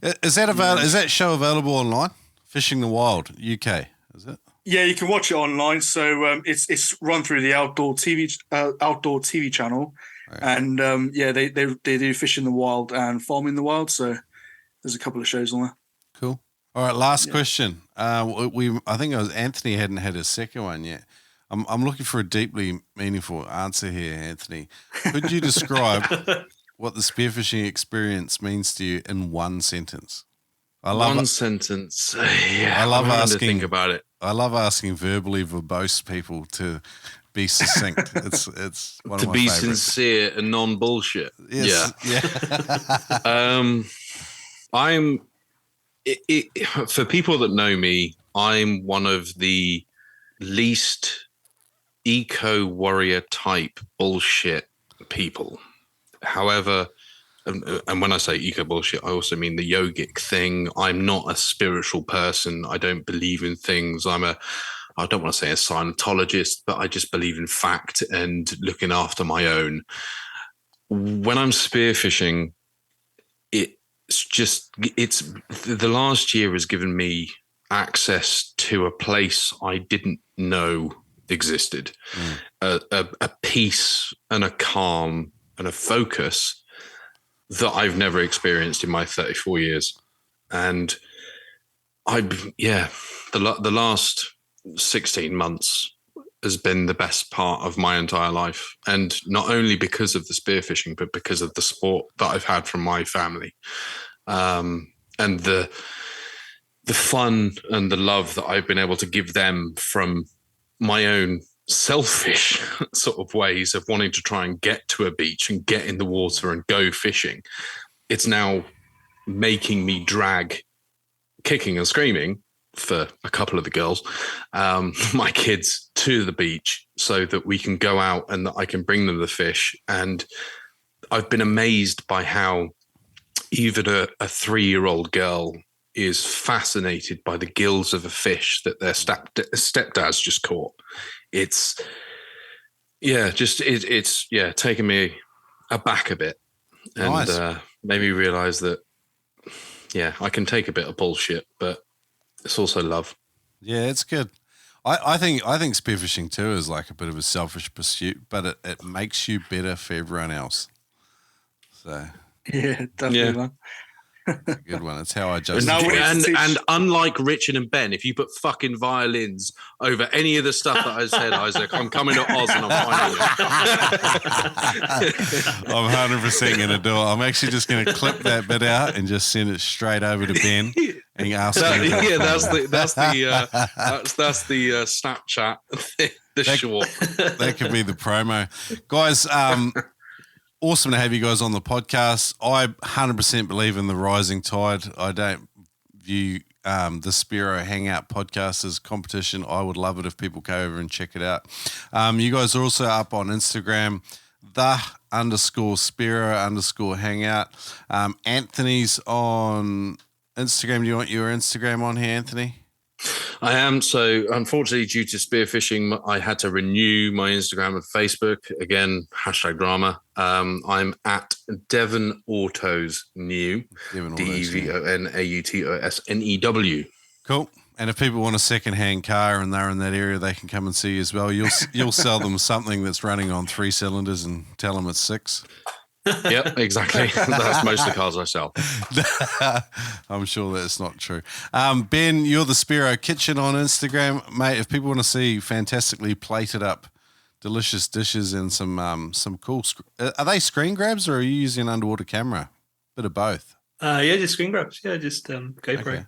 Is that show available online? Fishing the Wild UK, is it? Yeah, you can watch it online. So it's run through the outdoor TV channel, right. And they do Fishing the Wild and Farming the Wild. So there's a couple of shows on there. Cool. All right, last question. I think it was Anthony hadn't had his second one yet. I'm looking for a deeply meaningful answer here, Anthony. Could you describe what the spearfishing experience means to you in one sentence? One sentence. Yeah, I love asking. To think about it. I love asking verbally verbose people to be succinct. It's one of my favorites. To be sincere and non-bullshit. Yes. Yeah. For people that know me, I'm one of the least eco-warrior type bullshit people. However, and when I say eco bullshit, I also mean the yogic thing. I'm not a spiritual person. I don't believe in things. I don't want to say a Scientologist, but I just believe in fact and looking after my own. When I'm spearfishing, the last year has given me access to a place I didn't know existed, a peace and a calm and a focus that I've never experienced in my 34 years. And the last 16 months has been the best part of my entire life. And not only because of the spearfishing, but because of the support that I've had from my family. And the fun and the love that I've been able to give them from my own selfish sort of ways of wanting to try and get to a beach and get in the water and go fishing. it's now making me drag kicking and screaming for a couple of the girls, my kids, to the beach so that we can go out and that I can bring them the fish. And I've been amazed by how even a 3-year-old girl is fascinated by the gills of a fish that their stepdad's just caught. It's taken me aback a bit, and Nice. made me realize that I can take a bit of bullshit, but it's also love. Yeah, it's good. I think spearfishing too is like a bit of a selfish pursuit, but it makes you better for everyone else. So Yeah, definitely, man. it's a good one. It's how I just And unlike Richard and Ben, if you put fucking violins over any of the stuff that I said, Isaac, I'm coming to Oz and I'm finding you. I'm 100% going to do it. I'm actually just going to clip that bit out and just send it straight over to Ben and ask him. That's the Snapchat, the short. That could be the promo. Guys, awesome to have you guys on the podcast. I 100% believe in the rising tide. I don't view the Spearo Hangout podcast as competition. I would love it if people go over and check it out. You guys are also up on Instagram, _Spearo_Hangout. Anthony's on Instagram. Do you want your Instagram on here, Anthony? I am. So unfortunately, due to spearfishing, I had to renew my Instagram and Facebook. Again, #drama. I'm at Devon Autos New. DEVONAUTOSNEW. Cool. And if people want a second-hand car and they're in that area, they can come and see you as well. You'll sell them something that's running on 3 cylinders and tell them it's 6. Yep, exactly. That's most of the cars I sell. I'm sure that's not true. Ben, you're the Spearo Kitchen on Instagram. Mate, if people want to see fantastically plated up delicious dishes and some cool... are they screen grabs or are you using an underwater camera? Bit of both. Just screen grabs. Yeah, just go for it.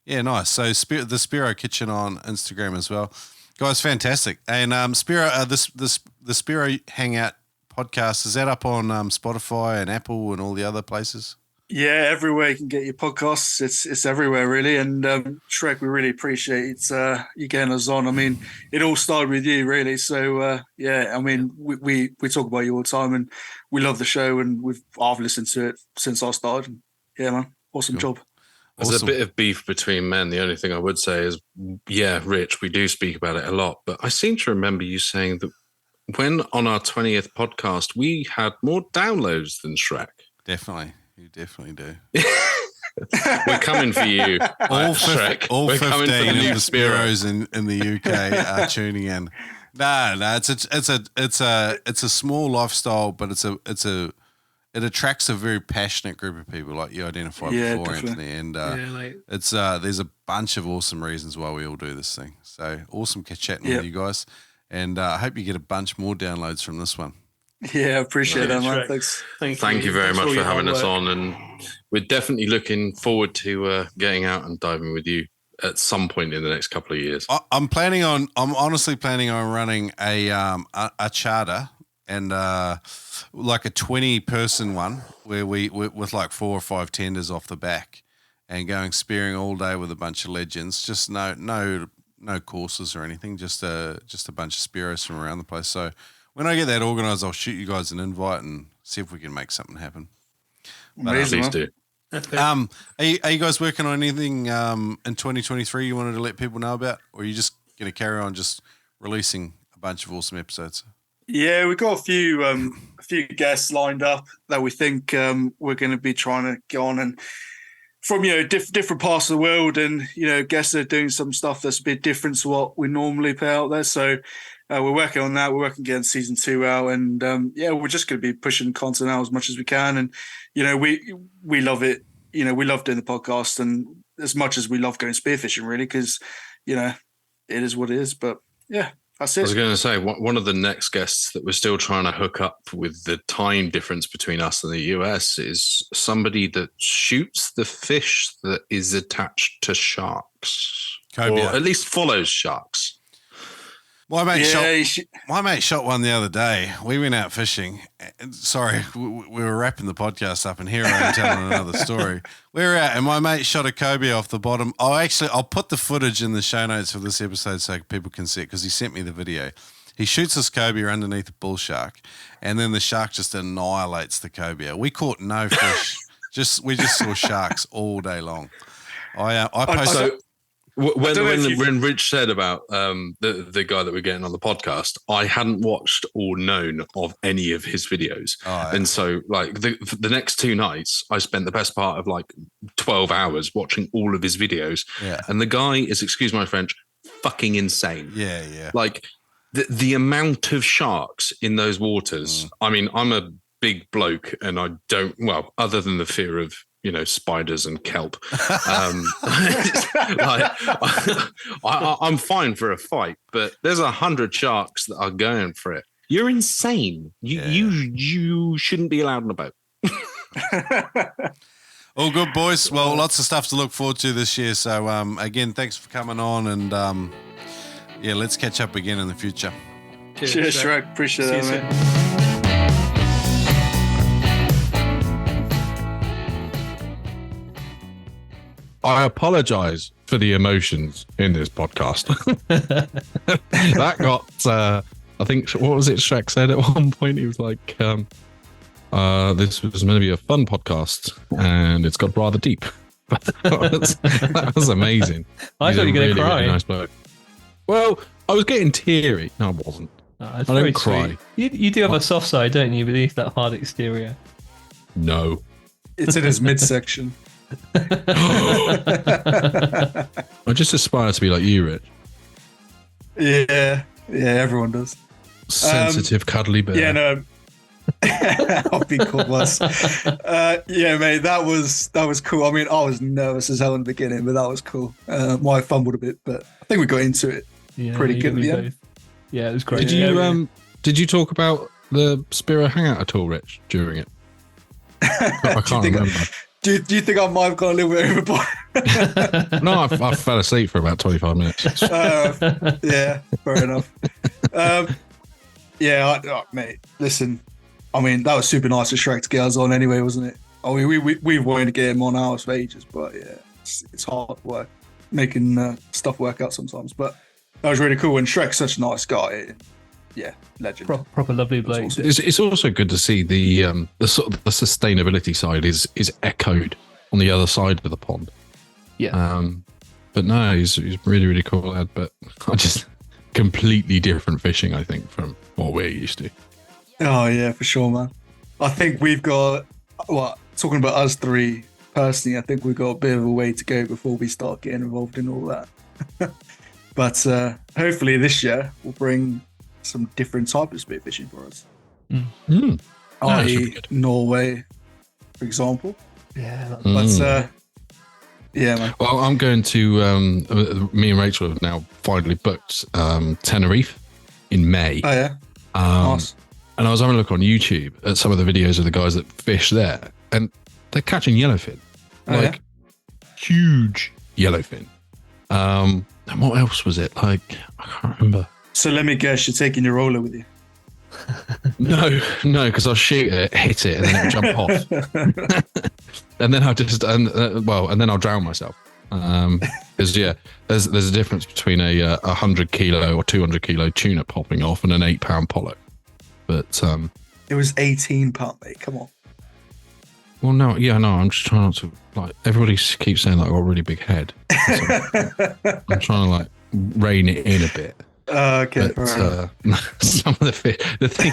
Yeah, nice. So the Spearo Kitchen on Instagram as well. Guys, fantastic. And Spearo, the Spearo Hangout podcast, is that up on Spotify and Apple and all the other places? Yeah, everywhere you can get your podcasts. It's everywhere, really. And Shrek, we really appreciate you getting us on. I mean, it all started with you, really. So, I mean, we talk about you all the time and we love the show and I've listened to it since I started. Yeah, man, awesome job. There's a bit of beef between men. The only thing I would say is, Rich, we do speak about it a lot. But I seem to remember you saying that when on our 20th podcast, we had more downloads than Shrek. Definitely. You definitely do. We're coming for you, Shrek. All We're 15 coming for the of new the Spearos in the UK are tuning in. No, it's a small lifestyle, but it attracts a very passionate group of people like you identified before, definitely. Anthony. And it's there's a bunch of awesome reasons why we all do this thing. So awesome chatting with you guys. And I hope you get a bunch more downloads from this one. Yeah, I appreciate that, man. Thanks. Thank you very much for having us on. And we're definitely looking forward to getting out and diving with you at some point in the next couple of years. I'm honestly planning on running a charter and like a 20-person one where we with like 4 or 5 tenders off the back and going spearing all day with a bunch of legends. Just no courses or anything. Just a bunch of Spearos from around the place. So when I get that organised, I'll shoot you guys an invite and see if we can make something happen. Please do. Are you guys working on anything in 2023 you wanted to let people know about, or are you just going to carry on just releasing a bunch of awesome episodes? Yeah, we've got a few guests lined up that we think we're going to be trying to get on, and from different parts of the world, and guests are doing some stuff that's a bit different to what we normally put out there. So we're working on that. We're working getting season 2 out, and we're just going to be pushing content out as much as we can. And we love it. We love doing the podcast, and as much as we love going spearfishing, really, because it is what it is. But yeah. That's it. I was going to say, one of the next guests that we're still trying to hook up with the time difference between us and the US is somebody that shoots the fish that is attached to sharks. Cobia. Or at least follows sharks. My mate shot one the other day. We went out fishing. Sorry, we were wrapping the podcast up, and here I am telling another story. We were out, and my mate shot a cobia off the bottom. I'll put the footage in the show notes for this episode so people can see it, because he sent me the video. He shoots this cobia underneath a bull shark, and then the shark just annihilates the cobia. We caught no fish. We just saw sharks all day long. I posted. When Rich said about the guy that we're getting on the podcast, I hadn't watched or known of any of his videos. And so like the next 2 nights, I spent the best part of like 12 hours watching all of his videos. Yeah. And the guy is, excuse my French, fucking insane. Yeah. Like the amount of sharks in those waters. I mean, I'm a big bloke and I don't, well, other than the fear of, spiders and kelp. I'm fine for a fight, but there's 100 sharks that are going for it. You're insane. You shouldn't be allowed on a boat. All good, boys. Well, lots of stuff to look forward to this year. So, again, thanks for coming on, and let's catch up again in the future. Cheers, Shrek. Appreciate that, man. I apologize for the emotions in this podcast. That got, I think, what was it Shrek said at one point? He was like, this was meant to be a fun podcast and it's got rather deep. that was amazing. I thought you were going to cry. Really nice bloke. Well, I was getting teary. No, I wasn't. I don't cry. You do have a soft side, don't you, beneath that hard exterior? No. It's in his midsection. I just aspire to be like you, Rich. Yeah, everyone does. Sensitive, cuddly bear. Yeah, no. I've been called worse. Yeah, mate, that was cool. I mean, I was nervous as hell in the beginning, but that was cool. I fumbled a bit, but I think we got into it pretty good. Yeah, it was great. Did you talk about the Spearo hangout at all, Rich, during it? I can't remember. Do you think I might have gone a little bit overboard? No, I fell asleep for about 25 minutes. Yeah, fair enough. Mate, listen, I mean, that was super nice of Shrek to get us on anyway, wasn't it? I mean, we wanted to get him on ours for ages, but yeah, it's hard work making stuff work out sometimes. But that was really cool, and Shrek's such a nice guy. Yeah, legend. Proper lovely bloke. Awesome. It's also good to see the sort of the sustainability side is echoed on the other side of the pond. Yeah. But no, he's really, really cool lad. But I just completely different fishing, I think, from what we're used to. Oh yeah, for sure, man. I think we've got talking about us three personally. I think we've got a bit of a way to go before we start getting involved in all that. But hopefully this year we'll bring some different type of spearfishing for us. I.e. Norway, for example. Yeah. But yeah, man. Well, I'm going to. Me and Rachel have now finally booked Tenerife in May. Oh yeah. Nice. And I was having a look on YouTube at some of the videos of the guys that fish there, and they're catching yellowfin, huge yellowfin. And what else was it? Like, I can't remember. So let me guess, you're taking your roller with you? No, because I'll shoot it, hit it, and then it'll jump off. And then I'll and then I'll drown myself. Because there's a difference between a 100 kilo or 200 kilo tuna popping off and an 8-pound pollock. But it was 18 pound, mate. Come on. Well, no, I'm just trying not to everybody keeps saying that I've got a really big head. So I'm trying to rein it in a bit. Okay. But, some of the thing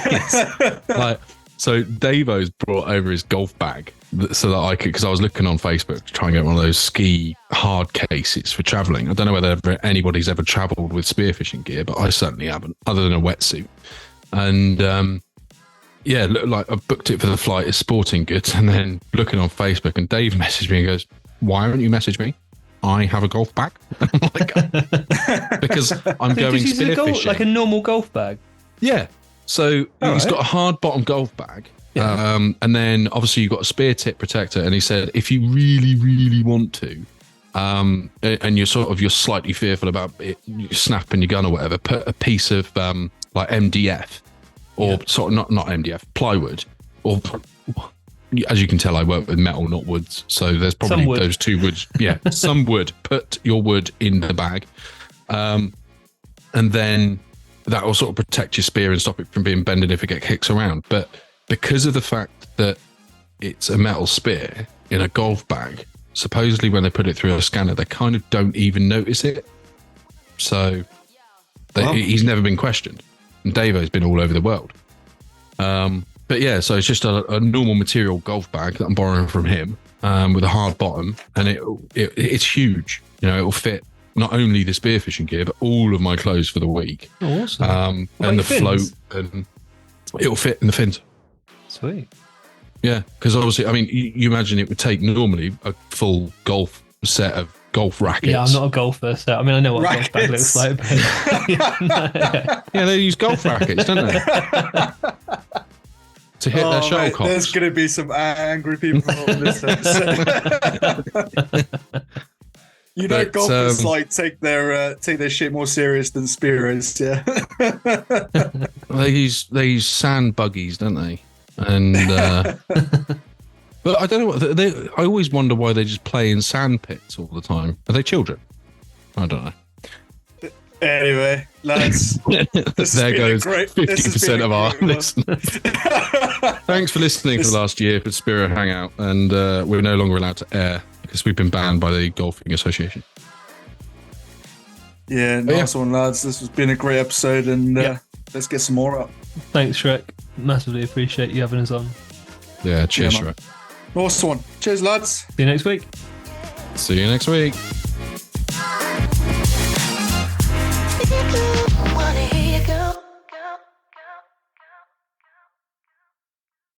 is, so Davo's brought over his golf bag so that I could, because I was looking on Facebook to try and get one of those ski hard cases for traveling. I don't know whether anybody's ever traveled with spearfishing gear, but I certainly haven't, other than a wetsuit. And I booked it for the flight as sporting goods, and then looking on Facebook, and Dave messaged me and goes, "Why haven't you messaged me? I have a golf bag." I'm like, because I'm going spearfishing. Like a normal golf bag? Yeah. So he's got a hard bottom golf bag. Yeah. And then obviously you've got a spear tip protector. And he said, if you really, really want to, and you're slightly fearful about it snapping your gun or whatever, put a piece of like MDF or sort of not MDF, plywood, or as you can tell, I work with metal, not woods. So there's probably those two woods. Yeah, some wood. Put your wood in the bag, and then that will sort of protect your spear and stop it from being bended if it kicks around. But because of the fact that it's a metal spear in a golf bag, supposedly when they put it through a scanner, they kind of don't even notice it. So he's never been questioned. And Davo's been all over the world. But yeah, so it's just a normal material golf bag that I'm borrowing from him with a hard bottom. And it's huge. You know, it'll fit not only the spearfishing gear, but all of my clothes for the week. Oh, awesome. And the float. And it'll fit in the fins. Sweet. Yeah, because obviously, I mean, you imagine it would take normally a full golf set of golf rackets. Yeah, I'm not a golfer, so I mean, I know what a golf bag looks like. But yeah, they use golf rackets, don't they? To hit their shuttlecocks. There's going to be some angry people on this episode. Golfers like take their shit more serious than spearers. Yeah, they use sand buggies, don't they? And but I don't know what I always wonder why they just play in sand pits all the time. Are they children? I don't know. Anyway, lads, there goes 50% of our listeners. Thanks for listening for the last year for Spearo Hangout, and we're no longer allowed to air because we've been banned by the Golfing Association. Yeah, nice one, lads. This has been a great episode, and let's get some more up. Thanks, Shrek. Massively appreciate you having us on. Yeah, cheers, Shrek. Nice one. Cheers, lads. See you next week. See you next week.